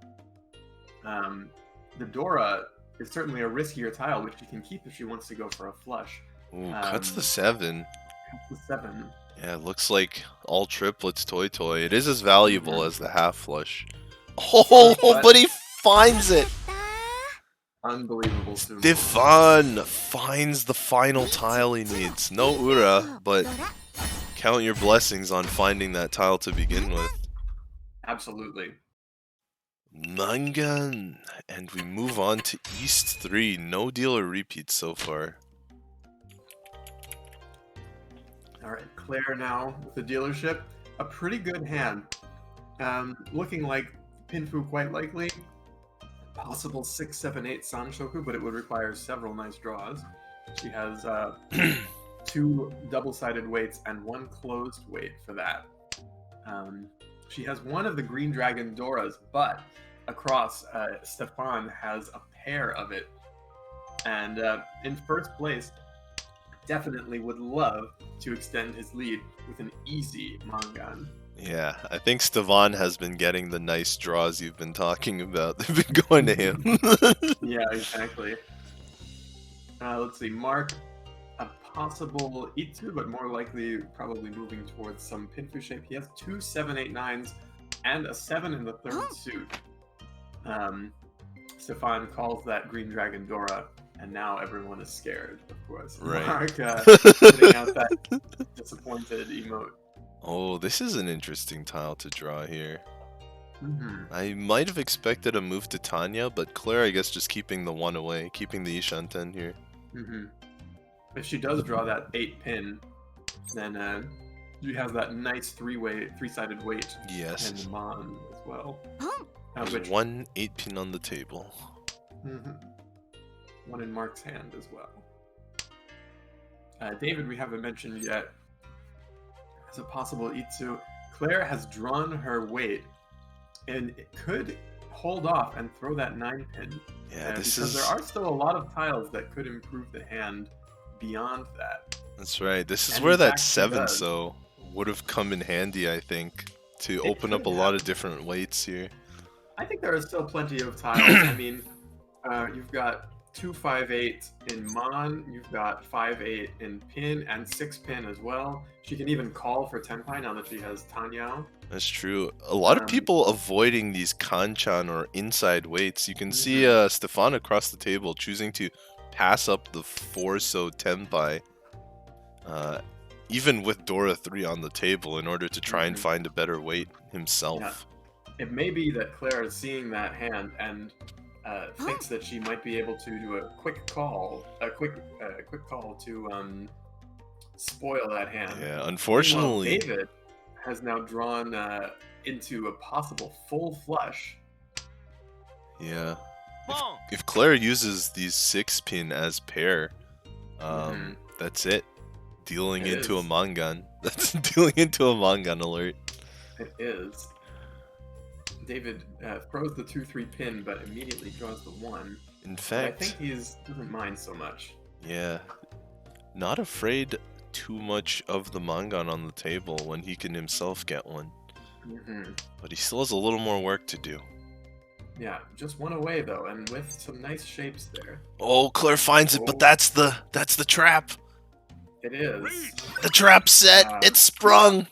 The Dora is certainly a riskier tile, which she can keep if she wants to go for a flush. Ooh, cuts the 7. Cuts the 7. Yeah, it looks like all triplets toy. It is as valuable as the half flush. Oh, but he finds it! Unbelievable. Stefan finds the final tile he needs. No Ura, but count your blessings on finding that tile to begin with. Absolutely. Mangan, and we move on to East 3. No dealer repeats so far. Alright, Claire now with the dealership. A pretty good hand. Looking like Pinfu quite likely. Possible 6, 7, 8 Sanshoku, but it would require several nice draws. She has 2 double-sided weights and 1 closed weight for that. She has 1 of the Green Dragon Doras, but across, Stefan has a pair of it. And in first place, definitely would love to extend his lead with an easy Mangan. Yeah, I think Stefan has been getting the nice draws you've been talking about. They've been going to him. Yeah, exactly. Let's see, Mark, a possible Itsu, but more likely probably moving towards some Pinfu shape. He has 2 7, 8, 9s and a 7 in the 3rd suit. Stefan calls that Green Dragon Dora. And now everyone is scared, of course. Right. Mark putting out that disappointed emote. Oh, this is an interesting tile to draw here. Mm-hmm. I might have expected a move to Tanya, but Claire, I guess, just keeping the one away, keeping the Ishanten here. Mm-hmm. If she does draw that 8 pin, then she has that nice three-sided weight. Yes. And Mon as well. There's one 8 pin on the table. Mm-hmm. One in Mark's hand as well. David, we haven't mentioned yet. As a possible Itsu, Claire has drawn her weight, and it could hold off and throw that 9 pin. Yeah, because there are still a lot of tiles that could improve the hand beyond that. That's right. This is And where in that fact, 7 so would have come in handy, I think, to open up a lot of different weights here. I think there are still plenty of tiles. I mean, you've got 2-5-8 in Mon, you've got 5-8 in Pin, and 6 Pin as well. She can even call for Tenpai now that she has Tanyao. That's true. A lot of people avoiding these kanchan or inside weights. You can see Stefan across the table choosing to pass up the 4 so Tenpai, even with Dora 3 on the table, in order to try and find a better weight himself. Yeah. It may be that Claire is seeing that hand and thinks that she might be able to do a quick call to spoil that hand. Yeah, unfortunately. Meanwhile, David has now drawn into a possible full flush. Yeah. If Claire uses these 6 pin as pair, that's it. Dealing into a Mangan. That's dealing into a Mangan alert. It is. David throws the 2-3 pin, but immediately draws the 1. In fact, I think he doesn't mind so much. Yeah. Not afraid too much of the Mangan on the table when he can himself get one. But he still has a little more work to do. Yeah, just one away though, and with some nice shapes there. Oh, Claire finds it, but that's the trap. It is. The trap set. It's sprung.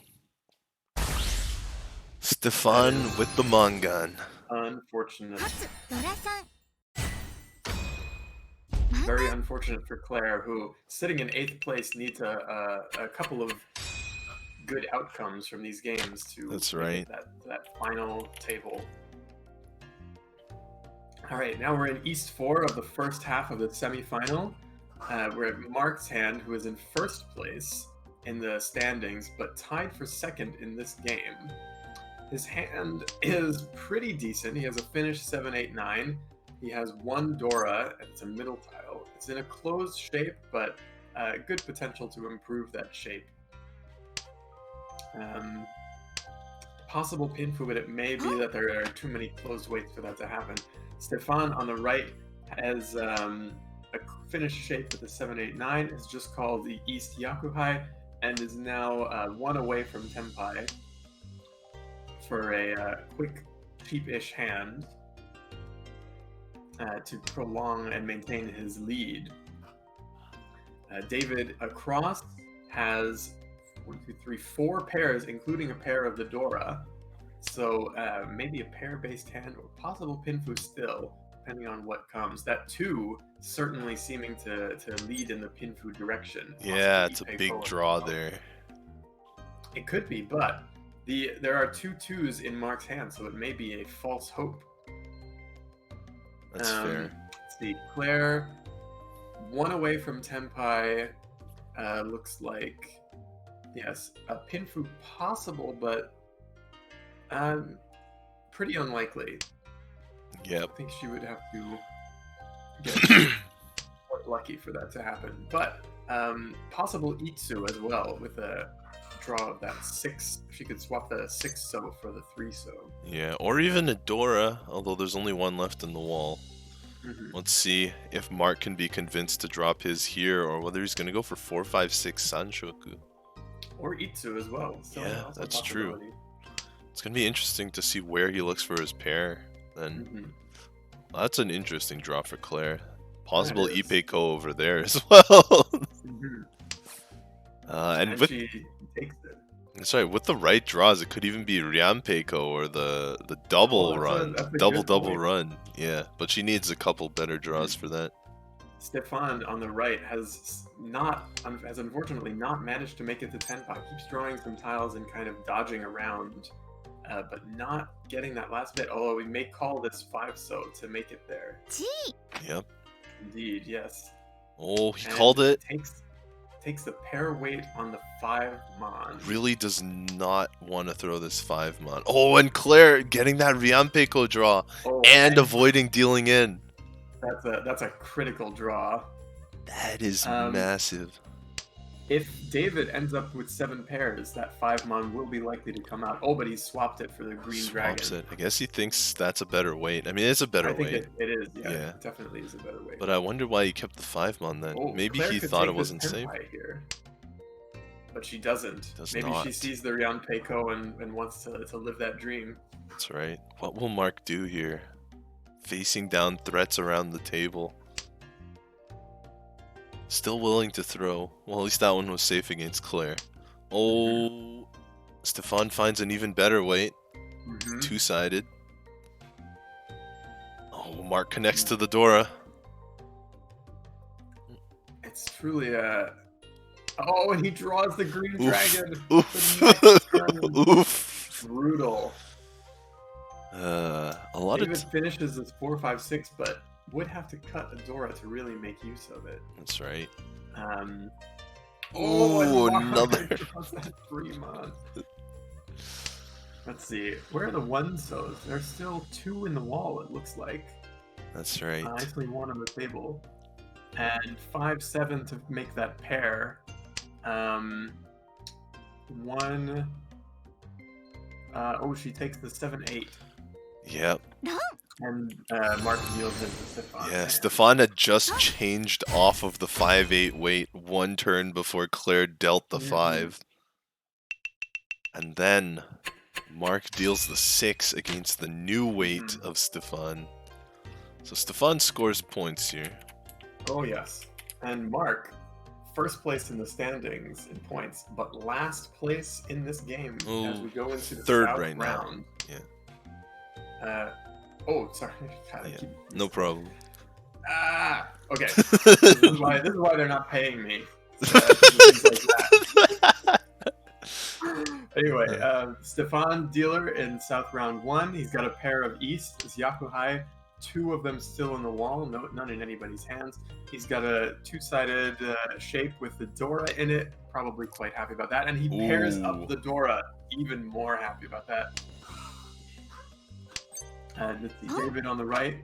Stefan with the Mangan. Unfortunate. Very unfortunate for Claire, who, sitting in 8th place, needs a couple of good outcomes from these games to right. that final table. All right, now we're in East 4 of the first half of the semifinal. We're at Mark's hand, who is in 1st place in the standings, but tied for 2nd in this game. His hand is pretty decent. He has a finished 7-8-9. He has 1 Dora, and it's a middle tile. It's in a closed shape, but good potential to improve that shape. Possible pinfu, but it may be that there are too many closed weights for that to happen. Stefan on the right has a finished shape with the 7-8-9. It's just called the East Yakuhai, and is now 1 away from Tenpai for a quick, cheap-ish hand to prolong and maintain his lead. David across has 4 pairs, including a pair of the Dora. So maybe a pair-based hand or possible pinfu still, depending on what comes. That 2 certainly seeming to lead in the pinfu direction. Yeah, it's a big draw there. It could be, but there are 2 2s in Mark's hand, so it may be a false hope. That's fair. Let's see, Claire, 1 away from Tenpai. Looks like, yes, a pinfu possible, but pretty unlikely. Yep. I think she would have to get quite lucky for that to happen. But possible Itsu as well, with a draw of that 6. She could swap the 6 so for the 3 so. Yeah, or even a Dora, although there's only 1 left in the wall. Let's see if Mark can be convinced to drop his here, or whether he's going to go for 4-5-6 Sanshoku. Or Itsu as well. So yeah, that's true. It's going to be interesting to see where he looks for his pair. Then that's an interesting draw for Claire. Possible Ipeiko over there as well. And with, she takes it. That's right, with the right draws, it could even be Ryanpeiko or the double run. Double run. Yeah, but she needs a couple better draws for that. Stefan on the right has unfortunately not managed to make it to 10 pot. Keeps drawing some tiles and kind of dodging around, but not getting that last bit. Although we may call this 5-so to make it there. Yep. Indeed, yes. Oh, he And called it. Takes the pair weight on the 5 mon. Really does not want to throw this 5 mon. Oh, and Claire getting that Rianpeiko draw and avoiding dealing in. That's a critical draw. That is massive. If David ends up with 7 pairs, that 5 mon will be likely to come out. Oh, but he swapped it for the green dragon. It. I guess he thinks that's a better weight. I mean, it's a better weight. It is. Yeah, it definitely is a better weight. But I wonder why he kept the 5 mon then. Oh, maybe Claire he thought it wasn't safe. Here. But she doesn't. Maybe not. she sees the Rianpeiko and wants to live that dream. That's right. What will Mark do here? Facing down threats around the table. Still willing to throw. Well, at least that one was safe against Claire. Oh, Stefan finds an even better weight. Two-sided. Oh, Mark connects to the Dora. It's truly a... Oh, and he draws the green dragon. Oof. Brutal. A lot David finishes as 4-5-6, but would have to cut a Dora to really make use of it. That's right. Another 3 mon. Let's see. Where are the 1-sos? There's still 2 in the wall, it looks like. That's right. Nicely 1 on the table. And 5-7 to make that pair. 1. She takes the 7-8. Yep. And Mark deals it to Stefan. Yeah, Stefan had just changed off of the 5-8 weight 1 turn before Claire dealt the 5. And then Mark deals the 6 against the new weight of Stefan. So Stefan scores points here. Oh yes. And Mark, first place in the standings in points, but last place in this game as we go into the third South right round. Now. Yeah. Sorry. God, no problem. Okay. this is why they're not paying me. So, things like that. Anyway, Stefan dealer in South round 1. He's got a pair of East. It's Yakuhai. 2 of them still in the wall. No, none in anybody's hands. He's got a 2-sided shape with the Dora in it. Probably quite happy about that. And he pairs up the Dora. Even more happy about that. Let's see, David on the right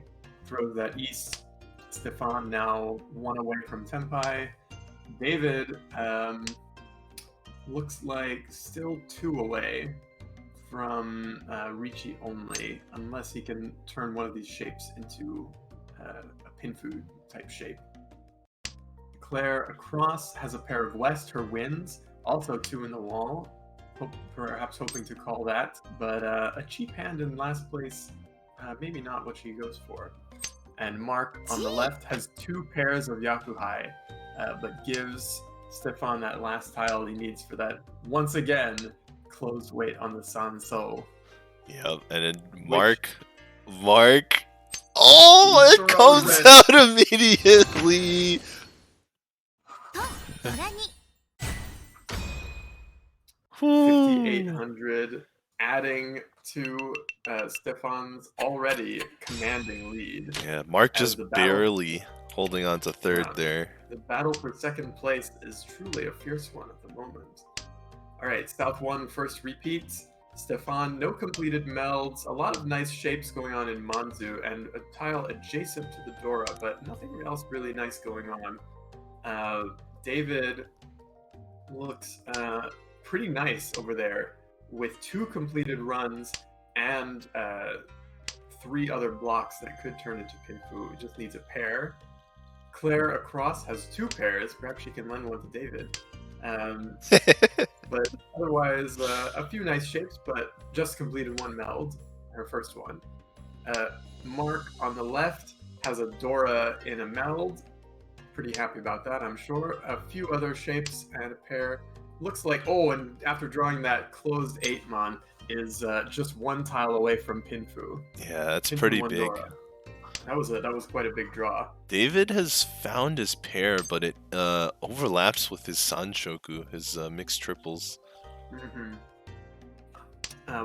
throws that East. Stefan now 1 away from Tenpai. David looks like still 2 away from Riichi only, unless he can turn one of these shapes into a Pinfu type shape. Claire across has a pair of West, her wins, also 2 in the wall. Perhaps hoping to call that, but a cheap hand in last place. Maybe not what she goes for. And Mark on the left has 2 pairs of Yakuhai, but gives Stefan that last tile he needs for that, once again, closed weight on the San-so. Yep, and then Mark. Oh, it comes out immediately! 5,800, adding to Stefan's already commanding lead. Yeah, Mark just barely holding on to third there. The battle for second place is truly a fierce one at the moment. Alright, South 1 first repeats. Stefan, no completed melds, a lot of nice shapes going on in Manzu, and a tile adjacent to the Dora, but nothing else really nice going on. David looks pretty nice over there, with 2 completed runs and 3 other blocks that could turn into Pinfu. It just needs a pair. Claire across has 2 pairs. Perhaps she can lend one to David. But otherwise, a few nice shapes, but just completed 1 meld, her first one. Mark on the left has a Dora in a meld. Pretty happy about that, I'm sure. A few other shapes and a pair. Looks like, and after drawing that closed 8 mon, is just 1 tile away from Pinfu. Yeah, that's Pinfu pretty big. Dora. That was quite a big draw. David has found his pair, but it overlaps with his Sanshoku, his mixed triples. Mm-hmm.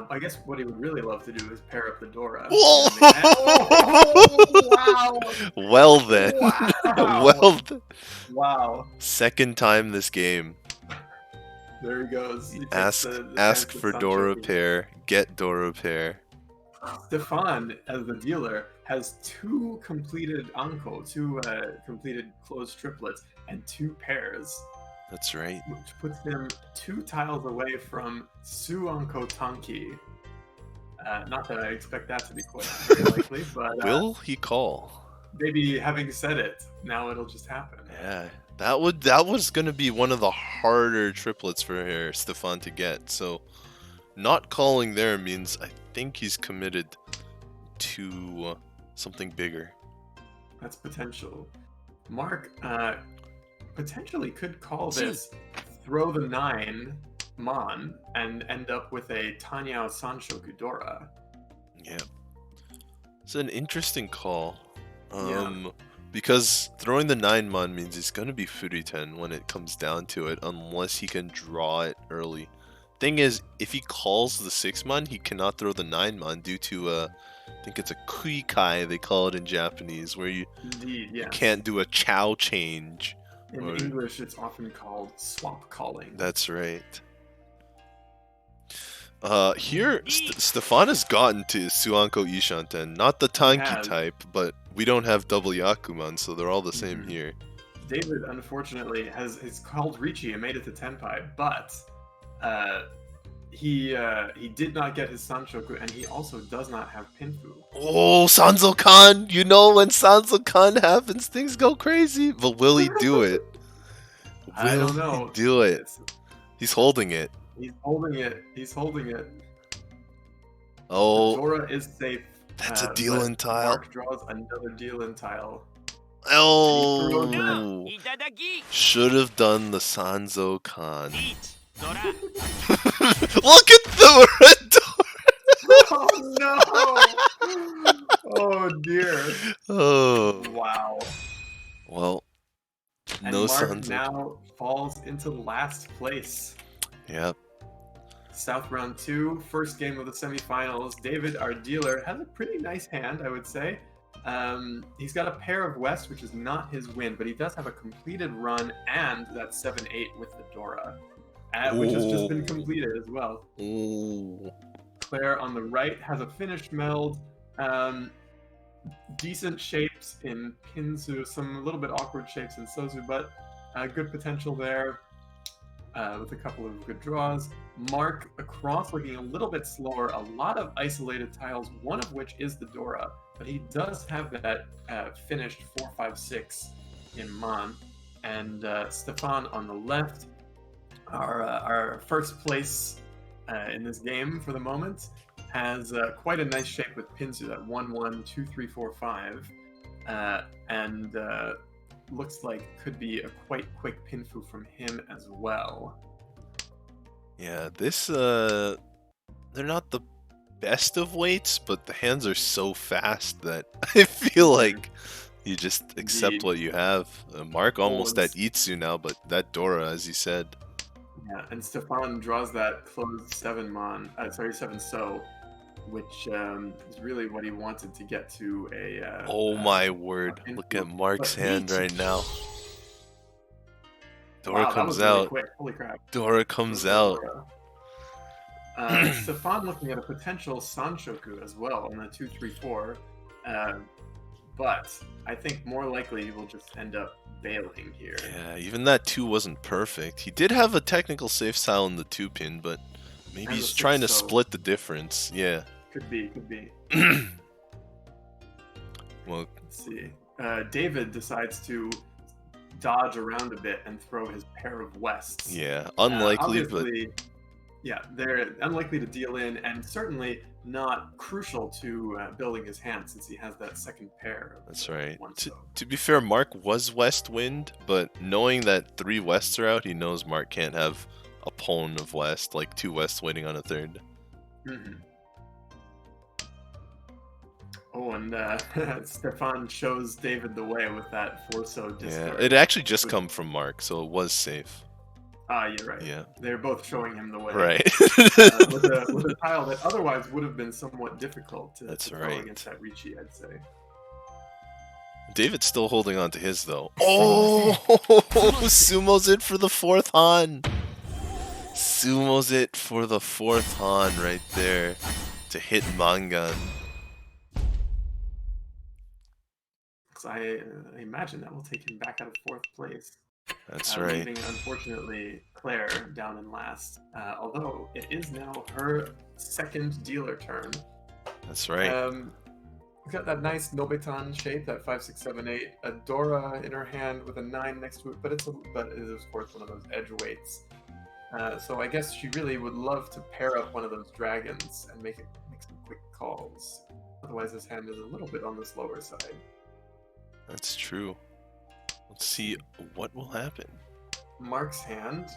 I guess what he would really love to do is pair up the Dora. Whoa! Oh, wow! Well then. Wow! Well then. Wow. Second time this game. There he goes. He takes Ask the ask chance for with Dora Sanchoku. pair. Get Dora pair. Stefan, as the dealer, has 2 completed Anko, 2 completed closed triplets, and 2 pairs, That's right. which puts him 2 tiles away from Su Anko Tanki. Not that I expect that to be quite very likely, but Will he call? maybe having said it, now it'll just happen. Yeah. That was gonna be one of the harder triplets for Stefan to get. So not calling there means I think he's committed to something bigger. That's potential. Mark potentially could call this throw the 9 Mon and end up with a Tanyao Sanshoku Dora. Yeah. It's an interesting call. Yeah. Because throwing the 9 mon means he's gonna be Furiten when it comes down to it, unless he can draw it early. Thing is, if he calls the 6 mon, he cannot throw the 9 mon due to I think it's a kuikai they call it in Japanese, where you Indeed, yes. can't do a chow change. In or- English, it's often called swap calling. That's right. Here, Stefan has gotten to Suanko Ishanten, not the Tanki has. type, but we don't have double Yakuman, so they're all the same Mhm. here. David, unfortunately, has called Riichi and made it to Tenpai, but he did not get his Sanshoku, and he also does not have Pinfu. Oh, Sanzo-kan! You know when Sanzo-kan happens, things go crazy. But will he do it? I don't Will know. he do it? It's- He's holding it. He's holding it. He's holding it. Oh, Dora is safe. that's a but deal-in tile. Mark draws another deal-in tile. Oh, should have done the Sanzo-kan. Look at the red door! Oh no! Oh dear! Oh, Wow. well, And no Mark Sanzo. now falls into last place. Yep. South round 2, first game of the semifinals. David, our dealer, has a pretty nice hand, I would say. He's got a pair of West, which is not his win, but he does have a completed run and that 7-8 with the Dora, which has just been completed as well. Ooh. Claire on the right has a finished meld. Decent shapes in Pinsu, some a little bit awkward shapes in Sozu, but good potential there with a couple of good draws. Mark across looking a little bit slower, a lot of isolated tiles, one of which is the Dora, but he does have that finished 4-5-6 in Mon. And Stefan on the left, our first place in this game for the moment, has quite a nice shape with Pinsu, that 1-1, 2-3-4-5, and looks like could be a quite quick Pinfu from him as well. Yeah, this they're not the best of weights, but the hands are so fast that I feel like you just accept Indeed. what you have. Mark almost at it's- Itsu now, but that Dora, as you said. Yeah, and Stefan draws that closed 7 so, which is really what he wanted to get to a. Oh my word! Pinfu. Look at Mark's But hand Riichi- right now. Dora Wow, that comes was really out. quick. Holy crap. Dora comes out. Stefan looking at a potential Sanshoku as well on the 2-3-4, but I think more likely he will just end up bailing here. Yeah, even that 2 wasn't perfect. He did have a technical safe style in the 2-pin, but maybe And he's the trying to 6-0. split the difference. Yeah. Could be. Well, Let's see. David decides to dodge around a bit and throw his pair of Wests. yeah, unlikely, but Obviously, yeah, they're unlikely to deal in, and certainly not crucial to building his hand since he has that second pair. Of, that's right. one To, so. to be fair, Mark was West Wind, but knowing that 3 Wests are out, he knows Mark can't have a pawn of West, like 2 West waiting on a third. Mhm. Oh, and Stefan shows David the way with that Forso Yeah, discard. it actually just come from Mark, so it was safe. Ah, you're right. Yeah. They're both showing him the way. Right. With a tile that otherwise would have been somewhat difficult to That's throw right. against that Riichi, I'd say. David's still holding on to his, though. Oh! Sumo's it for the 4th Han! Sumo's it for the 4th Han right there to hit Mangan. So I imagine that will take him back out of 4th place. That's right. Leaving, unfortunately, Claire down in last. Although it is now her second dealer turn. That's right. We've got that nice Nobetan shape, that 5, 6, 7, 8. A Dora in her hand with a 9 next to it, but it is of course one of those edge weights. So I guess she really would love to pair up one of those dragons and make some quick calls. Otherwise, this hand is a little bit on the slower side. That's true. Let's see what will happen. Mark's hand,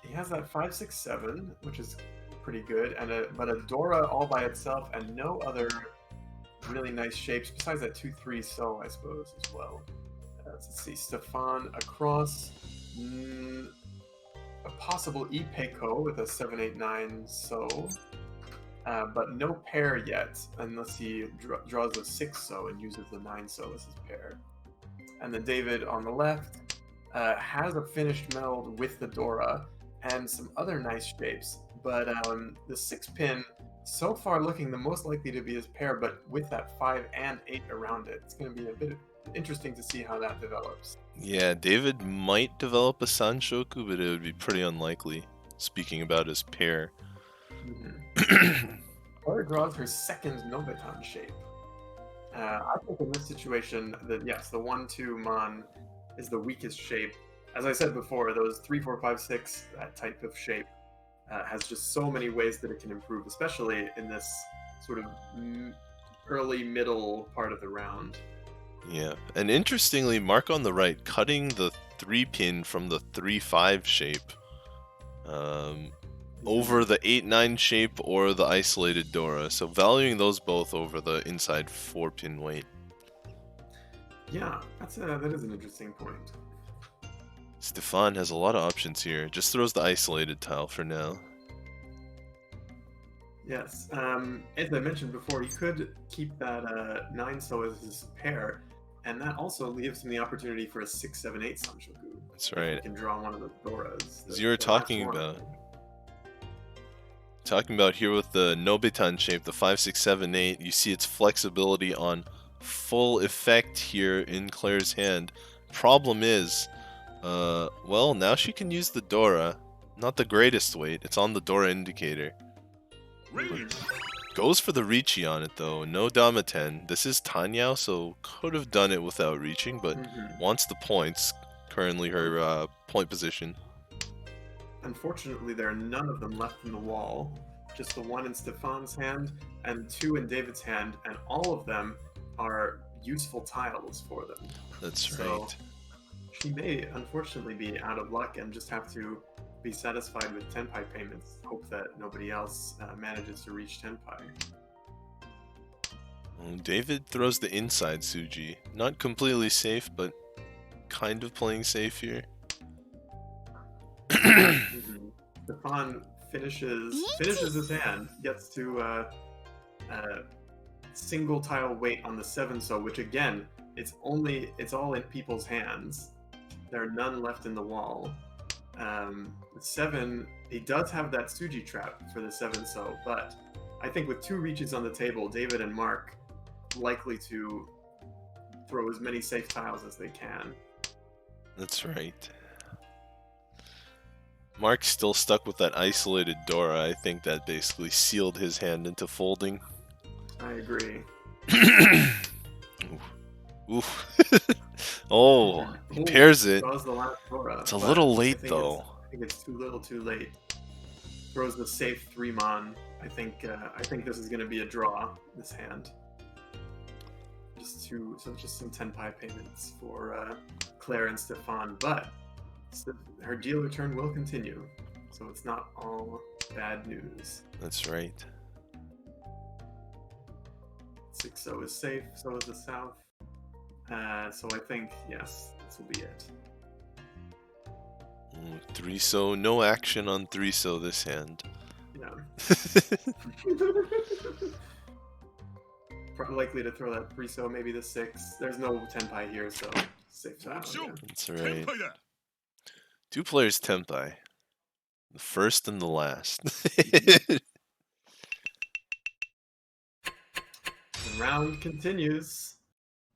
he has that 5, 6, 7, which is pretty good, but a Dora all by itself and no other really nice shapes besides that 2, 3 so, I suppose, as well. Let's see, Stefan across. A possible Ipeko with a 7, 8, 9 so. But no pair yet, unless he draws a 6 so and uses the 9 so as his pair. And then David on the left has a finished meld with the Dora and some other nice shapes, but the 6 pin so far looking the most likely to be his pair, but with that 5 and 8 around it. It's going to be a bit interesting to see how that develops. Yeah, David might develop a Sanshoku, but it would be pretty unlikely, speaking about his pair. Claire draws her second Nobetan shape. I think in this situation that yes, the 1, 2 Mon is the weakest shape. As I said before, those 3, 4, 5, 6, that type of shape has just so many ways that it can improve, especially in this sort of early middle part of the round. Yeah, and interestingly, Mark on the right cutting the 3 pin from the 3-5 shape over the 8-9 shape or the isolated Dora, so valuing those both over the inside 4 pin weight. Yeah, that is an interesting point. Stefan has a lot of options here. Just throws the isolated tile for now. Yes, as I mentioned before, he could keep that 9 so as his pair, and that also leaves him the opportunity for a 6, 7, 8 Sanshoku. That's right. He can draw one of the Doras. As you were talking about. Talking about here with the Nobetan shape, the 5, 6, 7, 8, you see its flexibility on full effect here in Claire's hand. Problem is, well, now she can use the Dora. Not the greatest weight, it's on the Dora indicator. Goes for the Riichi on it though, no Damaten. This is Tanyao, so could have done it without reaching, but wants the points. Currently her point position. Unfortunately, there are none of them left in the wall. Just the 1 in Stefan's hand and 2 in David's hand, and all of them are useful tiles for them. That's So right. she may unfortunately be out of luck and just have to be satisfied with Tenpai payments. Hope that nobody else manages to reach Tenpai. David throws the inside Suji. Not completely safe, but kind of playing safe here. Stefan finishes his hand, gets to single tile weight on the 7 so, which again, it's all in people's hands. There are none left in the wall. The 7, he does have that Suji trap for the 7 so, but I think with 2 reaches on the table, David and Mark likely to throw as many safe tiles as they can. That's right. Mark's still stuck with that isolated Dora. I think that basically sealed his hand into folding. I agree. Oof. Oh, he pairs it. Draws the last Dora, It's a little late I though. I think it's too little, too late. Throws the safe 3 Mon. I think this is going to be a draw. This hand. Just some Tenpai payments for Claire and Stefan, but her dealer turn will continue, so it's not all bad news. That's right. 6-0 is safe, so is the South. So I think, yes, this will be it. 3-so, no action on 3-so this hand. Yeah. Probably likely to throw that 3-so, maybe the 6. There's no tenpai here, so safe style. Yeah. That's right. 2 players tenpai. The first and the last. The round continues.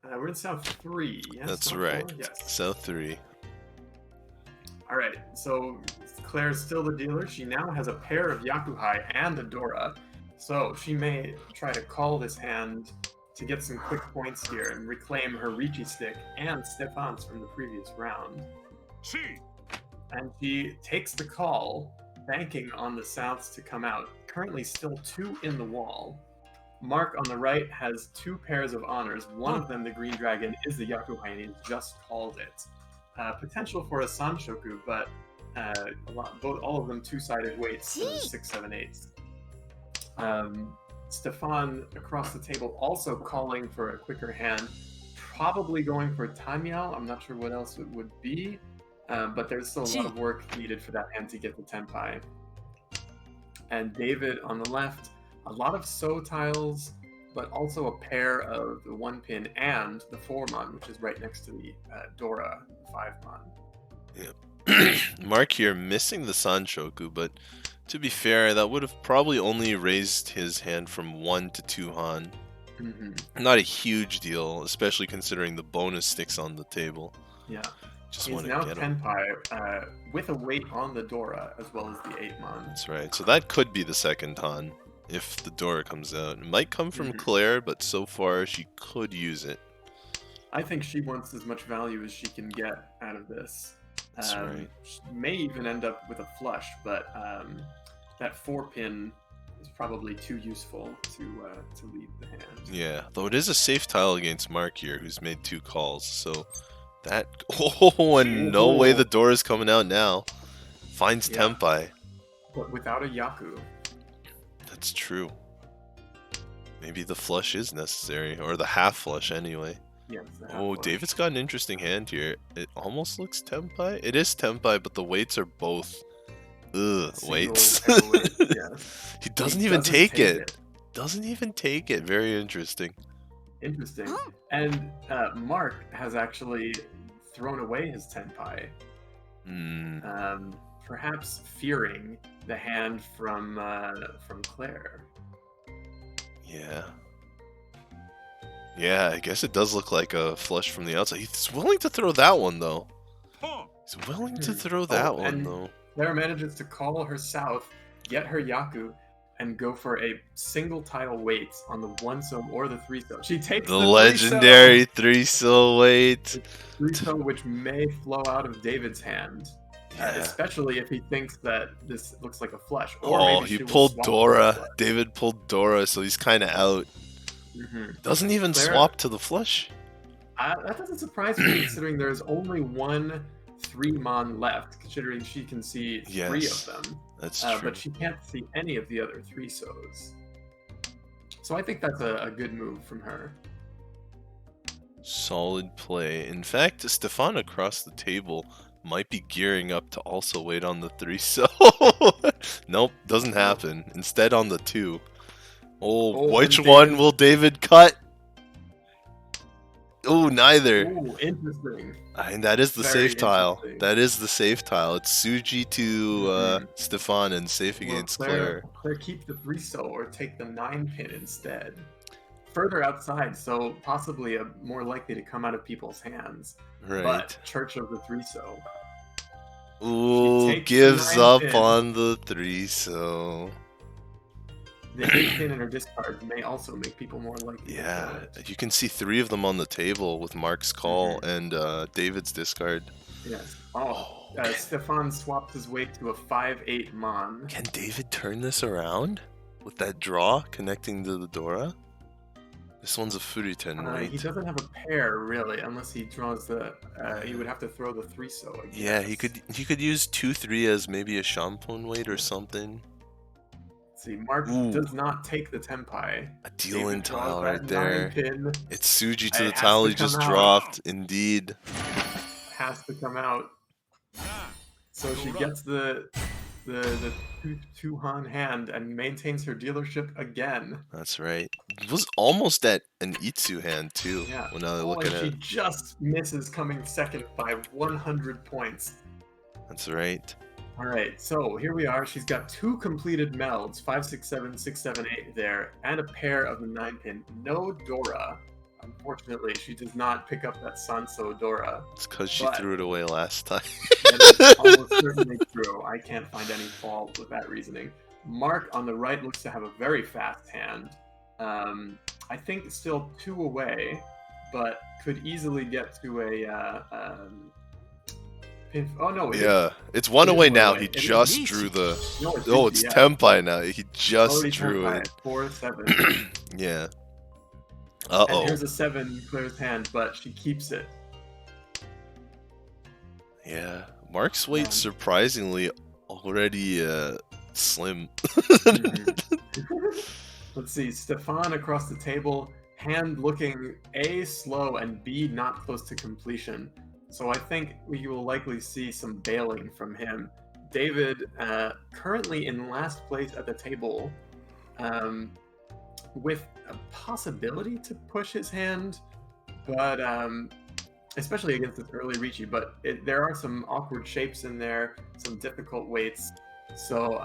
We're in South 3. Yes, That's South right. 4? Yes. South 3. Alright, so Claire's still the dealer. She now has a pair of Yakuhai and a Dora. So she may try to call this hand to get some quick points here and reclaim her Riichi stick and Stefan's from the previous round. And she takes the call, banking on the Souths to come out. Currently still 2 in the wall. Mark on the right has 2 pairs of honors. One of them, the Green Dragon, is the Yakuhai, and he just called it. Potential for a Sanshoku, but all of them 2-sided weights, so 6, 7, 8. Stefan across the table also calling for a quicker hand, probably going for Tamiao. I'm not sure what else it would be, but there's still a lot of work needed for that hand to get the tenpai. And David on the left, a lot of So tiles, but also a pair of the 1-pin and the 4-mon, which is right next to the Dora 5-mon. Yep. Mark here missing the Sanshoku, but to be fair, that would have probably only raised his hand from 1 to 2 Han. Not a huge deal, especially considering the bonus sticks on the table. Yeah. Just He's want to now get him. tenpai with a weight on the Dora as well as the 8-mon. That's right. So that could be the second Han if the Dora comes out. It might come from Claire, but so far she could use it. I think she wants as much value as she can get out of this. That's right. She may even end up with a flush, but that 4-pin is probably too useful to lead the hand. Yeah, though it is a safe tile against Mark here, who's made 2 calls. So that and no way the door is coming out now. Finds tenpai. But without a Yaku. That's true. Maybe the flush is necessary, or the half flush anyway. Yes, oh, David's got an interesting hand here. It almost looks tenpai. It is tenpai, but the weights are both weights. Yes. He doesn't even take it. Doesn't even take it. Very interesting. Interesting. And Mark has actually thrown away his tenpai. Perhaps fearing the hand from Claire. Yeah. Yeah, I guess it does look like a flush from the outside. He's willing to throw that one, though. He's willing to throw that one, though. Claire manages to call her south, get her Yaku, and go for a single tile weight on the 1-so or the 3-so. She takes the legendary 3-so weight. 3-so, which may flow out of David's hand. Especially if he thinks that this looks like a flush. Or he pulled Dora. David pulled Dora, so he's kind of out. Doesn't even swap to the flush. That doesn't surprise me, considering there's only 1 3-mon left, considering she can see 3 of them. That's true. But she can't see any of the other 3-sos. So I think that's a good move from her. Solid play. In fact, Stefan across the table might be gearing up to also wait on the 3-so. Nope, doesn't happen. Instead on the 2. Which one will David cut? Oh, neither. Oh, interesting. And that is the safe tile. That is the safe tile. It's Suji to Stefan and safe against Claire. Claire keep the 3-so or take the 9-pin instead. Further outside, so possibly more likely to come out of people's hands. Right. But Church of the 3-so. Ooh, gives up on the 3-so. The 8-pin in her discard may also make people more likely. Yeah, you can see 3 of them on the table with Mark's call and David's discard. Yes. Stefan swapped his weight to a 5-8 mon. Can David turn this around with that draw connecting to the Dora? This one's a Furiten weight. He doesn't have a pair really, unless he draws the. He would have to throw the 3-so. I guess. Yeah, he could use 2-3 as maybe a Shampoo weight or something. Let's see, Mark Ooh. does not take the Tenpai. A deal David in draws tile that right there. 9-pin. It's Suji to the It has tile to he just come out. dropped. Indeed. Has to come out. So she gets the two-han hand and maintains her dealership again. That's right. It was almost at an Itsu hand too. Yeah. When I Oh, look and at she it. just misses coming second by 100 points. That's right. All right, so here we are. She's got 2 completed melds, 5, 6, 7, 6, 7, 8 there, and a pair of the 9-pin. No Dora. Unfortunately, she does not pick up that Sanso Dora. It's because she But- threw it away last time. That is almost certainly true. I can't find any fault with that reasoning. Mark on the right looks to have a very fast hand. I think still 2 away, but could easily get to a... oh no! Yeah, it's 1 it is away one now. away. He It is just Riichi. drew the. No, Oh, it's yeah. Tenpai now. He just Already drew Tenpai it. at 4-7. Yeah. Uh And oh. here's a 7 Claire's hand, but she keeps it. Yeah. Mark's weight Man. surprisingly already slim. Let's see, Stefan across the table, hand looking A, slow, and B, not close to completion. So I think we will likely see some bailing from him. David, currently in last place at the table, with a possibility to push his hand, but especially against this early Riichi, but there are some awkward shapes in there, some difficult weights, so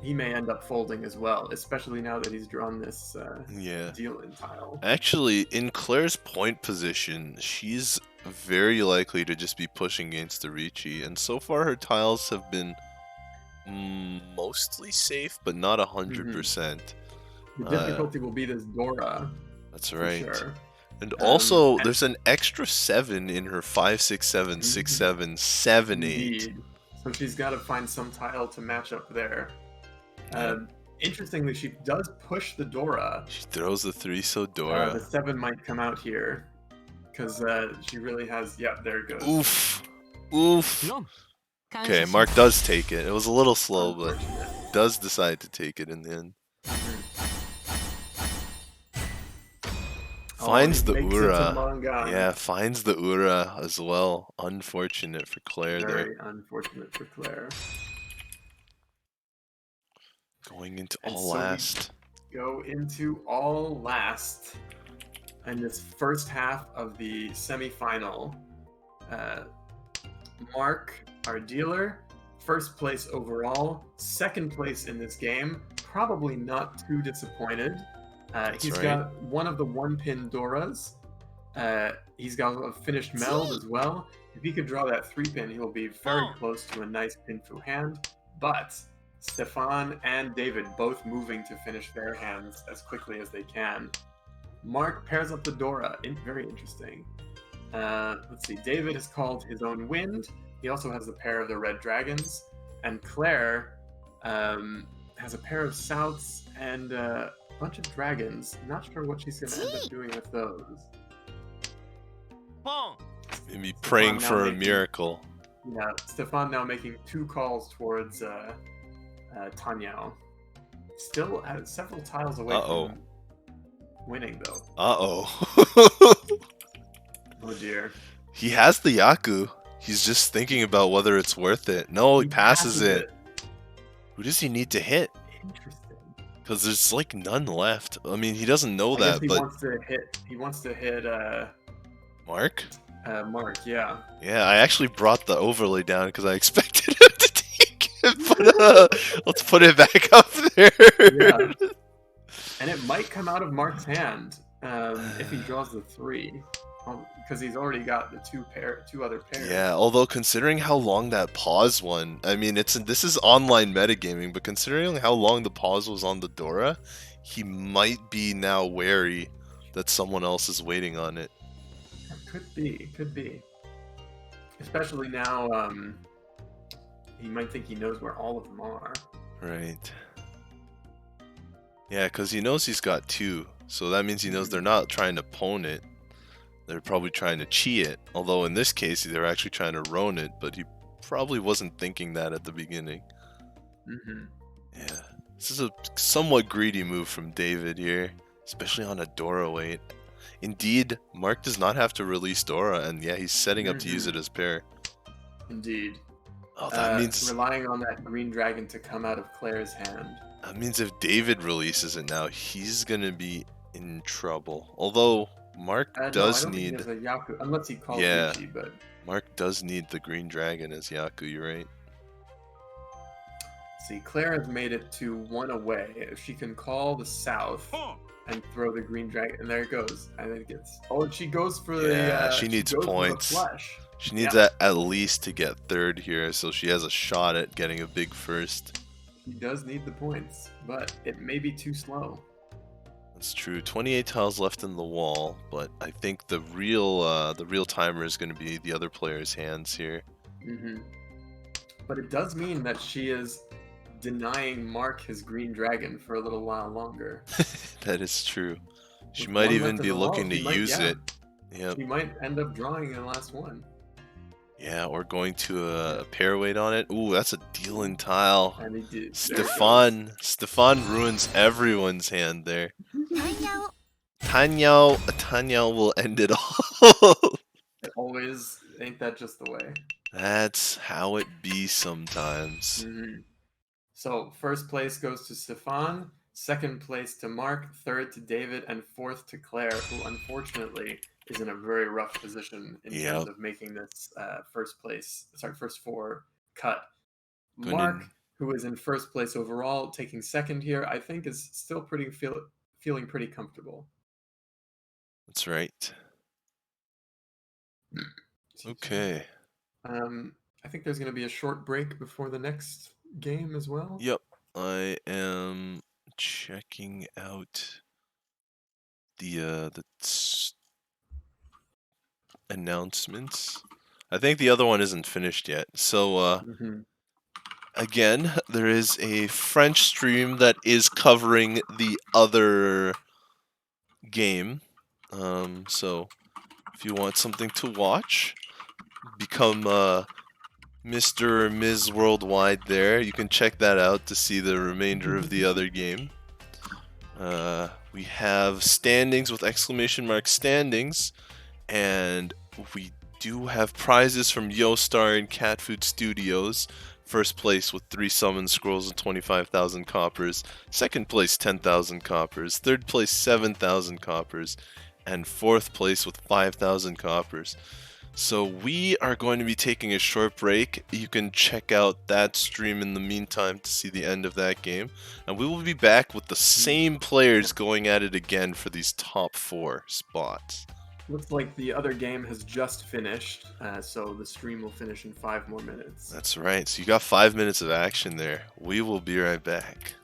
he may end up folding as well, especially now that he's drawn this Yeah. deal in tile. Actually, in Claire's point position, she's very likely to just be pushing against the Riichi, and so far her tiles have been mostly safe, but not 100%. The difficulty will be this Dora. That's for right. Sure. And also, and- there's an extra 7 in her 5, 6, 7, 6, 7, 7, 8. Indeed. So she's got to find some tile to match up there. Yeah. Interestingly, she does push the Dora. She throws the 3 so The Dora. 7 might come out here. Because she really has... Yeah, there it goes. Oof. Oof. 4 感謝 Okay, します Mark does take it. It was a little slow, but Unfortunate. does decide to take it in the end. Finds he the makes it to Ura. Mangan. Yeah, finds the Ura as well. Unfortunate for Claire there. Very unfortunate for Claire. Going into And all so we- last. Go into all last in this first half of the semi-final. Mark, our dealer, first place overall, second place in this game. Probably not too disappointed. He's right. got one of the 1-pin Doras. He's got a finished meld as well. If he could draw that 3-pin, he'll be very close to a nice Pinfu hand. But Stefan and David both moving to finish their hands as quickly as they can. Mark pairs up the Dora. Very interesting. Let's see. David has called his own wind. He also has a pair of the red dragons. And Claire has a pair of Souths and a bunch of dragons. Not sure what she's going to end up doing with those. Maybe praying now for a making- miracle. Yeah, Stefan now making 2 calls towards Tanyao. Still at several tiles away from winning, though. Uh-oh. Oh dear. He has the Yaku. He's just thinking about whether it's worth it. No, he passes it. Who does he need to hit? Interesting. Because there's like none left. I mean, he doesn't know I guess that, he but wants to hit. He wants to hit Mark? Mark. Yeah. Yeah, I actually brought the overlay down because I expected him to take it. But let's put it back up there. Yeah. And it might come out of Mark's hand if he draws the 3, because he's already got the 2 other pairs. Yeah, although considering how long that pause one, I mean, this is online metagaming, but considering how long the pause was on the Dora, he might be now wary that someone else is waiting on it. Could be. Especially now, he might think he knows where all of them are. Right. Yeah, because he knows he's got 2, so that means he knows they're not trying to pwn it. They're probably trying to chi it. Although in this case, they're actually trying to roan it, but he probably wasn't thinking that at the beginning. Mm-hmm. Yeah. This is a somewhat greedy move from David here, especially on a Dora wait. Indeed, Mark does not have to release Dora, and yeah, he's setting up to use it as pair. Indeed. Oh, that means Relying on that green dragon to come out of Claire's hand. That means if David releases it now, he's gonna be in trouble. Although Mark No, I does don't think he need, has a Yaku, unless he calls yeah, Riichi, but Mark does need the green dragon as Yaku. You're right. see, Claire has made it to 1 away. If she can call the south and throw the green dragon, and there it goes. And it gets. Oh, she goes for the. She needs goes points. For the flush. She needs at least to get third here, so she has a shot at getting a big first. She does need the points, but it may be too slow. That's true. 28 tiles left in the wall, but I think the real timer is going to be the other player's hands here. But it does mean that she is denying Mark his green dragon for a little while longer. That is true. She With might one even left in be the wall, looking to she might- use yeah. it. Yep. She might end up drawing the last one. Yeah, or going to a pair weight on it. Ooh, that's a dealing tile. And he did. Stefan ruins everyone's hand there. Tanya will end it all. It always ain't that just the way. That's how it be sometimes. So first place goes to Stefan, second place to Mark, third to David, and fourth to Claire, who unfortunately is in a very rough position in terms of making this first four cut. Mark, who is in first place overall, taking second here, I think is still feeling pretty comfortable. That's right. Okay. I think there's going to be a short break before the next game as well. Yep. I am checking out the announcements. I think the other one isn't finished yet. So again, there is a French stream that is covering the other game. So if you want something to watch, become Mr. or Ms. Worldwide there. You can check that out to see the remainder of the other game. We have standings with exclamation mark standings, and we do have prizes from YoStar and Cat Food Studios. First place with 3 summon scrolls and 25,000 coppers. Second place 10,000 coppers. Third place 7,000 coppers. And fourth place with 5,000 coppers. So we are going to be taking a short break. You can check out that stream in the meantime to see the end of that game. And we will be back with the same players going at it again for these top 4 spots. Looks like the other game has just finished, so the stream will finish in 5 more minutes. That's right. So you got 5 minutes of action there. We will be right back.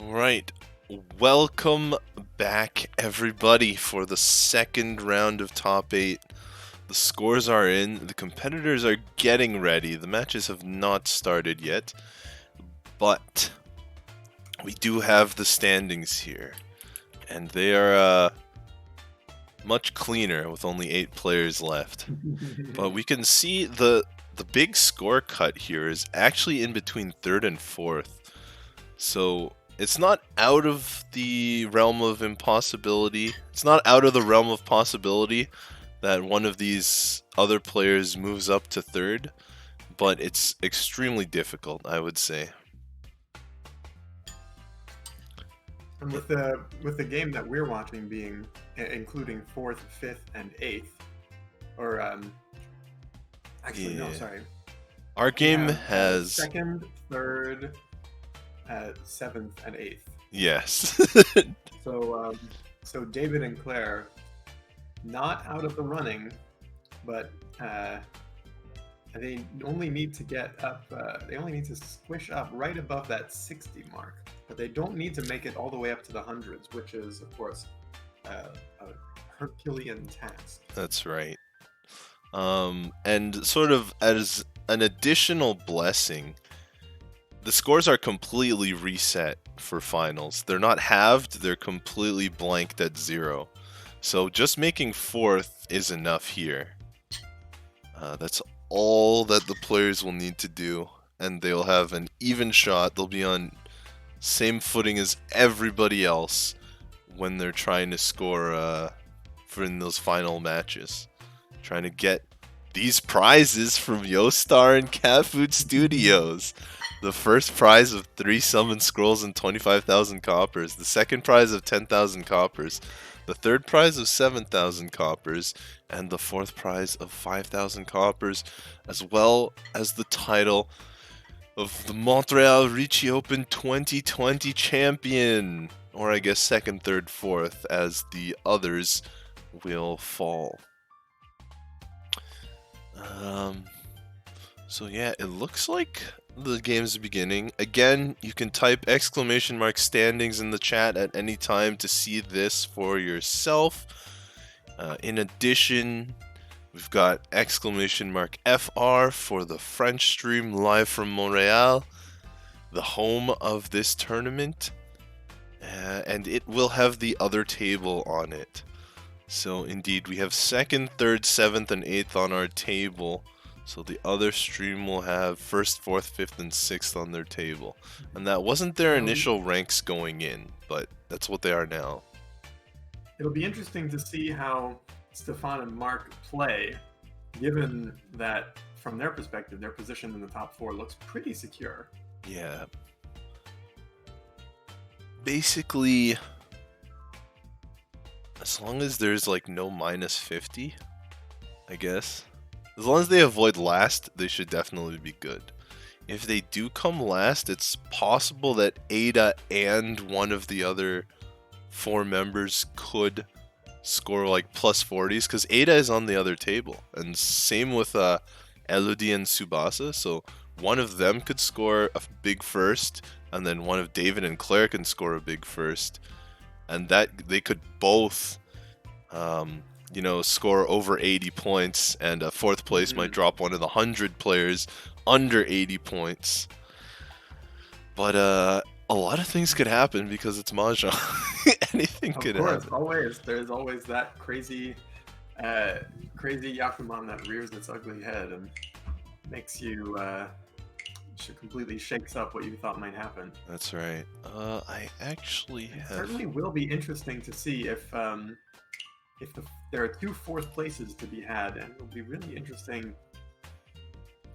Alright, welcome back everybody for the second round of top 8. The scores are in, the competitors are getting ready, the matches have not started yet, but we do have the standings here, and they are much cleaner with only 8 players left. But we can see the big score cut here is actually in between 3rd and 4th. So it's not out of the realm of impossibility. It's not out of the realm of possibility that one of these other players moves up to 3rd, but it's extremely difficult, I would say. And with the game that we're watching being including 4th, 5th, and 8th, or actually no, Yeah. sorry. Our game Yeah, has 2nd, 3rd, 7th, and 8th. yes. So David and Claire, not out of the running, but they only need to get up. They only need to squish up right above that 60 mark, but they don't need to make it all the way up to the hundreds, which is, of course, a Herculean task. That's right. And sort of as an additional blessing, the scores are completely reset for finals. They're not halved, they're completely blanked at 0. So just making 4th is enough here. That's all that the players will need to do, and they'll have an even shot. They'll be on same footing as everybody else when they're trying to score for in those final matches. Trying to get these prizes from Yostar and Cat Food Studios. The first prize of 3 summon scrolls and 25,000 coppers. The second prize of 10,000 coppers. The third prize of 7,000 coppers. And the fourth prize of 5,000 coppers. As well as the title of the Montreal Riichi Open 2020 champion. Or I guess 2nd, 3rd, 4th, as the others will fall. So yeah, it looks like the game's beginning. Again, you can type !! standings in the chat at any time to see this for yourself. In addition, we've got ! FR for the French stream live from Montreal, the home of this tournament, and it will have the other table on it. So indeed, we have 2nd, 3rd, 7th, and 8th on our table. So the other stream will have 1st, 4th, 5th, and 6th on their table. And that wasn't their initial ranks going in, but that's what they are now. It'll be interesting to see how Stefan and Mark play, given that from their perspective, their position in the top 4 looks pretty secure. Yeah. Basically, as long as there's like no minus 50, I guess. As long as they avoid last, they should definitely be good. If they do come last, it's possible that Ada and one of the other 4 members could score like plus 40s, because Ada is on the other table. And same with Elodie and Tsubasa, so one of them could score a big first, and then one of David and Claire can score a big first. And that they could both score over 80 points, and 4th place might drop one of the 100 players under 80 points. But a lot of things could happen because it's Mahjong. Anything could happen. Always. There's always that crazy Yakuman that rears its ugly head and makes you completely shakes up what you thought might happen. That's right. I actually have... It certainly will be interesting to see if there are 2 4th places to be had, and it'll be really interesting,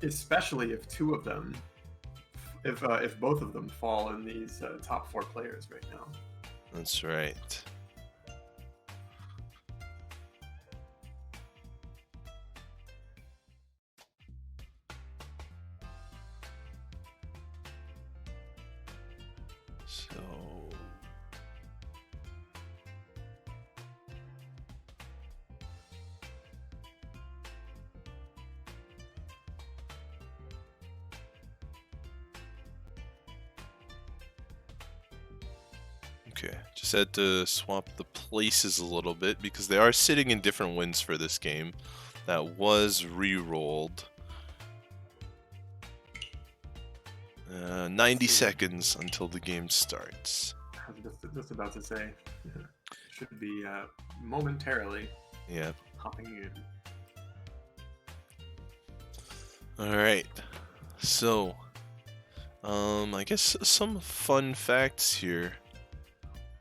especially if both of them fall in these top 4 players right now. That's right. So... Okay, just had to swap the places a little bit because they are sitting in different wins for this game. That was re-rolled. 90 seconds until the game starts. I was just about to say, should be momentarily Yeah. hopping in. Alright, so, I guess some fun facts here.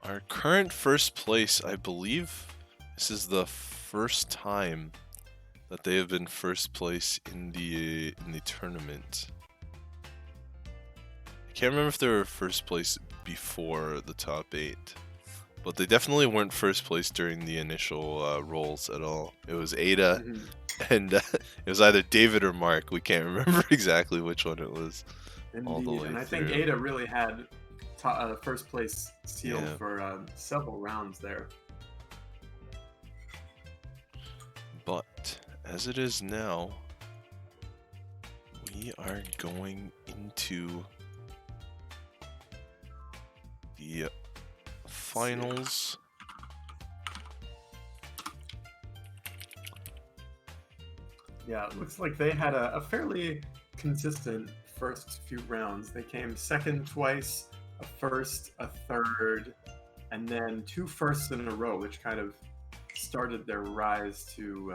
Our current first place, I believe this is the first time that they have been first place in the tournament. I can't remember if they were first place before the top 8, but they definitely weren't first place during the initial rolls at all. It was Ada, and it was either David or Mark. We can't remember exactly which one it was. Indeed, all the way and I through. think Ada really had first place sealed for several rounds there. But as it is now, we are going into the finals. Yeah, it looks like they had a fairly consistent first few rounds. They came second twice, a first, a third, and then 2 firsts in a row, which kind of started their rise to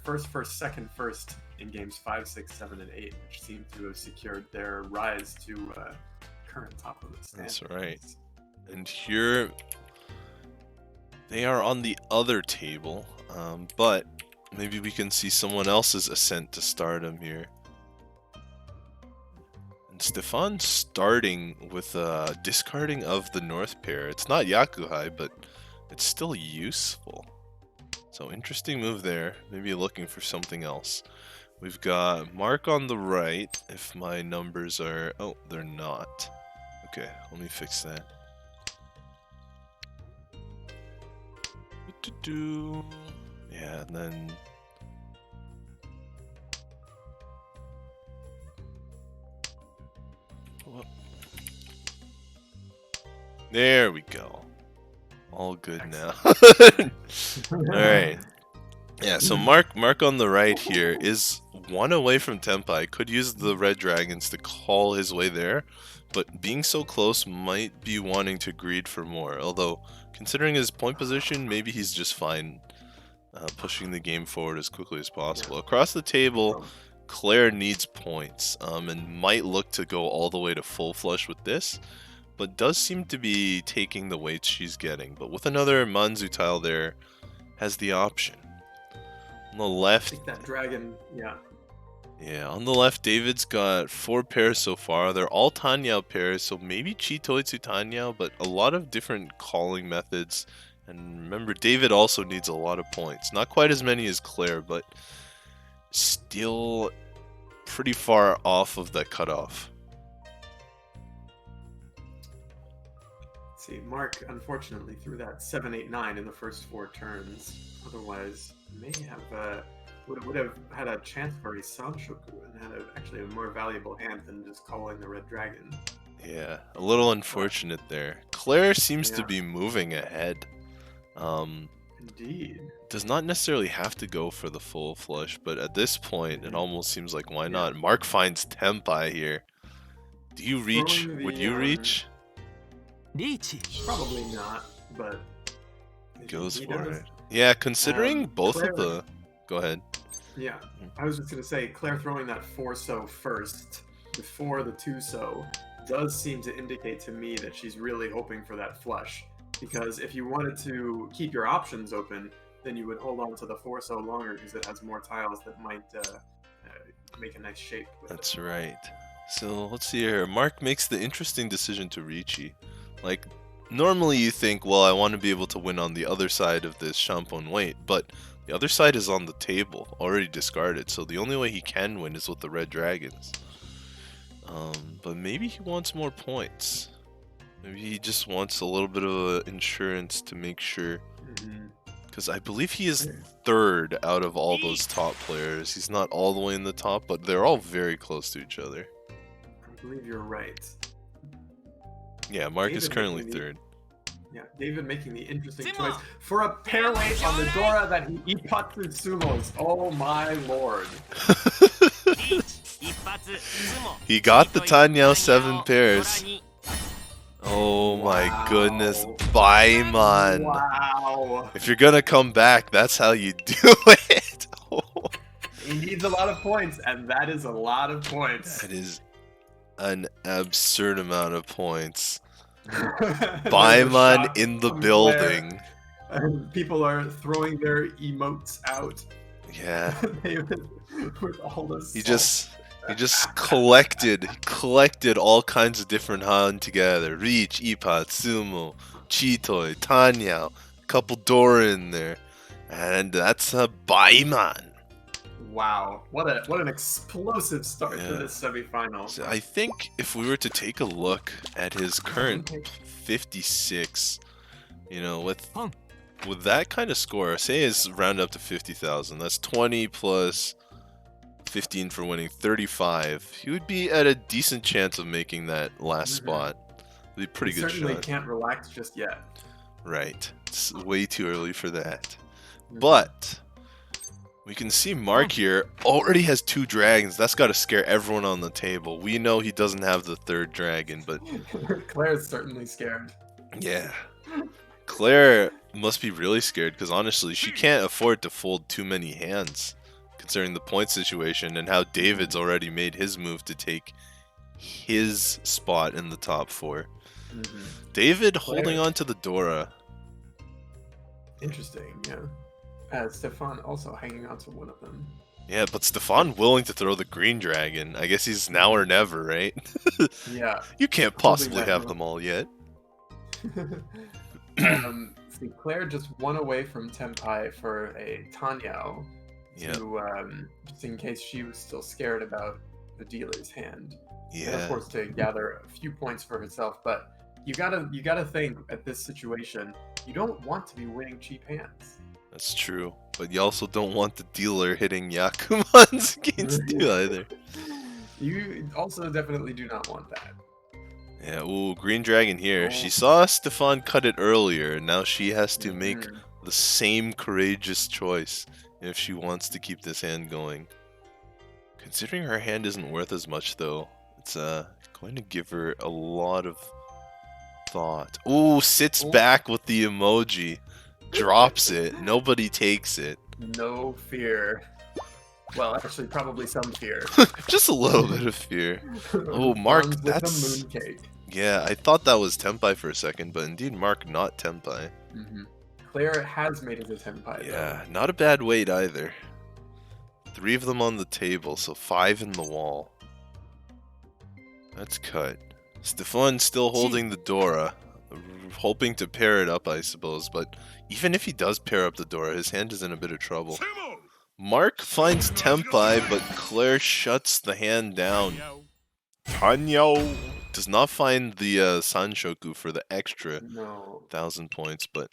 first, second, first in games 5, 6, 7, and 8, which seemed to have secured their rise to current top of the standings. That's right. And here they are on the other table, but maybe we can see someone else's ascent to stardom here. And Stefan starting with discarding of the North pair. It's not Yakuhai, but it's still useful. So interesting move there. Maybe looking for something else. We've got Mark on the right. If my numbers are... Oh, they're not. Okay, let me fix that. Yeah, and then... There we go. All good now. Alright. Yeah, so Mark on the right here is 1 away from Tenpai. Could use the Red Dragons to call his way there, but being so close might be wanting to greed for more. Although, considering his point position, maybe he's just fine pushing the game forward as quickly as possible. Across the table, Claire needs points and might look to go all the way to full flush with this, but does seem to be taking the weights she's getting. But with another Manzu tile there, has the option. On the left... Take that dragon, yeah. Yeah, on the left, David's got 4 pairs so far. They're all Tanyao pairs, so maybe Chitoitsu Tanyao, but a lot of different calling methods. And remember, David also needs a lot of points. Not quite as many as Claire, but still pretty far off of that cutoff. Let's see, Mark unfortunately threw that 7, 8, 9 in the first 4 turns. Otherwise, may have would have had a chance for a Sanshoku and had actually a more valuable hand than just calling the Red Dragon. Yeah, a little unfortunate there. Claire seems to be moving ahead. Indeed. Does not necessarily have to go for the full flush, but at this point, it almost seems like why not? Mark finds Tenpai here. Do you reach? Would you reach? Riichi. Probably not, but goes for it. Yeah, considering both Claire, of the... Go ahead. Yeah, I was just going to say, Claire throwing that 4-so first before the 2-so does seem to indicate to me that she's really hoping for that flush. Because if you wanted to keep your options open, then you would hold on to the 4-so longer because it has more tiles that might make a nice shape with That's right. So let's see here. Mark makes the interesting decision to Riichi. Like, normally you think, well, I want to be able to win on the other side of this Shampon weight, but the other side is on the table, already discarded, so the only way he can win is with the Red Dragons. But maybe he wants more points. Maybe he just wants a little bit of insurance to make sure. Because I believe he is 3rd out of all those top players. He's not all the way in the top, but they're all very close to each other. I believe you're right. Yeah, Mark is David currently making the- third. Yeah, David making the interesting Sumo. choice for a pair weight on the Dora that he Ipatsu sumos. Oh my lord. He got the Tanyao 7 pairs. Oh my Wow. goodness, Baiman. Wow. If you're gonna come back, that's how you do it. He needs a lot of points, and that is a lot of points. That is an absurd amount of points. There's a Baiman shot in the from building. Claire, and people are throwing their emotes out. Yeah, With all this. he just collected all kinds of different Han together. Riichi, Ippat, Sumo, Chitoi, Tanyao, couple Dora in there, and that's a Baiman. Wow, what an explosive start to Yeah. this semifinal. So I think if we were to take a look at his current 56, you know, with that kind of score, say is round up to 50,000. That's 20 plus 15 for winning, 35. He would be at a decent chance of making that last spot. It'd be a pretty He good certainly shot. can't relax just yet. Right. It's way too early for that. But we can see Mark here already has 2 dragons. That's got to scare everyone on the table. We know he doesn't have the 3rd dragon, but Claire's certainly scared. yeah. Claire must be really scared because honestly, she can't afford to fold too many hands considering the point situation and how David's already made his move to take his spot in the top 4. David holding on to the Dora. Interesting, yeah. Stefan also hanging on to one of them. Yeah, but Stefan willing to throw the green dragon. I guess he's now or never, right? Yeah. You can't possibly have them all yet. See, Claire just one away from Tenpai for a Tanyao to just in case she was still scared about the dealer's hand. And of Yeah. course to gather a few points for herself, but you gotta think at this situation, you don't want to be winning cheap hands. That's true. But you also don't want the dealer hitting Yakumans against you either. You also definitely do not want that. Yeah, ooh, green dragon here. She saw Stefan cut it earlier. Now she has to make the same courageous choice if she wants to keep this hand going. Considering her hand isn't worth as much though, it's going to give her a lot of thought. Ooh, sits back with the emoji. Drops it. Nobody takes it. No fear. Well, actually, probably some fear. Just a little bit of fear. Oh, Mark, Runs with that's... the mooncake. Yeah, I thought that was Tenpai for a second, but indeed Mark not Tenpai. Claire has made it a Tenpai. Yeah, not a bad weight either. 3 of them on the table, so 5 in the wall. That's cut. Stefan's still holding the Dora, hoping to pair it up, I suppose, but even if he does pair up the Dora, his hand is in a bit of trouble. Mark finds Tenpai, but Claire shuts the hand down. Tanyao does not find the Sanshoku for the extra 1,000 points, but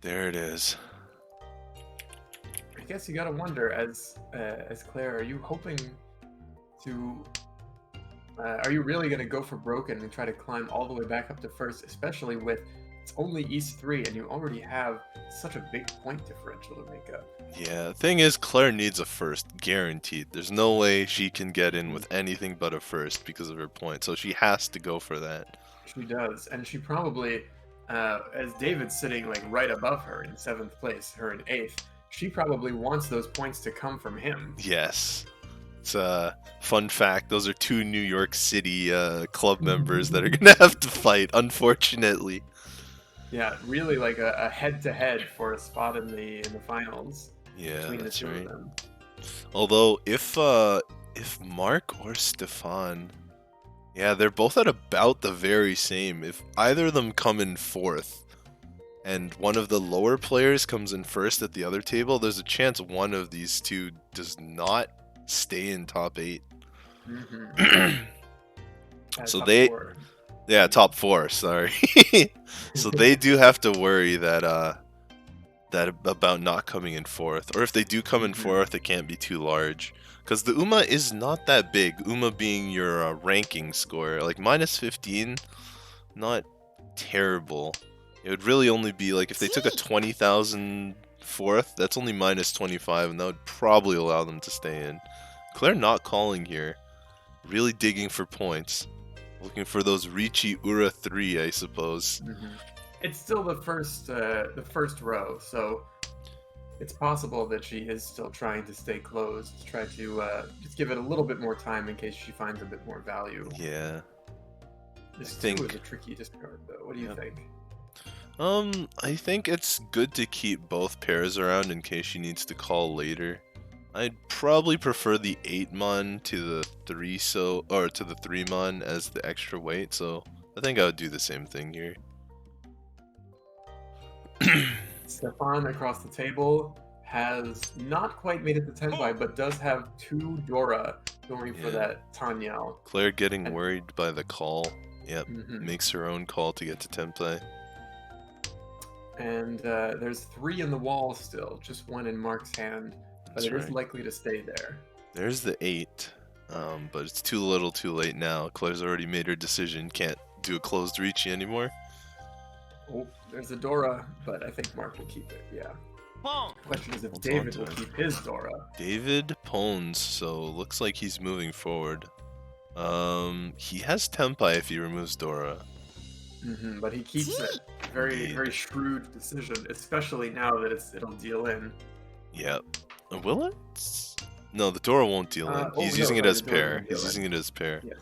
there it is. I guess you gotta wonder, as Claire, are you hoping to? Are you really gonna go for broken and try to climb all the way back up to first, especially with it's only East 3 and you already have such a big point differential to make up? Yeah, the thing is, Claire needs a first, guaranteed. There's no way she can get in with anything but a first because of her point, so she has to go for that. She does, and she probably, as David's sitting like right above her in 7th place, her in 8th, she probably wants those points to come from him. Yes. It's a fun fact, those are 2 New York City club members that are gonna have to fight, unfortunately. Yeah, really like a head-to-head for a spot in the finals. Yeah, between that's the two right. of them. Although, if Mark or Stefan, yeah, they're both at about the very same. If either of them come in 4th, and one of the lower players comes in 1st at the other table, there's a chance one of these two does not stay in top 8. So top they... 4. Yeah, top 4, sorry. So they do have to worry that about not coming in 4th. Or if they do come in 4th, it can't be too large. Because the Uma is not that big. Uma being your ranking score. Like, minus 15, not terrible. It would really only be like if they took a 20,000 fourth, that's only minus 25, and that would probably allow them to stay in. Claire not calling here. Really digging for points. Looking for those Riichi Ura 3, I suppose. It's still the first row, so it's possible that she is still trying to stay closed, try to just give it a little bit more time in case she finds a bit more value. Yeah. This I think 2 is a tricky discard, though. What do you think? I think it's good to keep both pairs around in case she needs to call later. I'd probably prefer the 8-mon to the 3-mon as the extra weight, so I think I would do the same thing here. Stefan across the table has not quite made it to Tenpai, but does have 2 Dora going for that Tanyao. Claire getting worried by the call. Yep, Mhm. makes her own call to get to Tenpai. And there's 3 in the wall still, just 1 in Mark's hand, but That's it is right. likely to stay there. There's the 8, but it's too little too late now. Claire's already made her decision, can't do a closed Riichi anymore. Oh, there's a Dora, but I think Mark will keep it, yeah. Pong. Question is if Hold David on will to it. keep his Dora. David Pones, so looks like he's moving forward. He has Tenpai if he removes Dora. But he keeps it. Very, Indeed. very shrewd decision, especially now that it'll deal in. Yep. Will it? No, the Dora won't deal in. He's using it as pair. He's using it as pair. Yes.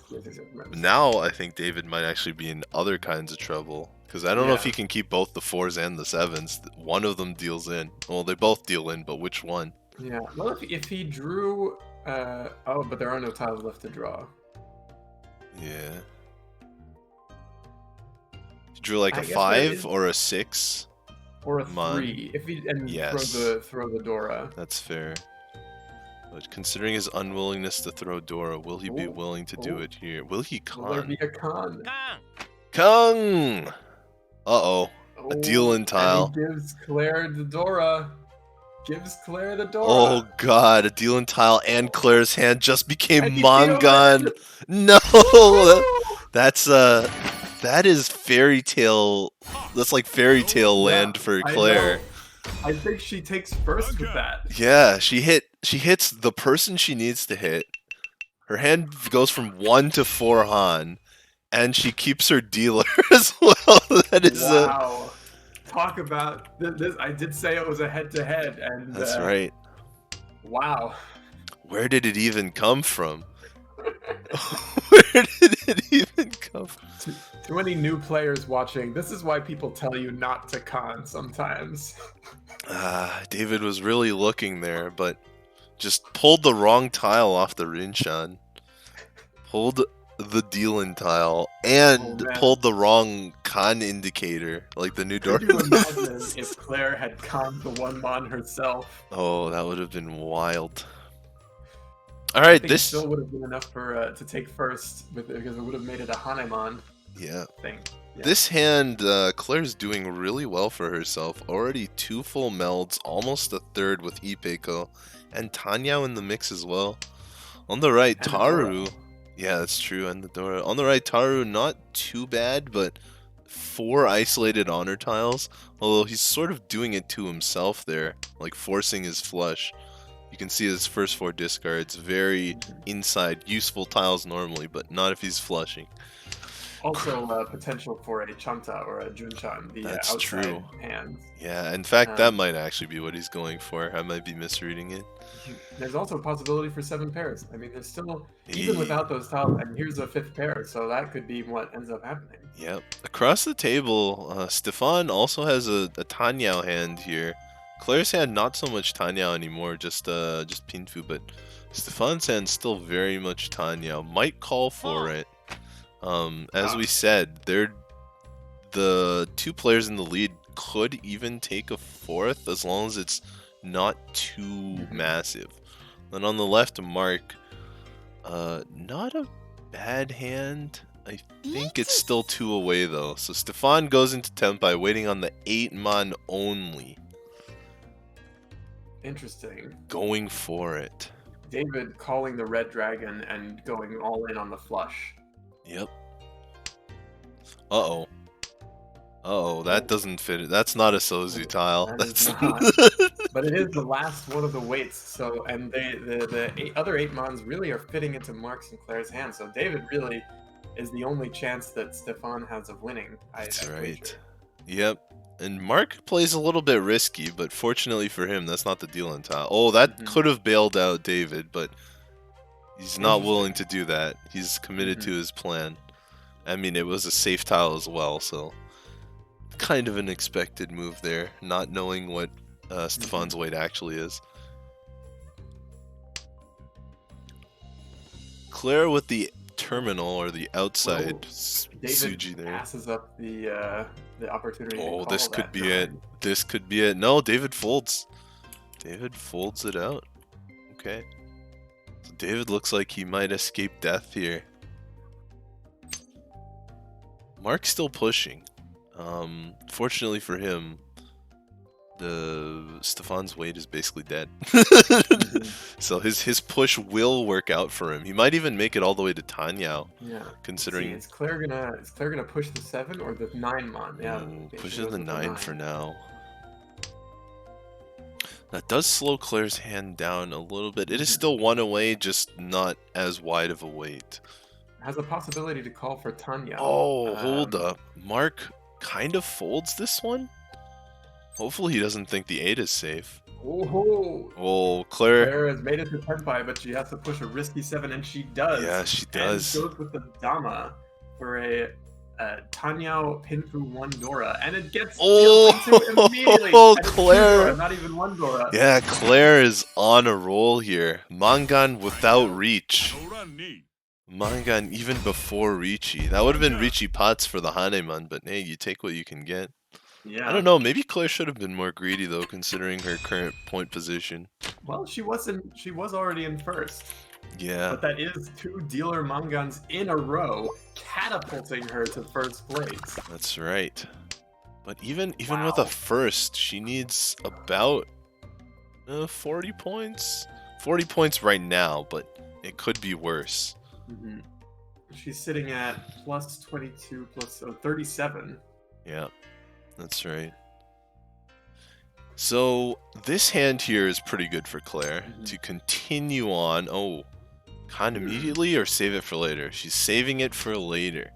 Remember. Now I think David might actually be in other kinds of trouble. Because I don't know if he can keep both the 4s and the 7s. One of them deals in. Well, they both deal in, but which one? Yeah, well, if he drew... oh, but there are no tiles left to draw. Yeah. He drew like I a guess 5 or a 6. Or a Mon. 3, if he Yes. throw the Dora. That's fair. But considering his unwillingness to throw Dora, will he be Oh, willing to do oh. it here? Will he Will there con? be a con? Kang. Kung! Uh-oh. Oh, A deal in tile. And he gives Claire the Dora. Oh god, a deal in tile and Claire's hand just became And he Mongon. No! That is fairy tale. That's like fairy tale land for Claire. I think she takes first with that. Yeah, she hits the person she needs to hit. Her hand goes from 1 to 4 Han, and she keeps her dealer as well. That is wow. Talk about this. I did say it was a head-to-head, and that's right. Wow. Where did it even come from? Where did it even come from? Too many new players watching. This is why people tell you not to con sometimes. David was really looking there, but just pulled the wrong tile off the Rinshan. Pulled the deal-in tile and pulled the wrong con indicator, like the new door. Could you imagine if Claire had conned the 1-mon herself? Oh, that would have been wild. All right, this still would have been enough for to take first because it would have made it a Hanemon thing. Yeah. This hand, Claire's doing really well for herself. Already 2 full melds, almost a third with Ipeko, and Tanyao in the mix as well. On the right, And Taru. Yeah, that's true, and the Dora. On the right, Taru, not too bad, but 4 isolated honor tiles. Although he's sort of doing it to himself there, like forcing his flush. You can see his first 4 discards, very inside, useful tiles normally, but not if he's flushing. Also, potential for a Chanta or a Junchan, the That's outside true. hand. Yeah, in fact, that might actually be what he's going for. I might be misreading it. There's also a possibility for 7 pairs. I mean, there's still, even without those tiles, and here's a 5th pair, so that could be what ends up happening. Yep. Across the table, Stefan also has a Tanyao hand here. Claire's hand, not so much Tanyao anymore, just Pinfu, but Stefan's hand still very much Tanyao. Might call for it. As we said, the 2 players in the lead could even take a 4th as long as it's not too massive. Then on the left, Mark, not a bad hand. I think it's still 2 away though. So Stefan goes into Tenpai, waiting on the 8-mon only. Interesting. Going for it. David calling the red dragon and going all in on the flush. Yep. Uh-oh. Uh-oh, that doesn't fit. That's not a Sozu tile. That That's is not. But it is the last one of the weights, so and the other 8 mons really are fitting into Mark's and Claire's hands. So David really is the only chance that Stefan has of winning. That's I right. wager. Yep. And Mark plays a little bit risky, but fortunately for him, that's not the dealing tile. Oh, that could have bailed out David, but he's not willing to do that. He's committed to his plan. I mean, it was a safe tile as well, so kind of an expected move there, not knowing what Stefan's weight actually is. Claire with the terminal or the outside David Suji there. passes up the opportunity. Oh, to this call could that be it. nine. This could be it. No, David folds. David folds it out. Okay. So David looks like he might escape death here. Mark's still pushing. Fortunately for him, Stefan's weight is basically dead. So his push will work out for him. He might even make it all the way to Tanyao. Yeah. Considering Is Claire gonna push the 7 or the 9 mon? Yeah. Okay, she pushes goes the with 9 for now. That does slow Claire's hand down a little bit. It is still 1 away, just not as wide of a weight. Has a possibility to call for Tanya. Oh, hold up. Mark kind of folds this one? Hopefully he doesn't think the 8 is safe. Oh, Claire. Claire has made it to Tenpai, but she has to push a risky 7, and she does. Yeah, she does. And goes with the Dama for a Tanyao Pinfu 1 Dora, and it gets immediately. And it's 2 Claire. Dora, not even 1 Dora. Yeah, Claire is on a roll here. Mangan without reach. Mangan even before Riichi. That would have been Riichi Pots for the Haneman, but hey, you take what you can get. Yeah. I don't know, maybe Claire should have been more greedy though, considering her current point position. Well, she was already in first. Yeah. But that is 2 dealer Mangans in a row, catapulting her to first place. That's right. But even with a first, she needs about 40 points. 40 points right now, but it could be worse. She's sitting at plus 22, plus 37. Yeah, that's right. So this hand here is pretty good for Claire to continue on. Oh, kind of immediately or save it for later? She's saving it for later.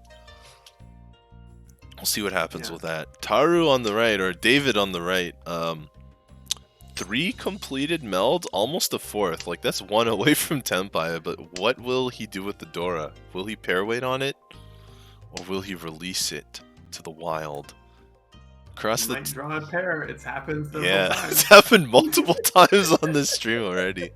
We'll see what happens with that. Taru on the right, or David on the right. 3 completed meld, almost a 4th. Like, that's 1 away from Tenpai, but what will he do with the Dora? Will he pair weight on it? Or will he release it to the wild? Across Might draw a pair. It's happened several times. It's happened multiple times on this stream already.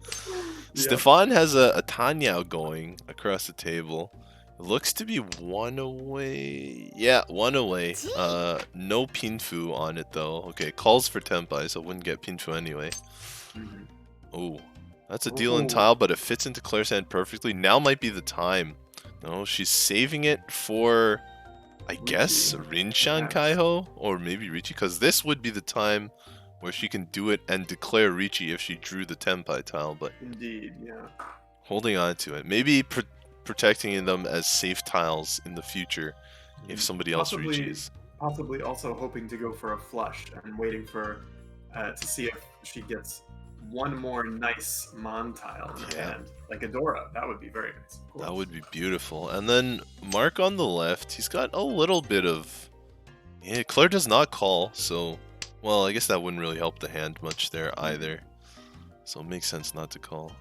Stefan has a Tanyao going across the table. It looks to be 1 away. Yeah, 1 away. No Pinfu on it though. Okay, calls for Tenpai, so wouldn't get Pinfu anyway. Oh, that's a dealing tile, but it fits into Claire's hand perfectly. Now might be the time. No, she's saving it for, I guess, Rinshan Kaiho? Or maybe Riichi, because this would be the time where she can do it and declare Riichi if she drew the Tenpai tile, but Indeed, yeah. Holding on to it. Maybe protecting them as safe tiles in the future if somebody else reaches. Possibly also hoping to go for a flush and waiting for to see if she gets 1 more nice Mon tile in the hand. Like a Dora. That would be very nice. That would be beautiful. And then Mark on the left, he's got a little bit of... Yeah, Claire does not call, so... Well, I guess that wouldn't really help the hand much there either. So it makes sense not to call.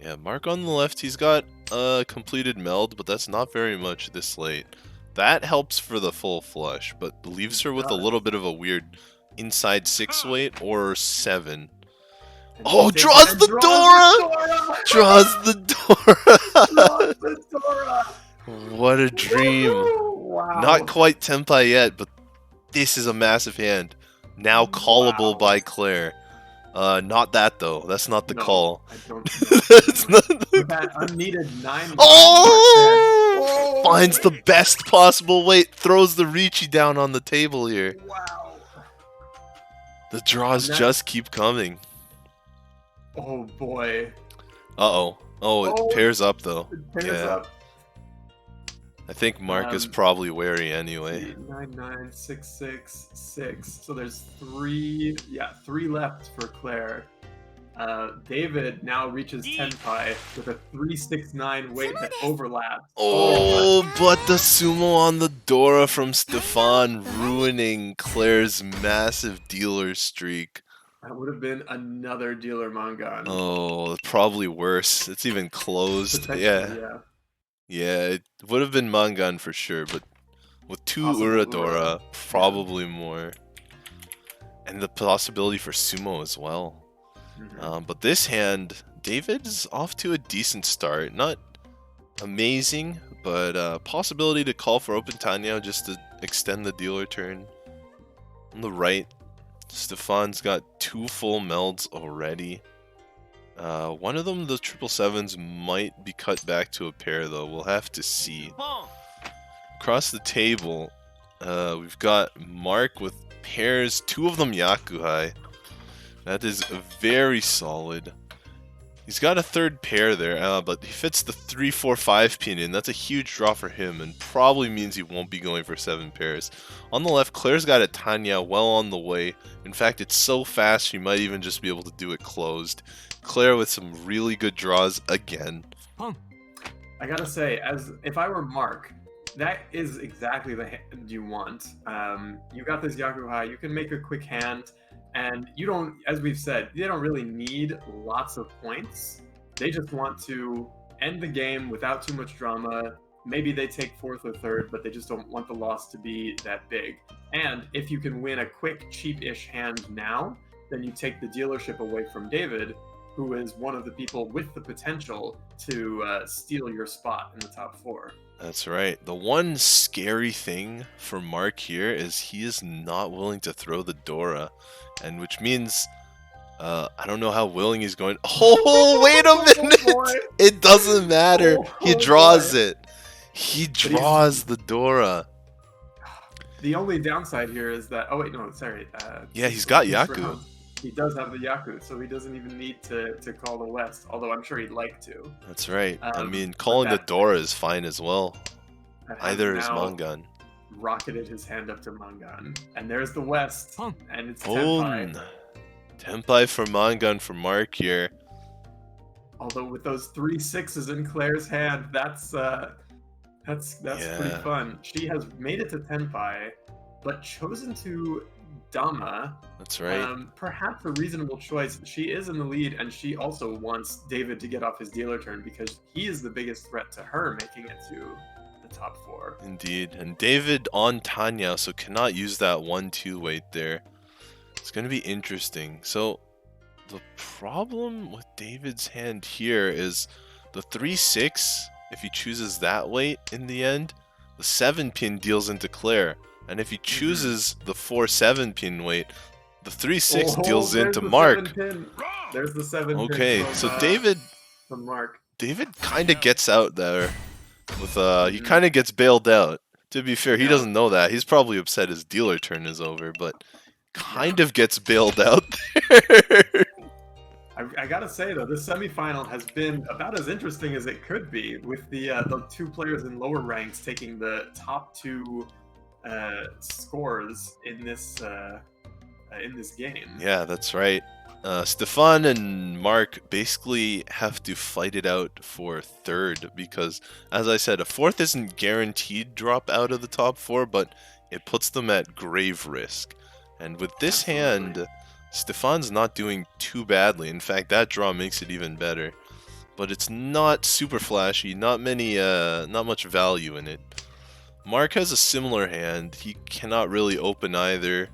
Yeah, Mark on the left, he's got a completed meld, but that's not very much this late. That helps for the full flush, but leaves her with a little bit of a weird inside 6 weight or 7. Oh, draws the Dora! Draws the Dora! What a dream. Wow. Not quite Tenpai yet, but this is a massive hand. Now callable by Claire. Not that though. That's not the call. I don't That's not the... That unneeded 9. Oh! Finds the best possible weight. Throws the Riichi down on the table here. Wow. The draws just keep coming. Oh boy. Uh-oh. Oh, it Oh, pairs up, though. it pairs Yeah. up. I think Mark is probably wary anyway. 99666. So there's three left for Claire. David now reaches Tenpai with a 369 weight that overlaps. Oh, but the sumo on the Dora from Stefan ruining Claire's massive dealer streak. That would have been another dealer Mangan. Oh, probably worse. It's even closed. Potentially, Yeah. Yeah, it would have been Mangan for sure, but with 2 Possible Uradora, Ura. probably more. And the possibility for sumo as well. But this hand, David's off to a decent start. Not amazing, but possibility to call for open Tanya just to extend the dealer turn. On the right, Stefan's got 2 full melds already. One of them, the 777s, might be cut back to a pair though. We'll have to see. Across the table, we've got Mark with pairs, 2 of them Yakuhai. That is very solid. He's got a 3rd pair there, but he fits the 3-4-5 pin in. That's a huge draw for him and probably means he won't be going for 7 pairs. On the left, Claire's got a Tanya well on the way. In fact, it's so fast she might even just be able to do it closed. Claire with some really good draws again. I gotta say, if I were Mark, that is exactly the hand you want. You got this Yakuhai, you can make a quick hand. And you don't, as we've said, they don't really need lots of points. They just want to end the game without too much drama. Maybe they take 4th or 3rd, but they just don't want the loss to be that big. And if you can win a quick, cheap-ish hand now, then you take the dealership away from David, who is one of the people with the potential to steal your spot in the top 4. That's right. The one scary thing for Mark here is he is not willing to throw the Dora, and which means I don't know how willing he's going. Oh, wait a minute! It doesn't matter. He draws it. He draws the Dora. The only downside here is that yeah, he's got Yaku. He does have the Yaku, so he doesn't even need to call the West, although I'm sure he'd like to. That's right. I mean, calling the Dora is fine as well. Either is Mangan. Rocketed his hand up to Mangan. And there's the West, and it's Tenpai. Tenpai for Mangan for Mark here. Although with those 3 6s in Claire's hand, that's pretty fun. She has made it to Tenpai, but chosen to Dama. That's right. Perhaps a reasonable choice. She is in the lead, and she also wants David to get off his dealer turn because he is the biggest threat to her making it to the top 4. Indeed. And David on Tanya, so cannot use that 1-2 weight there. It's going to be interesting. So the problem with David's hand here is the 3-6, if he chooses that weight in the end, the 7 pin deals into Claire. And if he chooses the 4-7 pin weight, the 3-6 deals into Mark. There's the 7 pin. Okay, from, so David from Mark. David kind of gets out there with he kind of gets bailed out. To be fair, he doesn't know that. He's probably upset his dealer turn is over, but kind of gets bailed out there. I gotta say though, this semifinal has been about as interesting as it could be, with the 2 players in lower ranks taking the top 2 scores in this game. Yeah, that's right. Stefan and Mark basically have to fight it out for 3rd because, as I said, a 4th isn't guaranteed drop out of the top 4, but it puts them at grave risk. And with this hand, Stefan's not doing too badly. In fact, that draw makes it even better. But it's not super flashy, not much value in it. Mark has a similar hand. He cannot really open either.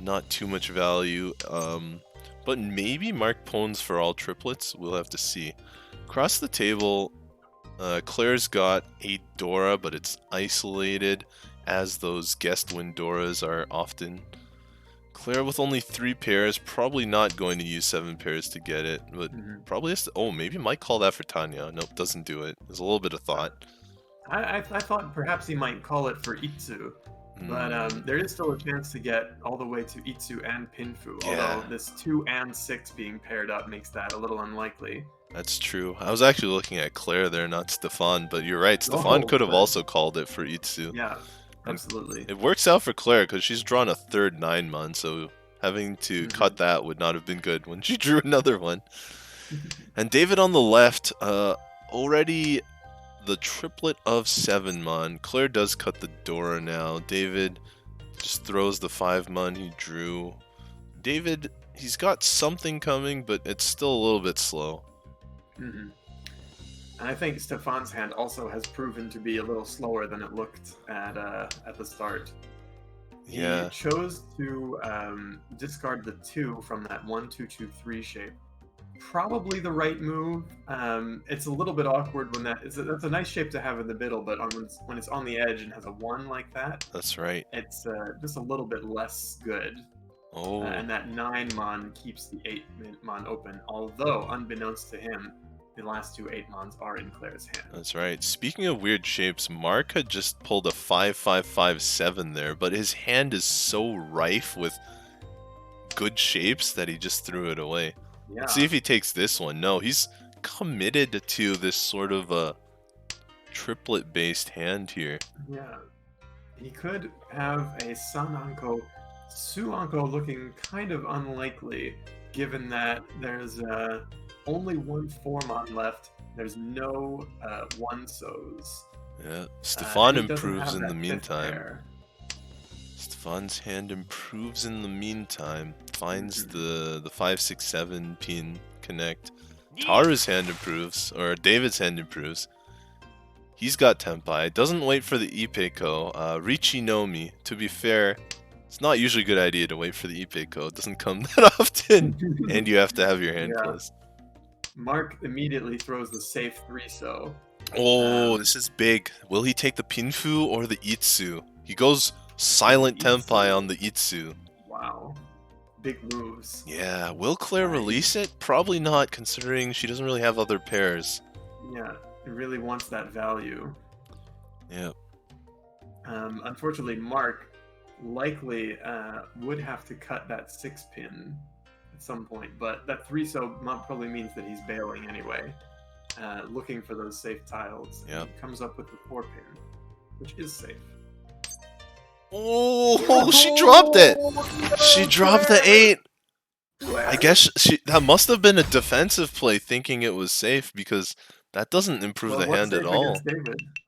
Not too much value. But maybe Mark pawns for all triplets. We'll have to see. Across the table, Claire's got a Dora, but it's isolated, as those guest win Doras are often. Claire with only 3 pairs, probably not going to use 7 pairs to get it, but probably has to, oh, maybe might call that for Tanya. Nope, doesn't do it. There's a little bit of thought. I thought perhaps he might call it for Itsu, but there is still a chance to get all the way to Itsu and Pinfu, although this 2 and 6 being paired up makes that a little unlikely. That's true. I was actually looking at Claire there, not Stefan, but you're right. Stefan Oh, could have Claire. also called it for Itsu. Yeah, And absolutely. it works out for Claire because she's drawn a third 9-mon, so having to cut that would not have been good when she drew another one. And David on the left, already the triplet of 7-mon. Claire does cut the Dora now. David just throws the 5-mon he drew. David, he's got something coming, but it's still a little bit slow. And I think Stefan's hand also has proven to be a little slower than it looked at the start. Yeah. He chose to discard the 2 from that 1-2-2-3 shape. Probably the right move. It's a little bit awkward when that's a nice shape to have in the middle, but when it's on the edge and has a 1 like that, That's right. it's just a little bit less good. Oh. And that 9-mon keeps the 8-mon open, although unbeknownst to him, the last 2 8-mons are in Claire's hand. That's right. Speaking of weird shapes, Mark had just pulled a 5-5-5-7 there, but his hand is so rife with good shapes that he just threw it away. Yeah. Let's see if he takes this one. No, he's committed to this sort of a triplet-based hand here. Yeah. He could have a Sananko, Suanko looking kind of unlikely, given that there's only 1 4-mon left. There's no 1-sos. Yeah, Stefan and he doesn't improves have in that the 5th meantime. pair. Stefan's hand improves in the meantime. Finds the 5-6-7 pin connect. Taru's hand improves, or David's hand improves. He's got Tenpai. Doesn't wait for the Ipeiko. Riichi no Mi. To be fair, it's not usually a good idea to wait for the Ipeiko. It doesn't come that often, and you have to have your hand closed. Mark immediately throws the safe 3-so. Oh, this is big. Will he take the Pinfu or the Itsu? He goes silent Tenpai on the Itsu. Wow. Big moves. Yeah, will Claire release it? Probably not, considering she doesn't really have other pairs. Yeah, it really wants that value. Yeah. Unfortunately, Mark likely would have to cut that 6-pin at some point, but that 3-so probably means that he's bailing anyway, looking for those safe tiles. Yeah. He comes up with the 4-pin, which is safe. Oh, she dropped it! She dropped the 8! I guess that must have been a defensive play, thinking it was safe, because that doesn't improve the hand at all.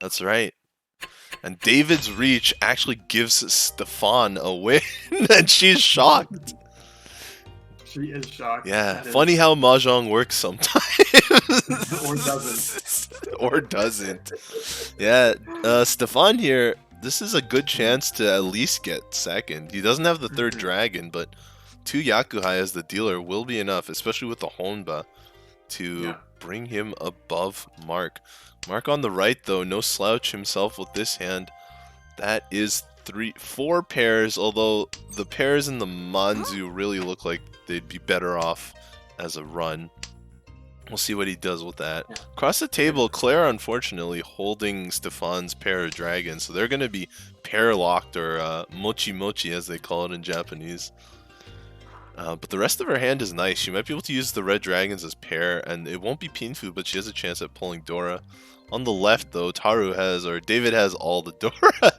That's right. And David's reach actually gives Stefan a win, and she's shocked. She is shocked. Yeah, funny how Mahjong works sometimes. Or doesn't. Or doesn't. Yeah, Stefan here, this is a good chance to at least get second. He doesn't have the 3rd dragon, but 2 Yakuhai as the dealer will be enough, especially with the Honba, to bring him above Mark. Mark on the right, though, no slouch himself with this hand. That is 4 pairs, although the pairs in the Manzu really look like they'd be better off as a run. We'll see what he does with that. Yeah. Across the table, Claire, unfortunately, holding Stefan's pair of dragons, so they're going to be pair locked, or mochi mochi as they call it in Japanese. But the rest of her hand is nice. She might be able to use the red dragons as pair, and it won't be Pinfu, but she has a chance at pulling Dora. On the left, though, David has all the Dora.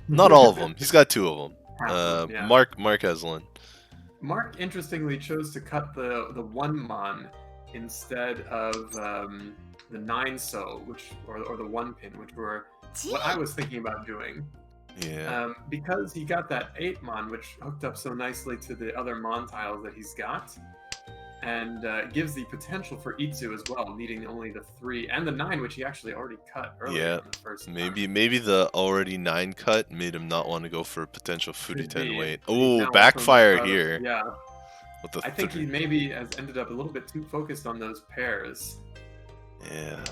Not all of them. He's got 2 of them. Yeah. Mark has 1. Mark, interestingly, chose to cut the 1-mon instead of the 9-so, or the 1-pin, which were what I was thinking about doing. Yeah. Because he got that 8-mon, which hooked up so nicely to the other mon tiles that he's got, and gives the potential for Itsu as well, needing only the 3 and the 9, which he actually already cut earlier in the first maybe the already 9 cut made him not want to go for a potential Furiten weight. Now Oh, backfire also here. Yeah. With the I think he maybe has ended up a little bit too focused on those pairs. Yeah.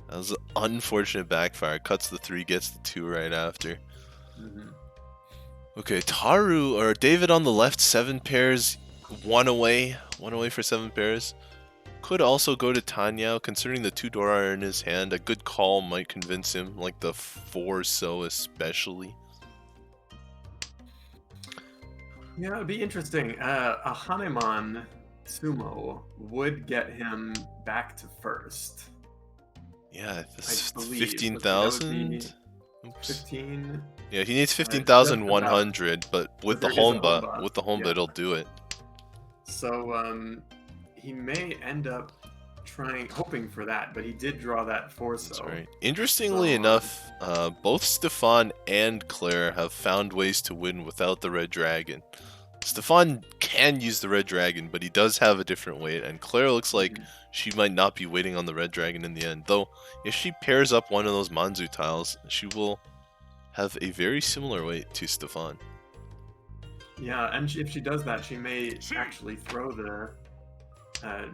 That was an unfortunate backfire. Cuts the 3, gets the 2 right after. Okay, David on the left, 7 pairs, 1 away for 7 pairs. Could also go to Tanyao, considering the 2 Dora are in his hand. A good call might convince him, like the 4-so especially. Yeah, it'd be interesting. A Hanemon sumo would get him back to first. Yeah, this I believe. fifteen Let's see, that would be thousand. Oops. 15. Yeah, he needs Just 15,100, but with the there is a Honba, Honba. it'll do it. So he may end up hoping for that, but he did draw that Forso. That's right. Interestingly enough, both Stefan and Claire have found ways to win without the Red Dragon. Stefan can use the Red Dragon, but he does have a different weight, and Claire looks like she might not be waiting on the Red Dragon in the end. Though, if she pairs up one of those Manzu tiles, she will have a very similar weight to Stefan. Yeah, and if she does that, she may actually throw the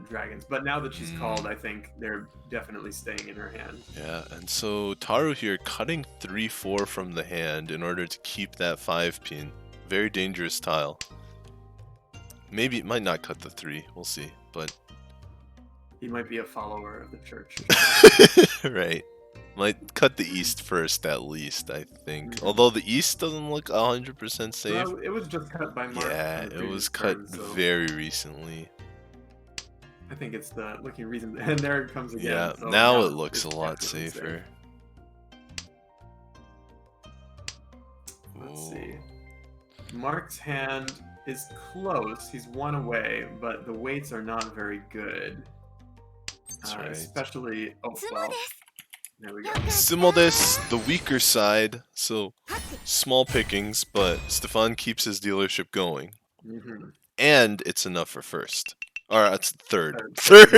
dragons. But now that she's called, I think they're definitely staying in her hand. Yeah, and so Taru here cutting 3-4 from the hand in order to keep that 5 pin. Very dangerous tile. Maybe it might not cut the 3, we'll see, but... He might be a follower of the church. Right. Might cut the east first, at least, I think. Although the east doesn't look 100% safe. Well, it was just cut by Mark. Yeah, it was cut very recently. I think it's the looking reason. And there it comes again. Yeah, so now it looks a lot safer. Let's see. Mark's hand is close. He's one away, but the weights are not very good. That's right. Especially... Oh, well. There we go. Simodes, the weaker side, so small pickings, but Stefan keeps his dealership going. And it's enough for first. Or it's third. Third.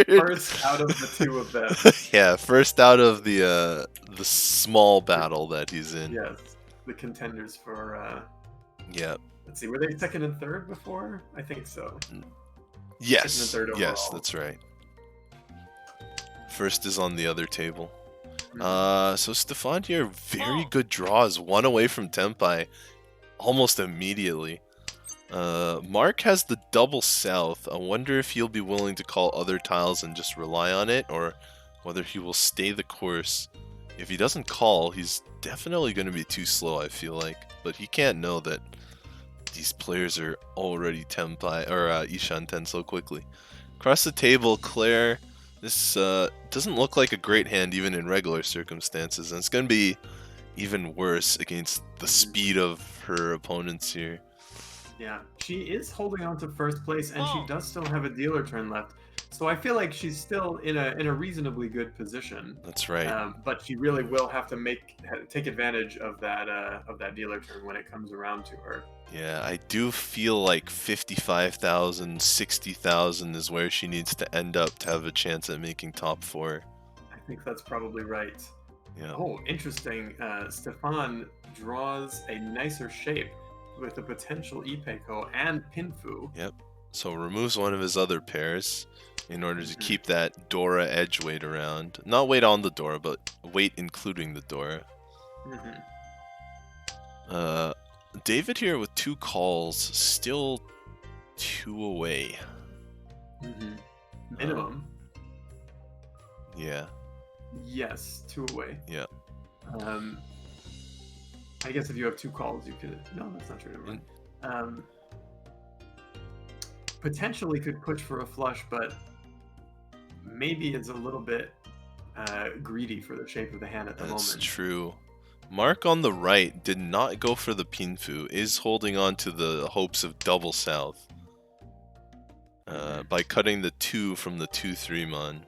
First out of the two of them. Yeah, first out of the small battle that he's in. Yes, the contenders for... Yeah. Let's see, were they second and third before? I think so. Yes. Second and third yes, overall. that's right. First is on the other table. So Stefan here, very good draws. One away from Tenpai almost immediately. Mark has the double south. I wonder if he'll be willing to call other tiles and just rely on it, or whether he will stay the course. If he doesn't call, he's definitely going to be too slow, I feel like. But he can't know that these players are already Tenpai, or Ishan 10 so quickly. Across the table, Claire... This doesn't look like a great hand even in regular circumstances, and it's going to be even worse against the speed of her opponents here. Yeah, she is holding on to first place, and she does still have a dealer turn left. So I feel like she's still in a reasonably good position. That's right. But she really will have to take advantage of that dealer turn when it comes around to her. Yeah, I do feel like 55,000, 60,000 is where she needs to end up to have a chance at making top 4. I think that's probably right. Yeah. Oh, interesting. Stefan draws a nicer shape with a potential Ipeko and Pinfu. Yep. So removes one of his other pairs in order to keep that Dora edge weight around. Not weight on the Dora, but weight including the Dora. David here with 2 calls, still 2 away. Minimum. Yeah. Yes, 2 away. Yeah. I guess if you have 2 calls, you could... No, that's not true. Never mind. Potentially could push for a flush, but maybe is a little bit greedy for the shape of the hand at the moment. That's true. Mark on the right did not go for the Pinfu, is holding on to the hopes of double south by cutting the 2 from the 2-3 mon.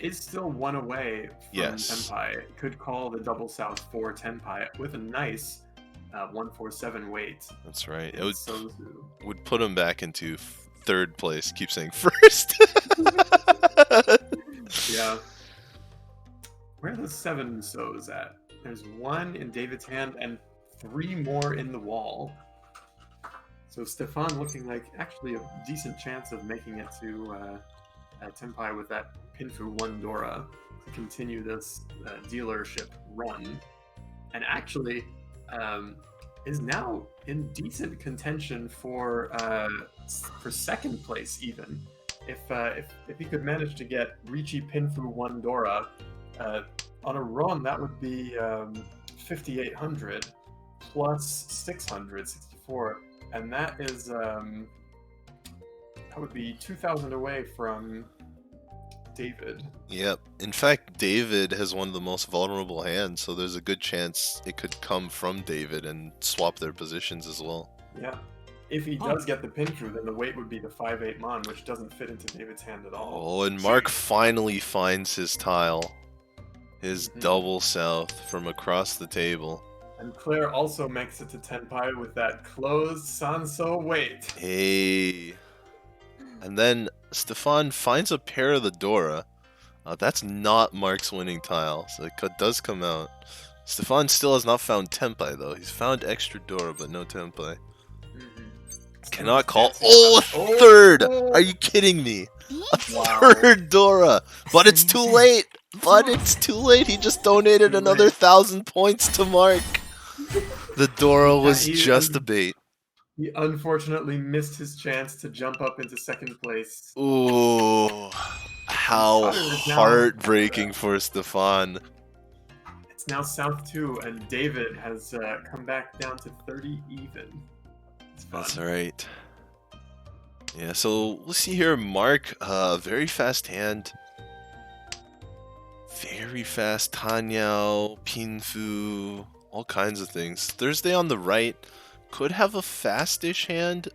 Is still 1 away from Tenpai. Could call the double south for Tenpai with a nice 147 weight. That's right. It would put him back into 3rd place. Keep saying first. Yeah. Where are the 7 so's at? There's 1 in David's hand and 3 more in the wall. So Stefan looking like actually a decent chance of making it to Tenpai with that Pinfu 1 Dora to continue this dealership run. And actually is now in decent contention for 2nd place even. If he could manage to get Riichi Pinfu 1 Dora on a run, that would be 5,800 plus 600, 64, and that is That would be 2,000 away from David. Yep. In fact, David has one of the most vulnerable hands, so there's a good chance it could come from David and swap their positions as well. Yeah. If he does get the pin through, then the weight would be the 5/8 mon, which doesn't fit into David's hand at all. Oh, and Mark finally finds his tile. His double south from across the table. And Claire also makes it to Tenpai with that closed Sanso weight. Hey. And then Stefan finds a pair of the Dora. That's not Mark's winning tile, so it does come out. Stefan still has not found Tenpai, though. He's found extra Dora, but no Tenpai. Cannot call. Oh, a third! Are you kidding me? A third Dora! But it's too late! But it's too late! He just donated another 1,000 points to Mark! The Dora was just a bait. He unfortunately missed his chance to jump up into second place. Ooh, how heartbreaking for Stefan. It's now South 2, and David has come back down to 30 even. That's right. Yeah, so let's see here. Mark, very fast hand. Very fast Tanyao, Pinfu, all kinds of things. Thursday on the right could have a fast-ish hand,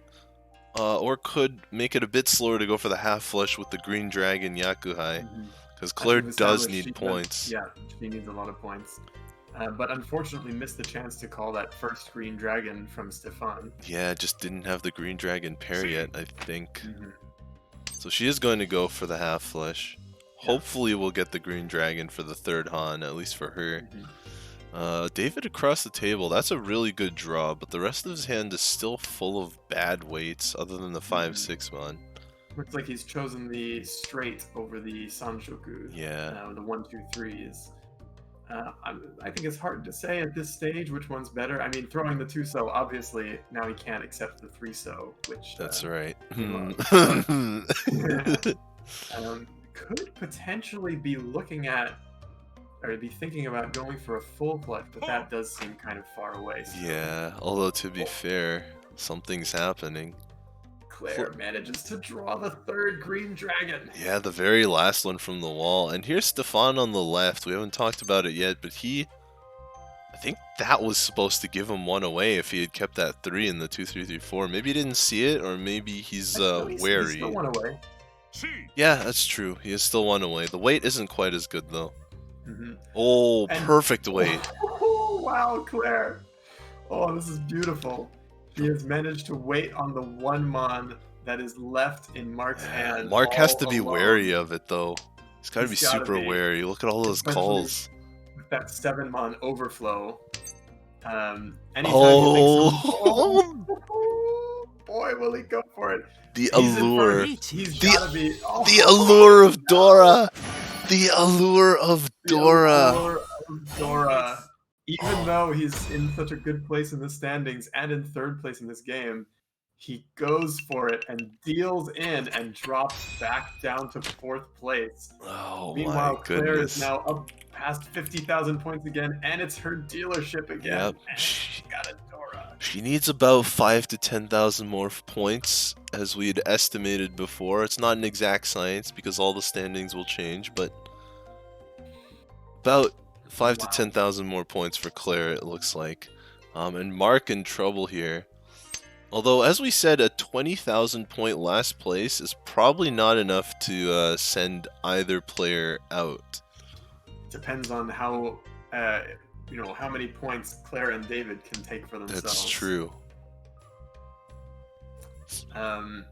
or could make it a bit slower to go for the half flush with the Green Dragon Yakuhai, because Claire does need points. Yeah, she needs a lot of points. But unfortunately missed the chance to call that first Green Dragon from Stefan. Yeah, just didn't have the Green Dragon pair yet, I think. So she is going to go for the half flush. Hopefully we'll get the Green Dragon for the third Han, at least for her. David across the table, that's a really good draw, but the rest of his hand is still full of bad weights, other than the 5/6 one. Looks like he's chosen the straight over the Sanshoku. Yeah. The 1, 2, 3s. I think it's hard to say at this stage which one's better. I mean, throwing the 2-so, obviously, now he can't accept the 3-so, which... That's right. Could potentially be looking at, or be thinking about going for a full clutch, but that does seem kind of far away. So. Yeah, although to be fair, something's happening. Claire manages to draw the third Green Dragon. Yeah, the very last one from the wall. And here's Stefan on the left. We haven't talked about it yet, but I think that was supposed to give him one away if he had kept that 3 in the 2, 3, 3, 4. Maybe he didn't see it, or maybe he's wary. He's still one away. Yeah, that's true. He is still one away. The weight isn't quite as good, though. Oh, perfect weight. Oh, wow, Claire. Oh, this is beautiful. He has managed to wait on the 1 mon that is left in Mark's hand. Mark has to be wary of it, though. He's got to be super wary. Look at all those calls. With that 7 mon overflow. Oh, boy, will he go for it. The allure. He's gotta be. Oh. The allure of Dora. The allure of Dora. The allure of Dora. Even though he's in such a good place in the standings and in 3rd place in this game, he goes for it and deals in and drops back down to 4th place. Oh, meanwhile, my Claire goodness. is now up past 50,000 points again, and it's her dealership again. Yep. And she got a Dora. She needs about 5,000 to 10,000 more points, as we had estimated before. It's not an exact science because all the standings will change, but about 5,000 to 10,000 more points for Claire, it looks like. And Mark in trouble here. Although, as we said, a 20,000 point last place is probably not enough to send either player out. Depends on how, how many points Claire and David can take for themselves. That's true. So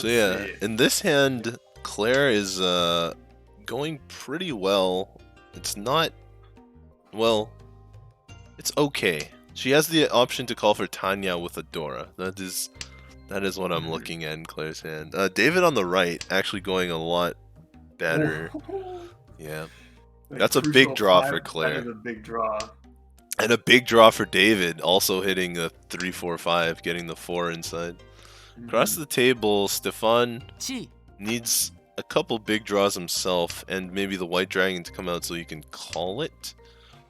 yeah, in this hand, Claire is going pretty well. It's not, well, it's okay. She has the option to call for Tanya with a Dora. That is what I'm looking at in Claire's hand. David on the right, actually going a lot better. Yeah. That's a big draw for Claire. That is a big draw. And a big draw for David, also hitting a 3, 4, 5, getting the 4 inside. Across the table, Stefan needs a couple big draws himself, and maybe the White Dragon to come out so you can call it.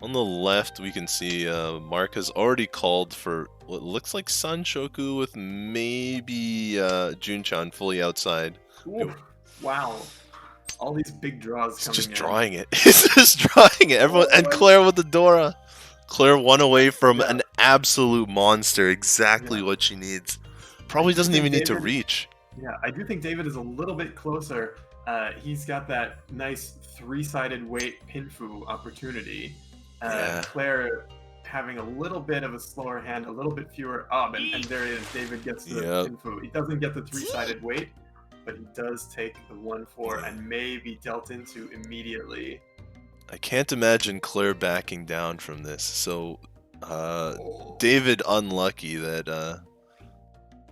On the left, we can see Mark has already called for what looks like Sun Shoku with maybe Junchan fully outside. Ooh, wow. All these big draws He's coming just in. drawing it. He's just drawing it. Everyone and Claire with the Dora. Claire one away from an absolute monster. Exactly what she needs. Probably doesn't even need to reach. Yeah, I do think David is a little bit closer. He's got that nice three-sided weight pinfu opportunity. Claire having a little bit of a slower hand, a little bit fewer. And there it is. David gets the pinfu. He doesn't get the three-sided weight, but he does take the 1-4 and may be dealt into immediately. I can't imagine Claire backing down from this. So, David unlucky that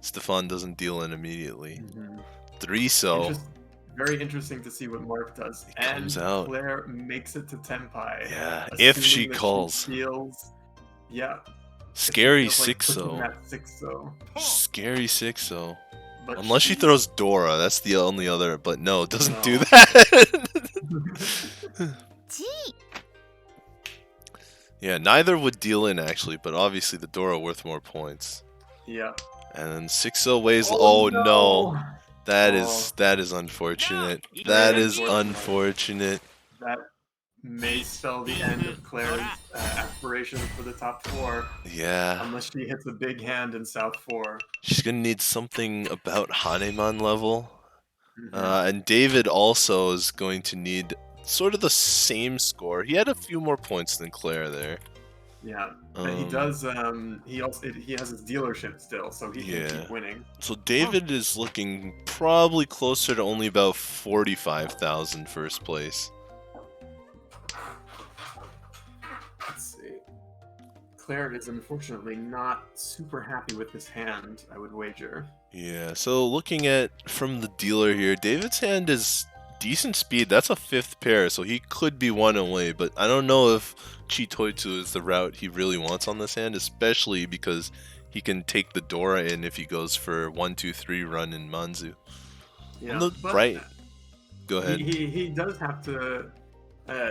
Stefan doesn't deal in immediately. 3-so. Very interesting to see what Mark does. Comes out. Claire makes it to Tenpai. Yeah, if she calls. Scary 6-so. Scary 6-so. Unless she throws Dora, that's the only other. But no, it doesn't do that. Yeah, neither would deal in actually, but obviously the Dora worth more points. Yeah. And then 6-0 weighs. Oh no. That is unfortunate. That is unfortunate. That may spell the end of Claire's aspirations for the top 4. Yeah. Unless she hits a big hand in South 4. She's gonna need something about Haneman level. And David also is going to need sort of the same score. He had a few more points than Claire there. Yeah, but he does. He has his dealership still, so he can keep winning. So David is looking probably closer to only about 45,000 first place. Let's see. Claire is unfortunately not super happy with this hand, I would wager. Yeah, so looking at from the dealer here, David's hand is decent speed. That's a 5th pair, so he could be 1 away, but I don't know if Chitoitsu is the route he really wants on this hand, especially because he can take the Dora in if he goes for 1-2-3 run in Manzu. Yeah, on the right. Go ahead. He does have to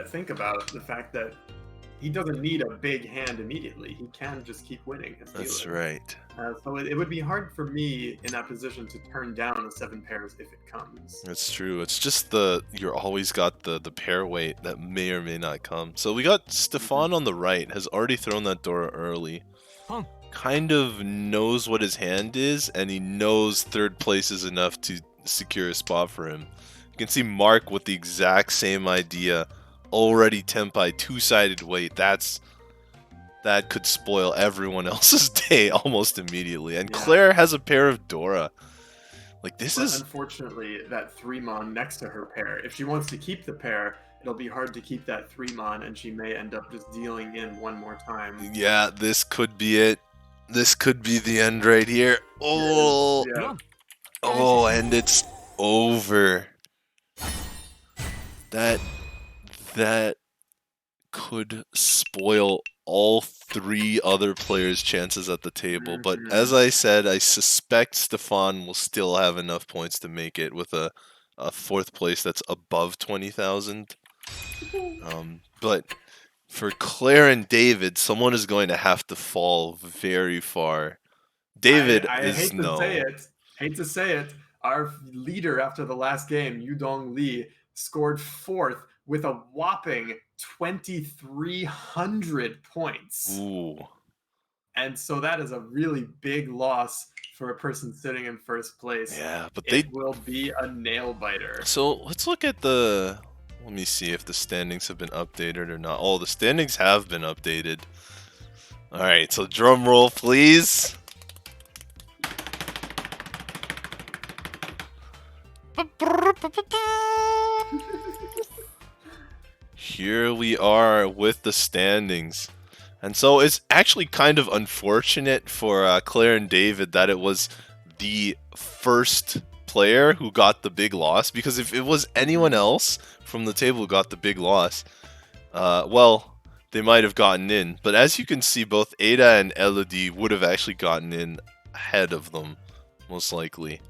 think about the fact that he doesn't need a big hand immediately. He can just keep winning his dealer. That's right. So it would be hard for me in that position to turn down a 7 pairs if it comes. That's true. It's just you're always got the pair weight that may or may not come. So we got Stefan on the right, has already thrown that Dora early. Kind of knows what his hand is, and he knows 3rd place is enough to secure a spot for him. You can see Mark with the exact same idea. Already Tenpai 2-sided weight. That could spoil everyone else's day almost immediately. And Claire has a pair of Dora. Like this is unfortunately that 3-mon next to her pair. If she wants to keep the pair, it'll be hard to keep that 3-mon, and she may end up just dealing in one more time. Yeah, this could be it. This could be the end right here. Oh, oh, and it's over. That could spoil all 3 other players' chances at the table. But as I said, I suspect Stefan will still have enough points to make it with a 4th place that's above 20,000. But for Claire and David, someone is going to have to fall very far. David is hate to say it. Our leader after the last game, Yudong Lee, scored 4th with a whopping 2,300 points. Ooh. And so that is a really big loss for a person sitting in 1st place. Yeah, but it will be a nail biter. So let's look at the... Let me see if the standings have been updated or not. Oh, the standings have been updated. Alright, so drum roll, please. Here we are with the standings. And so it's actually kind of unfortunate for Claire and David that it was the first player who got the big loss, because if it was anyone else from the table who got the big loss, well, they might have gotten in. But as you can see, both Ada and Elodie would have actually gotten in ahead of them, most likely.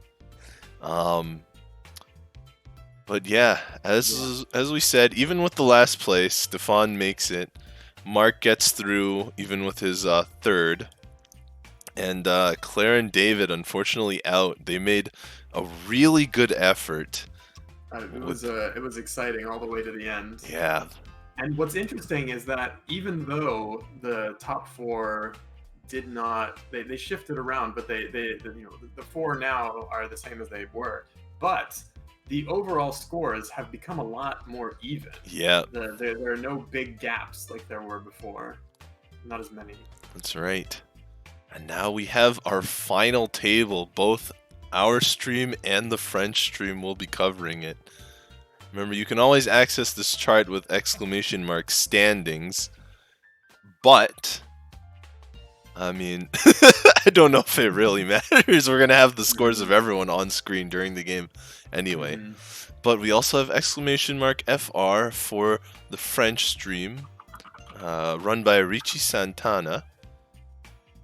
But yeah, as we said, even with the last place, Stefan makes it. Mark gets through even with his third. And Claire and David, unfortunately, out. They made a really good effort. It was exciting all the way to the end. Yeah. And what's interesting is that even though the top four did not, they shifted around, but the four now are the same as they were. But the overall scores have become a lot more even. Yeah. There are no big gaps like there were before. Not as many. That's right. And now we have our final table. Both our stream and the French stream will be covering it. Remember, you can always access this chart with exclamation mark standings. But, I mean, I don't know if it really matters. We're going to have the scores of everyone on screen during the game anyway. But we also have exclamation mark FR for the French stream, run by Riichi Santana.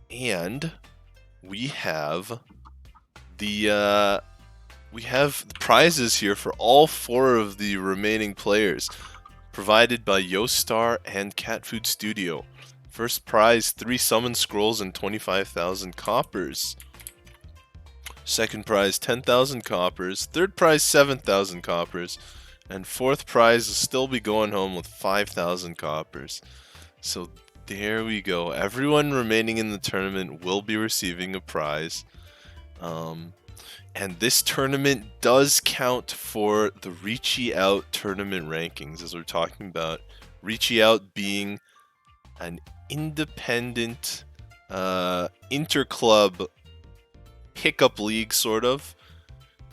And we have the prizes here for all four of the remaining players, provided by Yostar and Cat Food Studio. First prize, 3 summon scrolls and 25,000 coppers. Second prize, 10,000 coppers. Third prize, 7,000 coppers. And fourth prize will still be going home with 5,000 coppers. So there we go. Everyone remaining in the tournament will be receiving a prize. And this tournament does count for the Riichi Out tournament rankings, as we're talking about. Riichi Out being an independent interclub pickup league, sort of,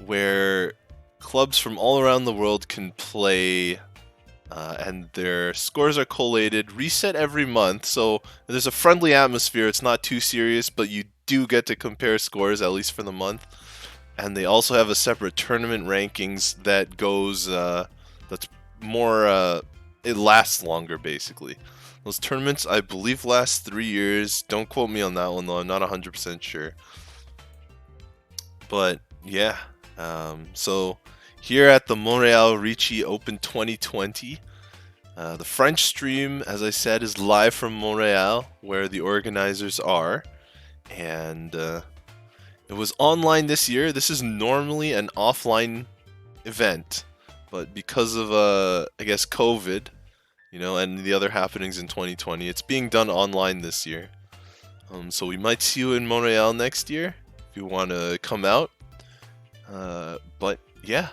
where clubs from all around the world can play, and their scores are collated, reset every month. So there's a friendly atmosphere. It's not too serious, but you do get to compare scores, at least for the month. And they also have a separate tournament rankings that goes, that's more, it lasts longer, basically. Those tournaments, I believe, last 3 years. Don't quote me on that one, though. I'm not 100% sure. But, yeah. So, here at the Montreal Riichi Open 2020, the French stream, as I said, is live from Montreal, where the organizers are. And, it was online this year. This is normally an offline event, but because of, I guess, COVID, you know, and the other happenings in 2020, it's being done online this year. So we might see you in Montreal next year if you want to come out. But yeah,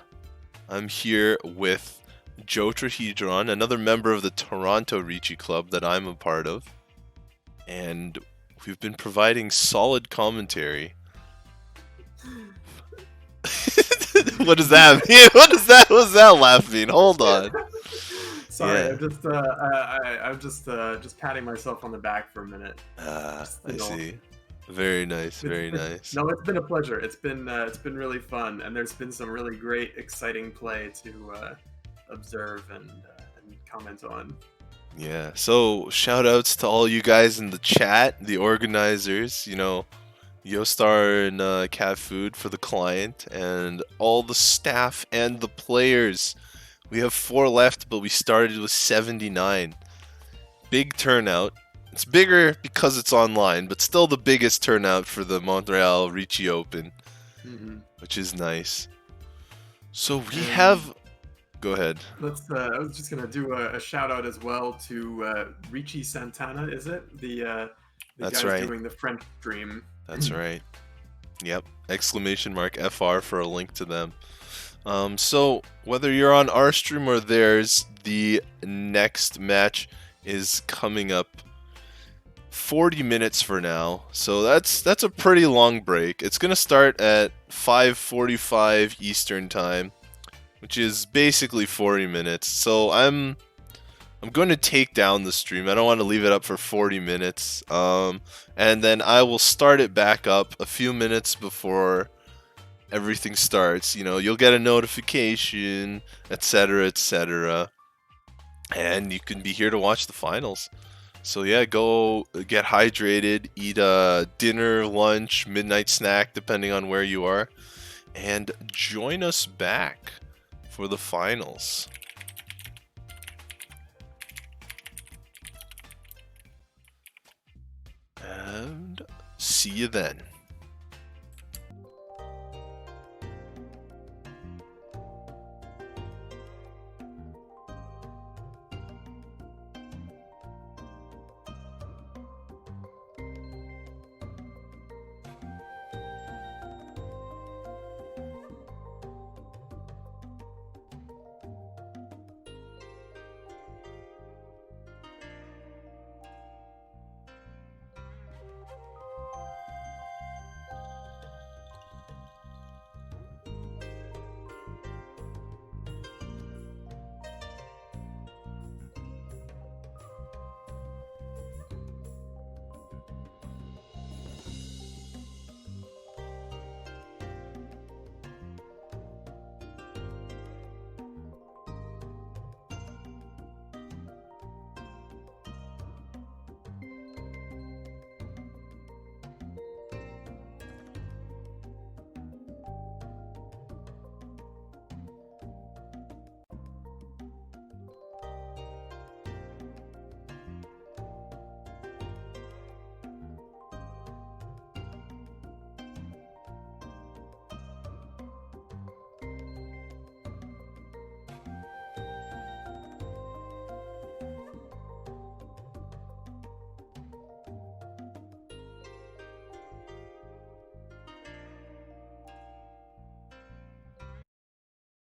I'm here with Joe Trahedron, another member of the Toronto Riichi Club that I'm a part of, and we've been providing solid commentary. What does that mean? What does that laugh mean? Hold on. Sorry, Yeah. I'm just patting myself on the back for a minute. I see. Very nice, very nice. No, it's been a pleasure. It's been really fun, and there's been some really great, exciting play to observe and comment on. Yeah. So shout outs to all you guys in the chat, the organizers, you know, Yostar and Cat Food for the client, and all the staff and the players. We have 4 left, but we started with 79. Big turnout. It's bigger because it's online, but still the biggest turnout for the Montreal Riichi Open, which is nice. So we have... Go ahead. I was just gonna do a shout out as well to Riichi Santana. Is it the That's guys right. doing the French stream? That's right. Yep. Exclamation mark FR for a link to them. So whether you're on our stream or theirs, the next match is coming up 40 minutes for now. So that's a pretty long break. It's gonna start at 5:45 Eastern time, which is basically 40 minutes. So I'm going to take down the stream. I don't want to leave it up for 40 minutes. And then I will start it back up a few minutes before everything starts. You know, you'll get a notification, etc., etc. And you can be here to watch the finals. So yeah, go get hydrated, eat a dinner, lunch, midnight snack, depending on where you are, and join us back for the finals. See you then.